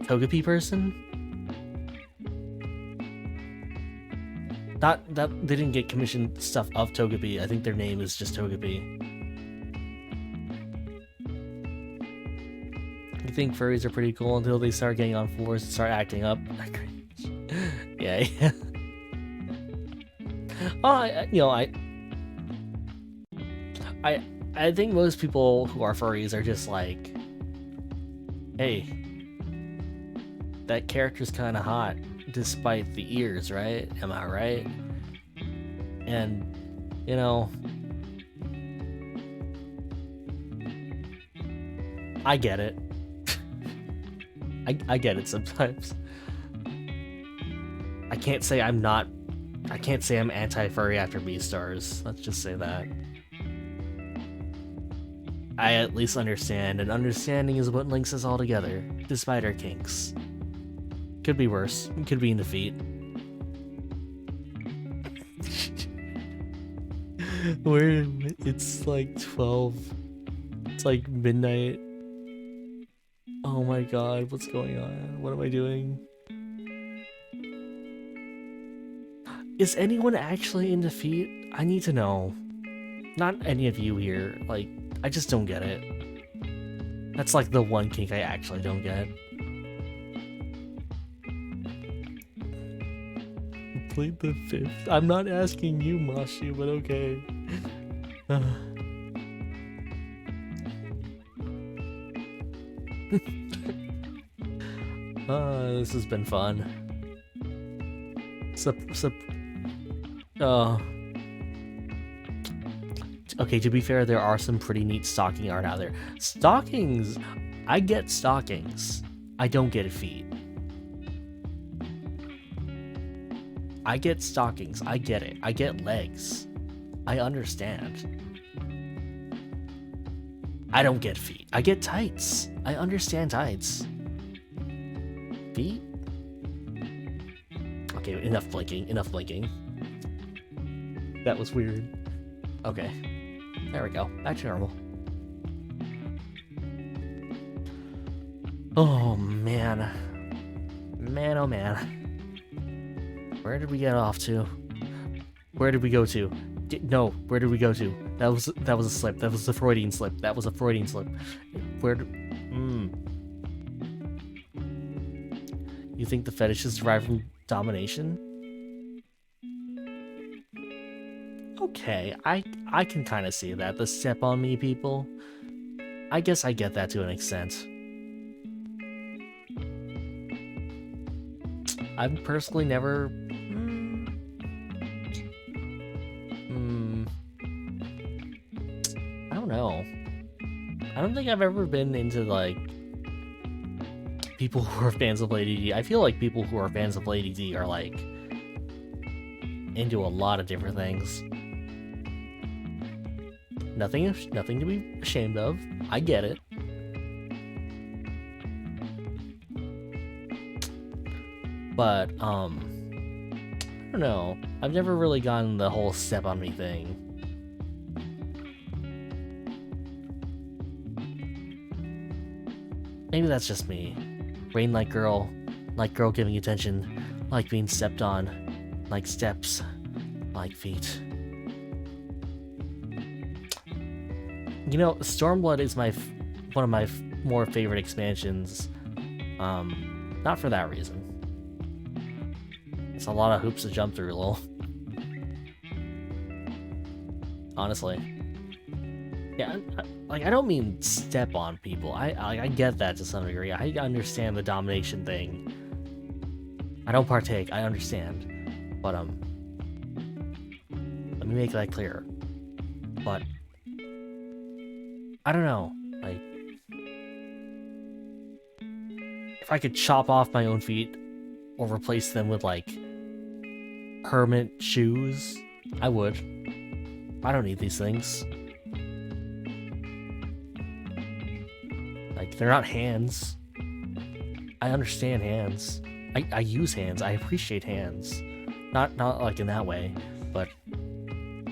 Togepi person? Not that they didn't get commissioned stuff of Togepi. I think their name is just Togepi. I think furries are pretty cool until they start getting on floors and start acting up. Yeah. I think most people who are furries are just like, hey, that character's kind of hot despite the ears, right? Am I right? And, you know, I get it. I get it sometimes. can't say I'm not. I can't say I'm anti-furry after Beastars. Let's just say that. I at least understand, and understanding is what links us all together, despite our kinks. Could be worse. Could be in defeat. Where it's like 12. It's like midnight. Oh my god, what's going on? What am I doing? Is anyone actually in defeat? I need to know. Not any of you here. Like, I just don't get it. That's like the one kink I actually don't get. Plead the fifth. I'm not asking you, Mashi, but okay. This has been fun. Okay, to be fair, there are some pretty neat stocking art out there. Stockings! I get stockings. I don't get feet. I get stockings. I get it. I get legs. I understand. I don't get feet. I get tights. I understand tights. Feet? Okay, enough blinking. Enough blinking. That was weird. Okay. There we go. Back to normal. Oh, man. Man, oh, man. Where did we get off to? Where did we go to? No, where did we go to? That was a slip. That was a Freudian slip. That was a Freudian slip. Where did... You think the fetishes derive from domination? Okay, I can kind of see that. The step on me people. I guess I get that to an extent. I've personally never... I don't know. I don't think I've ever been into, like, people who are fans of Lady D. I feel like people who are fans of Lady D are, like, into a lot of different things. Nothing to be ashamed of. I get it. But, I don't know. I've never really gotten the whole step on me thing. Maybe that's just me. Rain like girl giving attention, like being stepped on, like steps, like feet. You know, Stormblood is one of my more favorite expansions. Not for that reason. It's a lot of hoops to jump through, lol. Honestly. Yeah, I don't mean step on people. I get that to some degree. I understand the domination thing. I don't partake. I understand. But, let me make that clear. But, I don't know. Like, if I could chop off my own feet or replace them with, like, permanent shoes, I would. I don't need these things. Like, they're not hands. I understand hands. I use hands. I appreciate hands. Not like in that way, but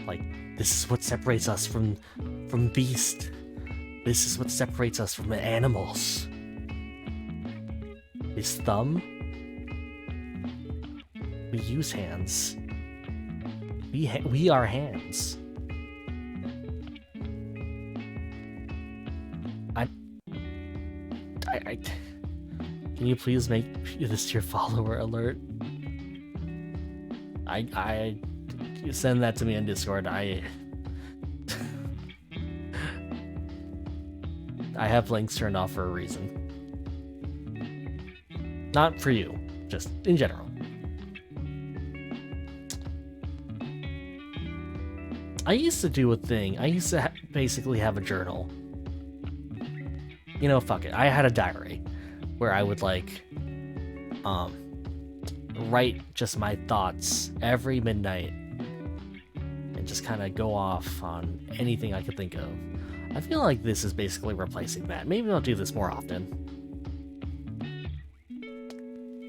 like, this is what separates us from beast. This is what separates us from animals. This thumb. We use hands. We are hands. Can you please make this your follower alert? I send that to me on Discord. I have links turned off for a reason. Not for you, just in general. I used to do a thing. I used to basically have a journal. You know, fuck it. I had a diary where I would, like, write just my thoughts every midnight and just kind of go off on anything I could think of. I feel like this is basically replacing that. Maybe I'll do this more often.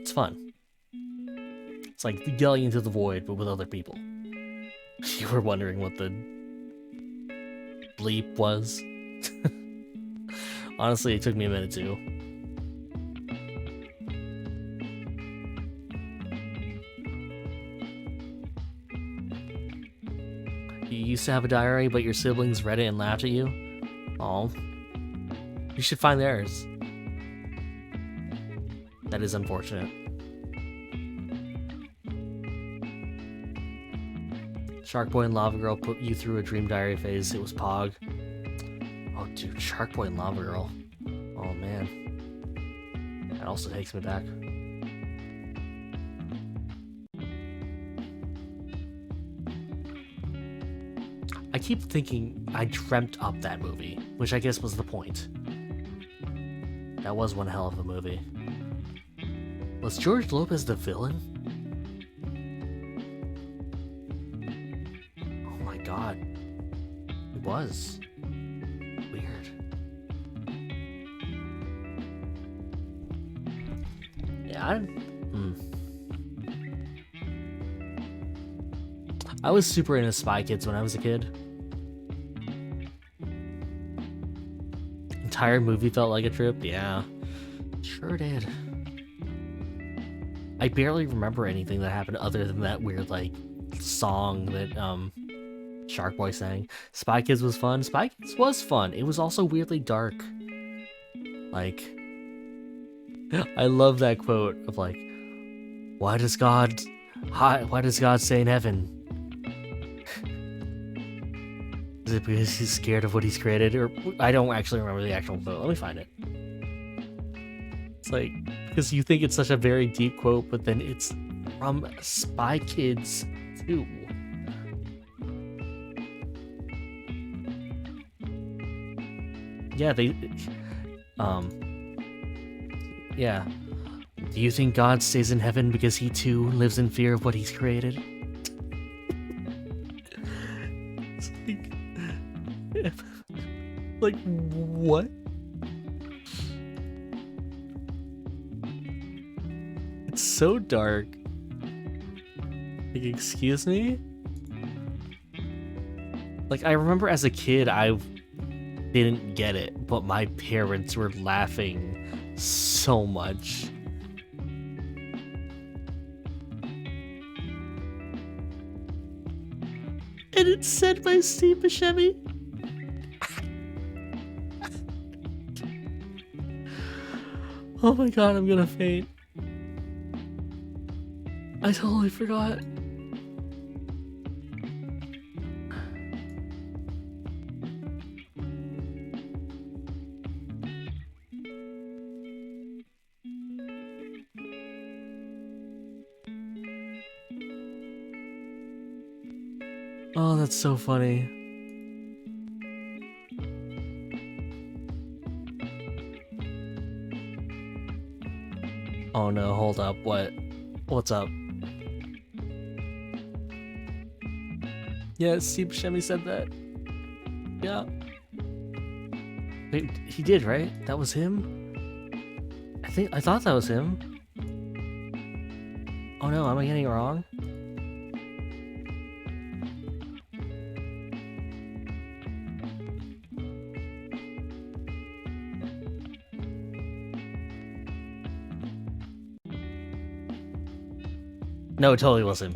It's fun. It's like yelling into the void, but with other people. You were wondering what the bleep was? Honestly, it took me a minute too. You used to have a diary, but your siblings read it and laughed at you? Oh. You should find theirs. That is unfortunate. Shark Boy and Lava Girl put you through a dream diary phase. It was Pog. Oh, dude, Shark Boy and Lava Girl. Oh, man. That also takes me back. I keep thinking I dreamt up that movie, which I guess was the point. That was one hell of a movie. Was George Lopez the villain? Oh my god. He was. Weird. Yeah, I was super into Spy Kids when I was a kid. Entire movie felt like a trip. Yeah, sure did. I barely remember anything that happened other than that weird like song that Shark Boy sang. Spy Kids was fun. Spy Kids was fun. It was also weirdly dark. Like, I love that quote of like, why does God stay in heaven? Is it because he's scared of what he's created? Or I don't actually remember the actual quote. Let me find it. It's like, because you think it's such a very deep quote, but then it's from Spy Kids 2. Yeah, yeah. Do you think God stays in heaven because he too lives in fear of what he's created? It's like what? It's so dark. Like, excuse me? Like, I remember as a kid, I didn't get it, but my parents were laughing so much. And it's said by Steve Buscemi. Oh my god, I'm gonna faint. I totally forgot. Oh, that's so funny. Oh no, hold up. What? What's up? Yeah, Steve Buscemi said that. Yeah. Wait, he did, right? That was him? I thought that was him. Oh no, am I getting it wrong? No, it totally was him.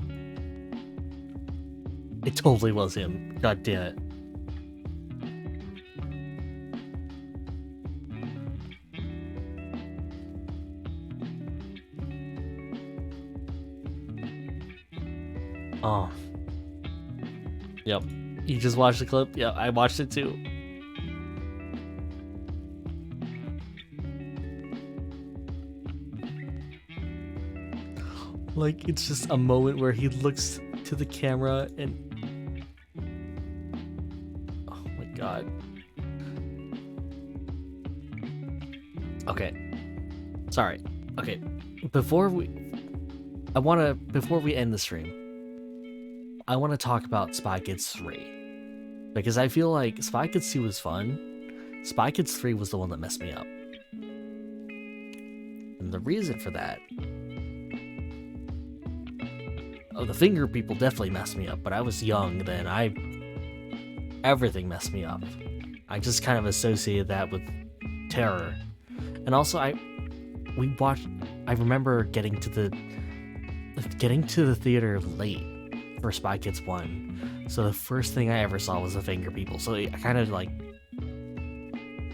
It totally was him. God damn it. Oh. Yep. You just watched the clip? Yeah, I watched it too. Like, it's just a moment where he looks to the camera and... Oh my god. Okay. Sorry. Okay. Before we before we end the stream, I want to talk about Spy Kids 3. Because I feel like Spy Kids 2 was fun. Spy Kids 3 was the one that messed me up. And the reason for that... Oh, the finger people definitely messed me up, but I was young then. Everything messed me up. I just kind of associated that with terror. And also, I remember getting to the theater late for Spy Kids 1. So the first thing I ever saw was the finger people. So I kind of like...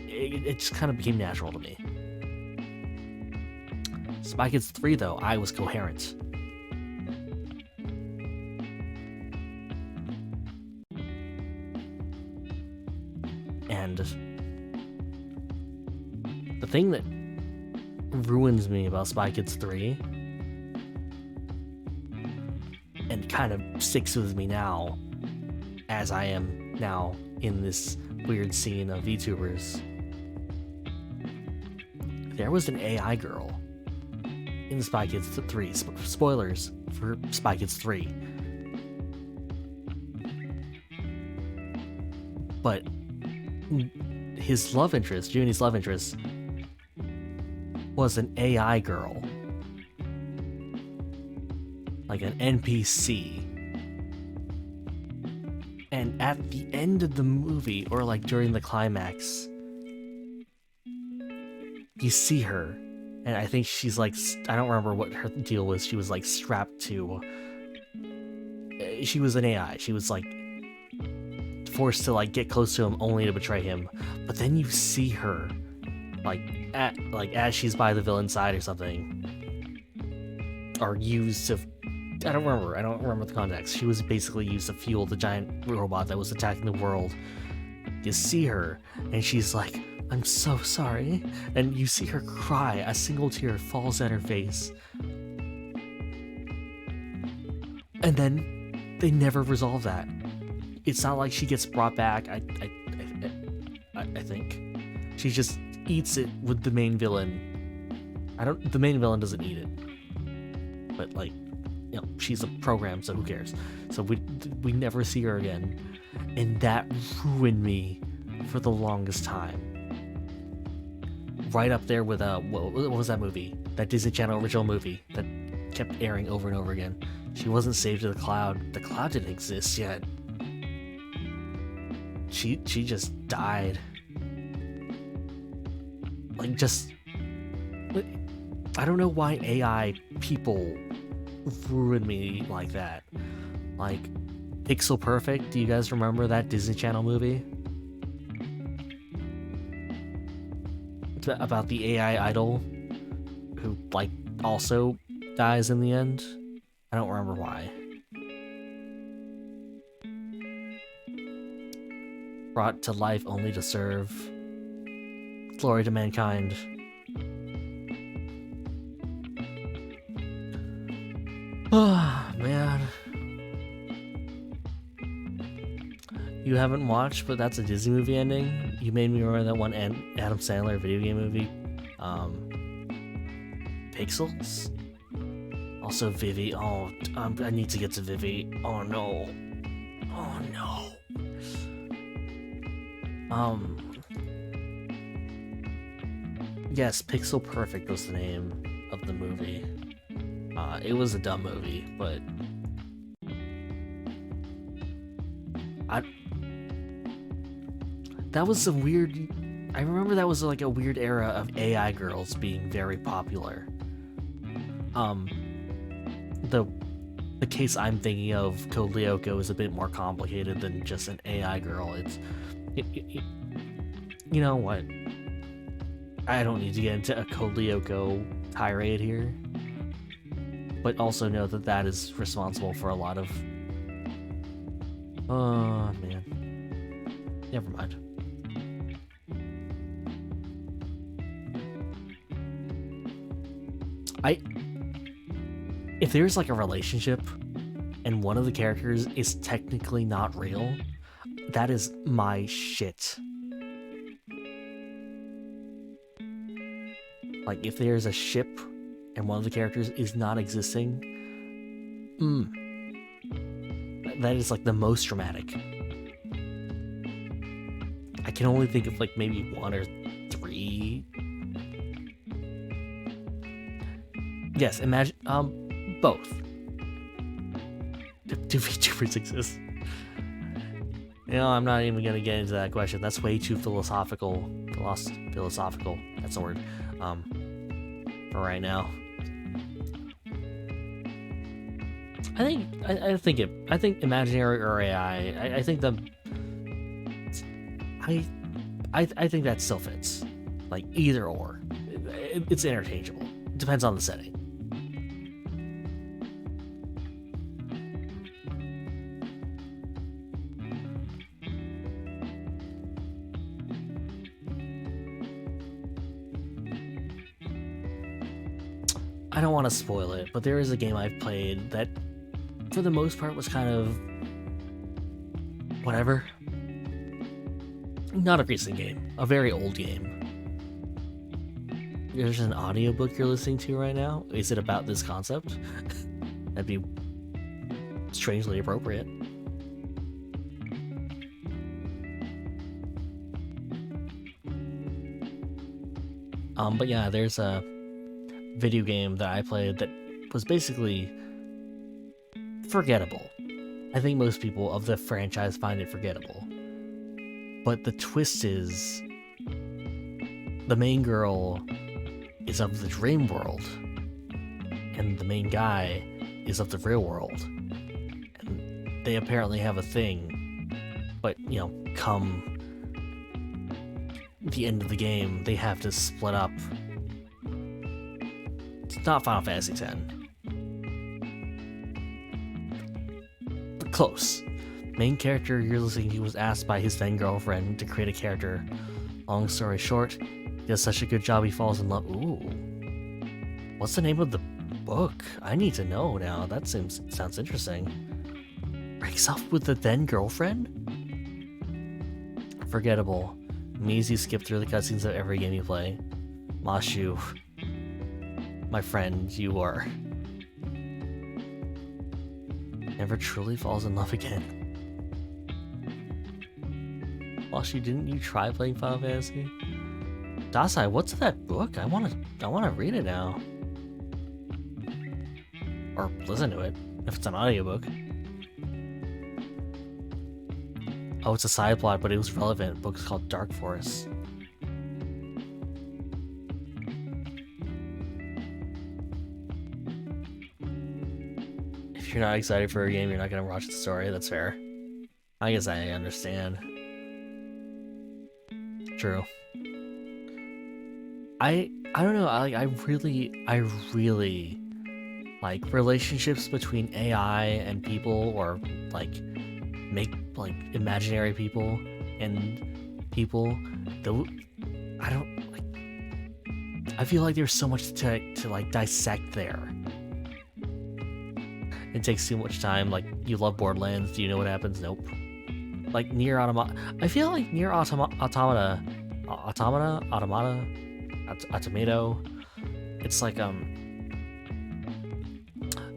It just kind of became natural to me. Spy Kids 3, though, I was coherent. And the thing that ruins me about Spy Kids 3 and kind of sticks with me now, as I am now in this weird scene of VTubers, there was an AI girl in Spy Kids 3. Spoilers for Spy Kids 3. But his love interest, Junie's love interest, was an AI girl. Like an NPC. And at the end of the movie, or like during the climax, you see her, and I think she's like, I don't remember what her deal was. She was like strapped to... She was an AI. She was like forced to like get close to him only to betray him. But then you see her as she's by the villain's side or something, or used to... I don't remember the context. She was basically used to fuel the giant robot that was attacking the world. You see her, and she's like, "I'm so sorry," and you see her cry. A single tear falls down her face, and then they never resolve that. It's not like she gets brought back. I think she just eats it with the main villain. The main villain doesn't eat it, but like, you know, she's a program, so who cares? So we never see her again, and that ruined me for the longest time. Right up there with what was that movie? That Disney Channel original movie that kept airing over and over again. She wasn't saved to the cloud. The cloud didn't exist yet. She just died. Like, just... I don't know why AI people ruin me like that. Like, Pixel Perfect, do you guys remember that Disney Channel movie? It's about the AI idol who, like, also dies in the end. I don't remember why. Brought to life only to serve. Glory to mankind. Oh, man. You haven't watched, but that's a Disney movie ending. You made me remember that one Adam Sandler video game movie. Pixels? Also Vivi. Oh, I need to get to Vivi. Oh no. Oh no. Yes, Pixel Perfect was the name of the movie. It was a dumb movie, but that was a weird... I remember that was like a weird era of AI girls being very popular. The case I'm thinking of, Code Lyoko, is a bit more complicated than just an AI girl. You know what? I don't need to get into a Code Lyoko tirade here, but also know that that is responsible for a lot of... Oh, man. Never mind. If there's like a relationship and one of the characters is technically not real, that is my shit. Like, if there's a ship and one of the characters is not existing, That is like the most dramatic. I can only think of like maybe 1 or 3. Yes, imagine both. 2v6s. I'm not even gonna get into that question. That's way too philosophical. Philosophical. That's the word. For right now. I think imaginary or AI. I think that still fits. Like either or. It's interchangeable. It depends on the setting. I don't want to spoil it, but there is a game I've played that, for the most part, was kind of whatever. Not a recent game, a very old game. There's an audiobook you're listening to right now. Is it about this concept? That'd be strangely appropriate. But yeah, there's a video game that I played that was basically forgettable. I think most people of the franchise find it forgettable. But the twist is the main girl is of the dream world and the main guy is of the real world. And they apparently have a thing, but come the end of the game, they have to split up. It's not Final Fantasy X. But close. Main character you're listening to was asked by his then girlfriend to create a character. Long story short, he does such a good job he falls in love. Ooh. What's the name of the book? I need to know now. That sounds interesting. Breaks up with the then girlfriend? Forgettable. Means you skip through the cutscenes of every game you play. Mashu, my friend, you are never truly falls in love again. Mashu, didn't you try playing Final Fantasy? Dasai, what's that book? I wanna read it now. Or listen to it, if it's an audiobook. Oh, it's a side plot, but it was relevant. The book's called Dark Forest. If you're not excited for a game, you're not gonna watch the story. That's fair. I guess I understand. True. I don't know. I really like relationships between AI and people, or imaginary people and people. Though I feel like there's so much to dissect there. It takes too much time. Like, you love Borderlands. Do you know what happens? Nope. Like Nier Automata. I feel like Nier Automata. It's like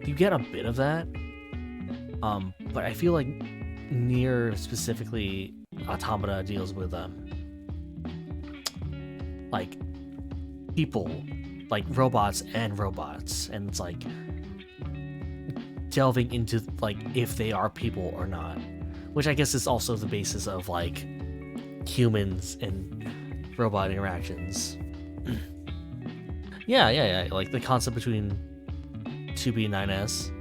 you get a bit of that. But I feel like Nier, specifically Automata, deals with like people, like robots, and it's like delving into like if they are people or not, which I guess is also the basis of like humans and robot interactions. yeah, like the concept between 2B and 9S.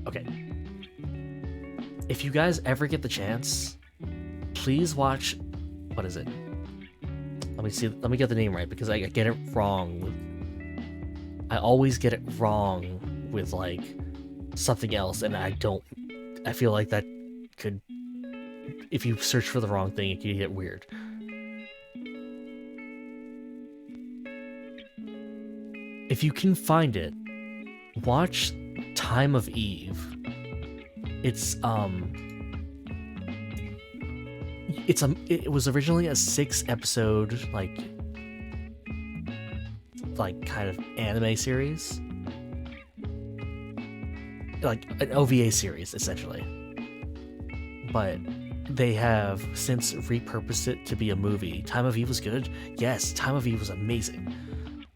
Okay. If you guys ever get the chance, please watch. What is it? Let me see. Let me get the name right, because I get it wrong. I always get it wrong with like something else, and I feel like that could, if you search for the wrong thing, it could get weird. If you can find it, watch Time of Eve. It was originally a 6-episode like like kind of anime series, like an OVA series essentially. But they have since repurposed it to be a movie. Time of Eve was good. Yes, Time of Eve was amazing.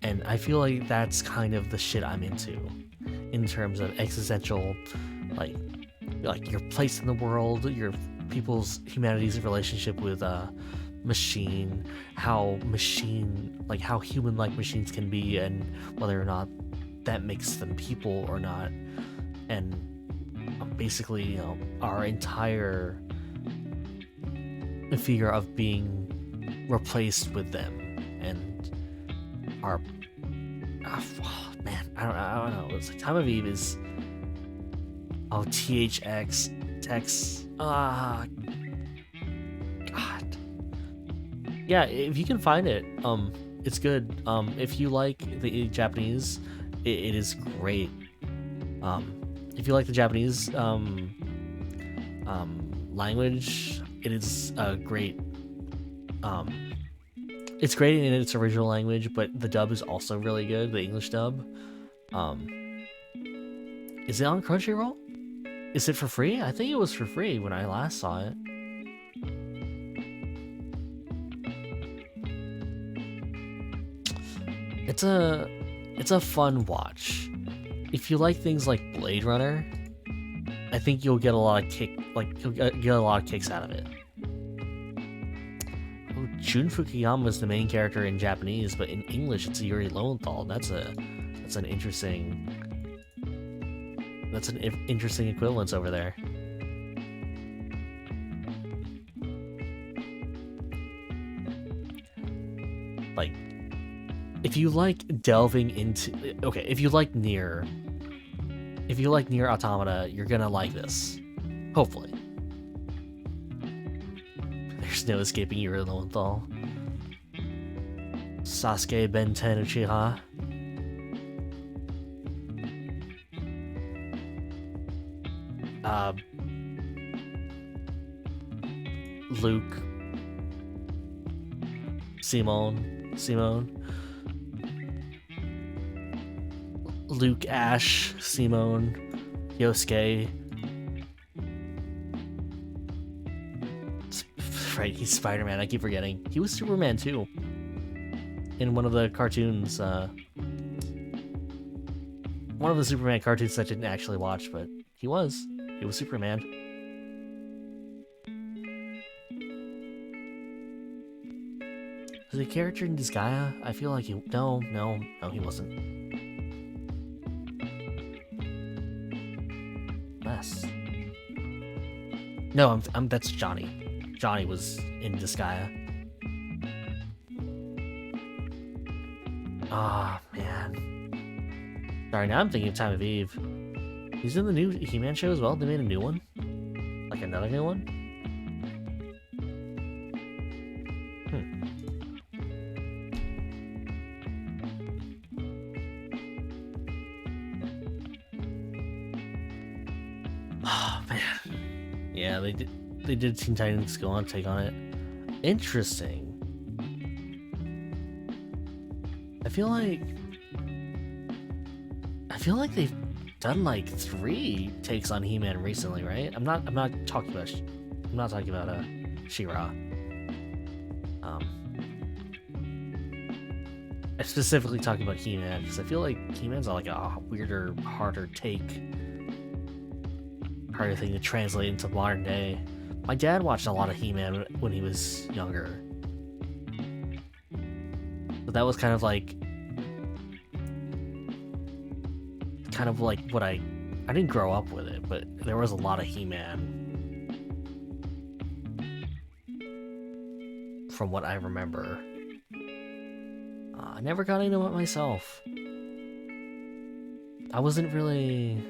And I feel like that's kind of the shit I'm into in terms of existential, like your place in the world, your humanity's relationship with machine, how human-like machines can be, and whether or not that makes them people or not. And basically, you know, our entire fear of being replaced with them, and our man, I don't know. It's like Time of Eve is THX Tex. God. Yeah, if you can find it, it's good. If you like the Japanese, it is great. If you like the Japanese language, it is a great. It's great in its original language, but the dub is also really good. The English dub. Is it on Crunchyroll? Is it for free? I think it was for free when I last saw it. It's a fun watch. If you like things like Blade Runner, I think you'll get a lot of kicks out of it. Oh, Jun Fukuyama is the main character in Japanese, but in English it's Yuri Lowenthal. That's an interesting equivalence over there. Like, if you like delving into, if you like Nier Automata, you're gonna like this. Hopefully. There's no escaping Yuri Lowenthal. Sasuke Benten Uchiha. Luke. Simone. Luke, Ash, Simone, Yosuke. Right, he's Spider-Man. I keep forgetting. He was Superman too. In one of the cartoons. One of the Superman cartoons I didn't actually watch, but he was Superman. Was he a character in Disgaea? I feel like he. No, he wasn't. Less. No, that's Johnny. Johnny was in Disgaea. Ah, man. Sorry, now I'm thinking of Time of Eve. He's in the new He-Man show as well. They made a new one, like another new one. Oh man, yeah, they did Teen Titans Go on take on it. Interesting. I feel like they've done like 3 takes on He-Man recently, right? I'm not talking about She-Ra. I'm specifically talking about He-Man because I feel like He-Man's like a weirder, harder thing to translate into modern day. My dad watched a lot of He-Man when he was younger, but that was kind of like what I didn't grow up with it, but there was a lot of He-Man from what I remember. I never got into it myself. I wasn't really.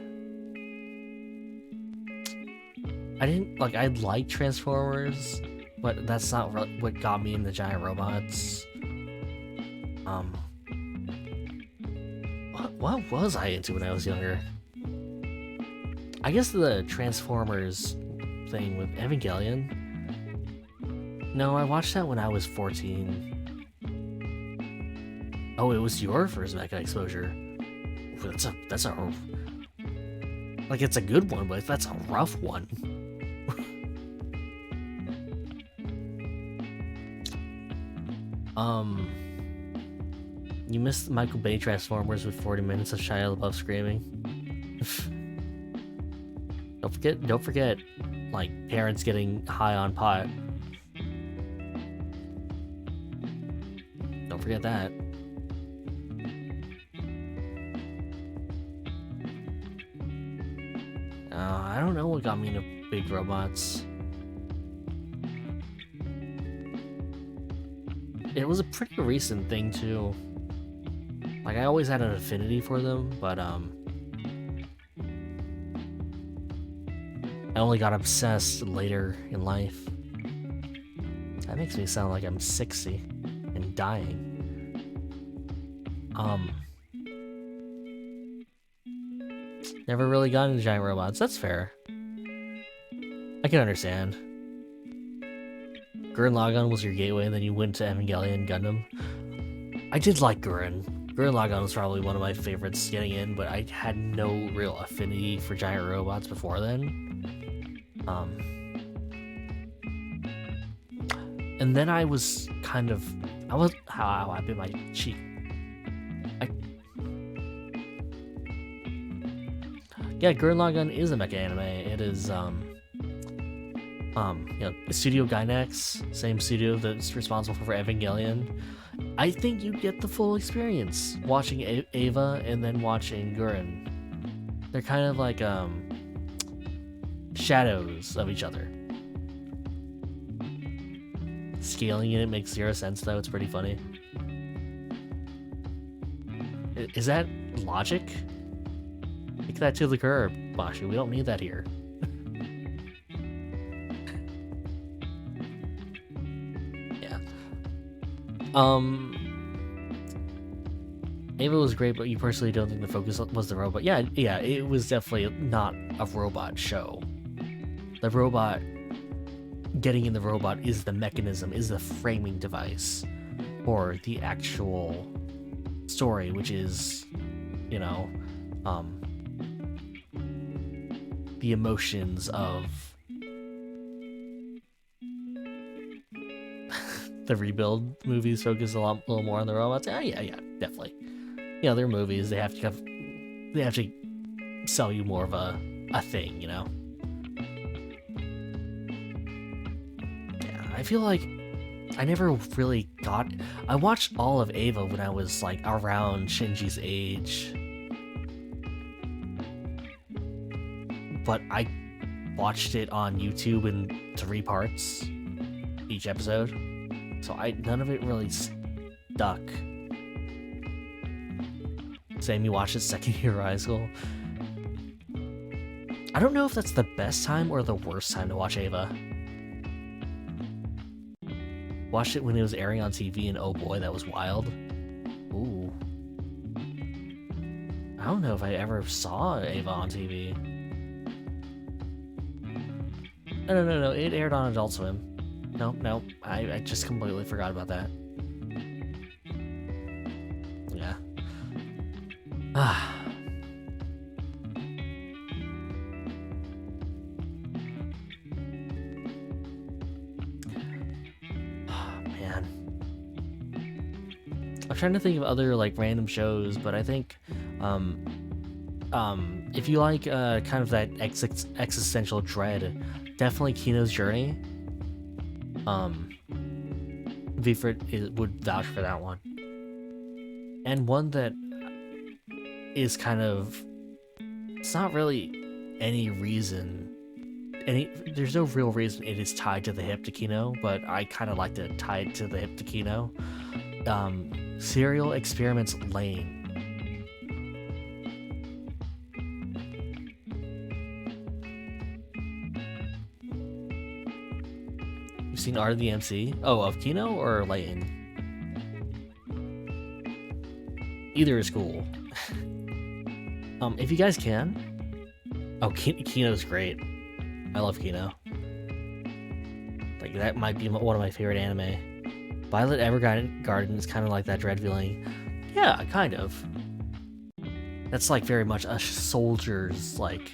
I like Transformers, but that's not really what got me into giant robots. What was I into when I was younger? I guess the Transformers thing with Evangelion. No, I watched that when I was 14. Oh, it was your first mecha exposure. That's a like, it's a good one, but that's a rough one. You missed Michael Bay Transformers with 40 minutes of Shia LaBeouf screaming. Don't forget, like, parents getting high on pot. Don't forget that. I don't know what got me into big robots. It was a pretty recent thing too. Like, I always had an affinity for them, but I only got obsessed later in life. That makes me sound like I'm 60 and dying. Never really got into giant robots. That's fair. I can understand. Gurren Lagann was your gateway, and then you went to Evangelion Gundam. I did like Gurren. Gurren Lagann was probably one of my favorites getting in, but I had no real affinity for giant robots before then. And then I was kind of... I bit my cheek. Yeah, Gurren Lagann is a mecha anime. It is, Studio Gainax, same studio that's responsible for Evangelion. I think you get the full experience watching Eva and then watching Gurren. They're kind of like, shadows of each other. Scaling in it makes zero sense, though. It's pretty funny. Is that logic? Kick that to the curb, Bashi. We don't need that here. Yeah. Ava was great, but you personally don't think the focus was the robot. Yeah, it was definitely not a robot show. The robot, getting in the robot is the mechanism, is the framing device for the actual story, which is, the emotions of the Rebuild movies focus a little more on the robots. Yeah, definitely. They're movies. They have to sell you more of a thing, Yeah, I feel like I never really got... I watched all of Ava when I was, like, around Shinji's age. But I watched it on YouTube in 3 parts, each episode. So none of it really stuck. Same, you watched it second year of high school. I don't know if that's the best time or the worst time to watch Ava. Watched it when it was airing on TV, and oh boy, that was wild. Ooh. I don't know if I ever saw Ava on TV. No, it aired on Adult Swim. No, I just completely forgot about that. Yeah. Man. I'm trying to think of other, like, random shows, but I think, if you like, kind of that existential dread, definitely Kino's Journey. Vfrit would vouch for that one. And one that is kind of... It's not really any reason... There's no real reason it is tied to the hip to Kino, but I kind of like to tie it to the hip to Kino. Serial Experiments Lane. You've seen Art of the MC? Oh, of Kino or Layton? Either is cool. If you guys can. Oh, Kino's great. I love Kino. Like, that might be one of my favorite anime. Violet Evergarden is kind of like that dread feeling. Yeah, kind of. That's like very much a soldier's like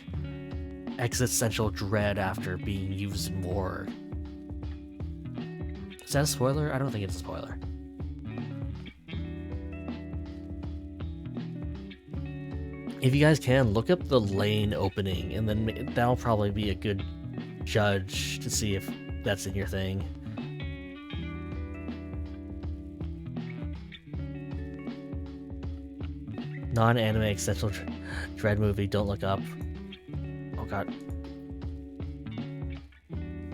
existential dread after being used in war. Is that a spoiler? I don't think it's a spoiler. If you guys can, look up the lane opening, and then that'll probably be a good judge to see if that's in your thing. Non-anime existential dread movie, don't look up. Oh god.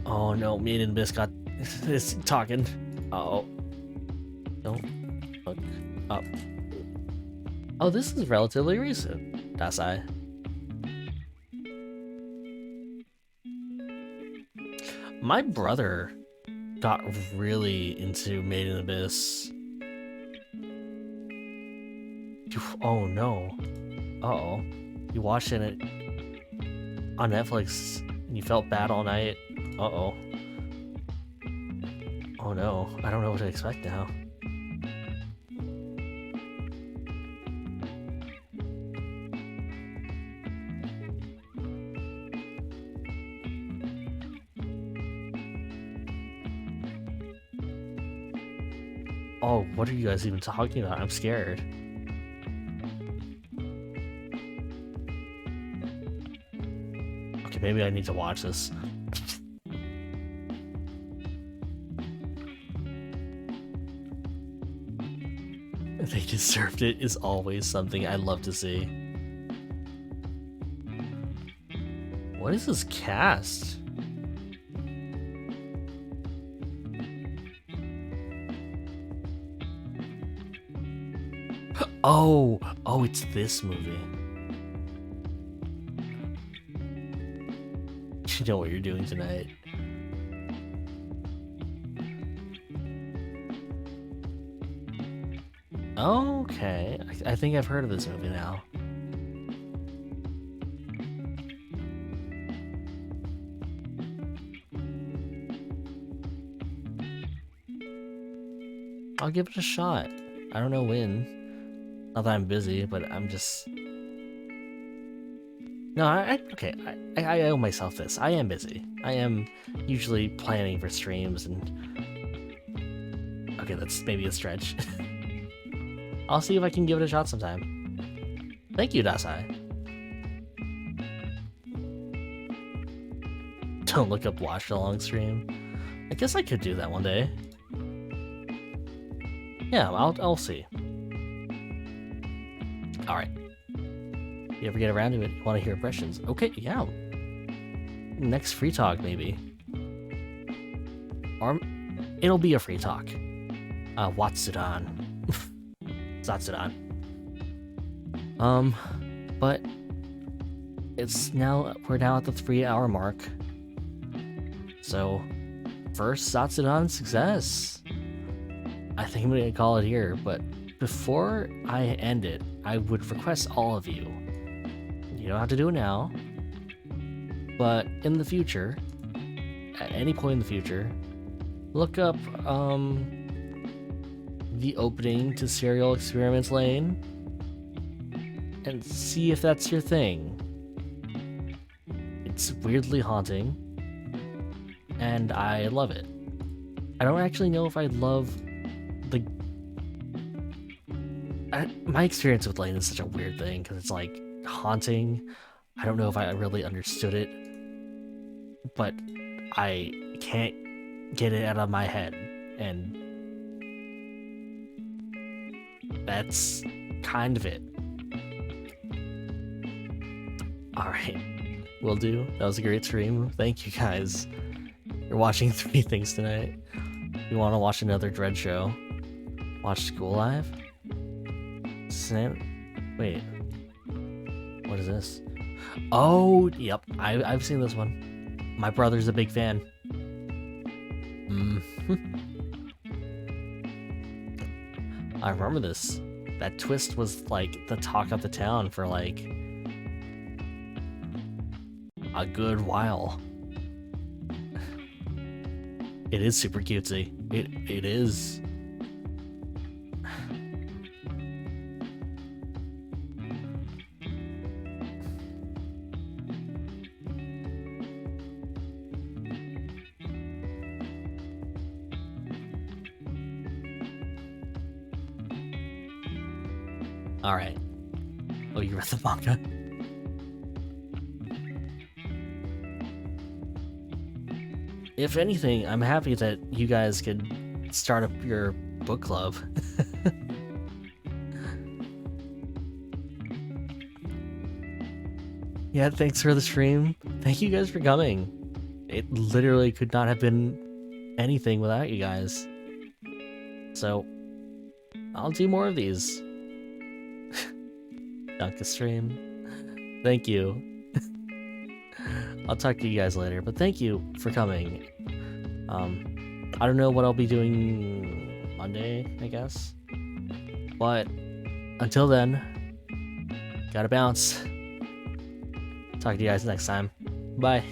Oh no, me and Miss got is talking. Uh-oh. Don't look up. Oh, this is relatively recent. That's I. My brother got really into Made in Abyss. Oh no. Uh-oh. You watched it on Netflix and you felt bad all night. Uh-oh. Oh no. I don't know what to expect now. Oh, what are you guys even talking about? I'm scared. Okay, maybe I need to watch this. They deserved it is always something I love to see. What is this cast? Oh, it's this movie. You know what you're doing tonight. Okay, I think I've heard of this movie now. I'll give it a shot. I don't know when. Not that I'm busy, but I'm just... No, okay, I owe myself this. I am busy. I am usually planning for streams and... Okay, that's maybe a stretch. I'll see if I can give it a shot sometime. Thank you, Dasai. Don't look up watch along stream. I guess I could do that one day. Yeah, I'll see. Alright. If you ever get around to it, want to hear impressions? Okay, yeah. Next free talk, maybe. Or it'll be a free talk. Whatsudan. Zatsudan. But we're now at the 3-hour mark. So, first Zatsudan success. I think I'm gonna call it here, but before I end it, I would request all of you. You don't have to do it now, but in the future, at any point in the future, look up the opening to Serial Experiments Lane and see if that's your thing. It's weirdly haunting, and I love it. I don't actually know if I love the... my experience with Lane is such a weird thing, because it's like haunting. I don't know if I really understood it, but I can't get it out of my head, and that's kind of it. Alright, will do. That was a great stream. Thank you guys. You're watching 3 things tonight. If you want to watch another Dread show, watch School Live? Wait. What is this? Oh, yep. I've seen this one. My brother's a big fan. I remember this. That twist was like the talk of the town for like a good while. It is super cutesy. It is. Alright. Oh, you read the manga? If anything, I'm happy that you guys could start up your book club. Yeah, thanks for the stream. Thank you guys for coming. It literally could not have been anything without you guys. So, I'll do more of these. Dunk a stream. Thank you. I'll talk to you guys later, but thank you for coming. I don't know what I'll be doing Monday, I guess. But until then, gotta bounce. Talk to you guys next time. Bye.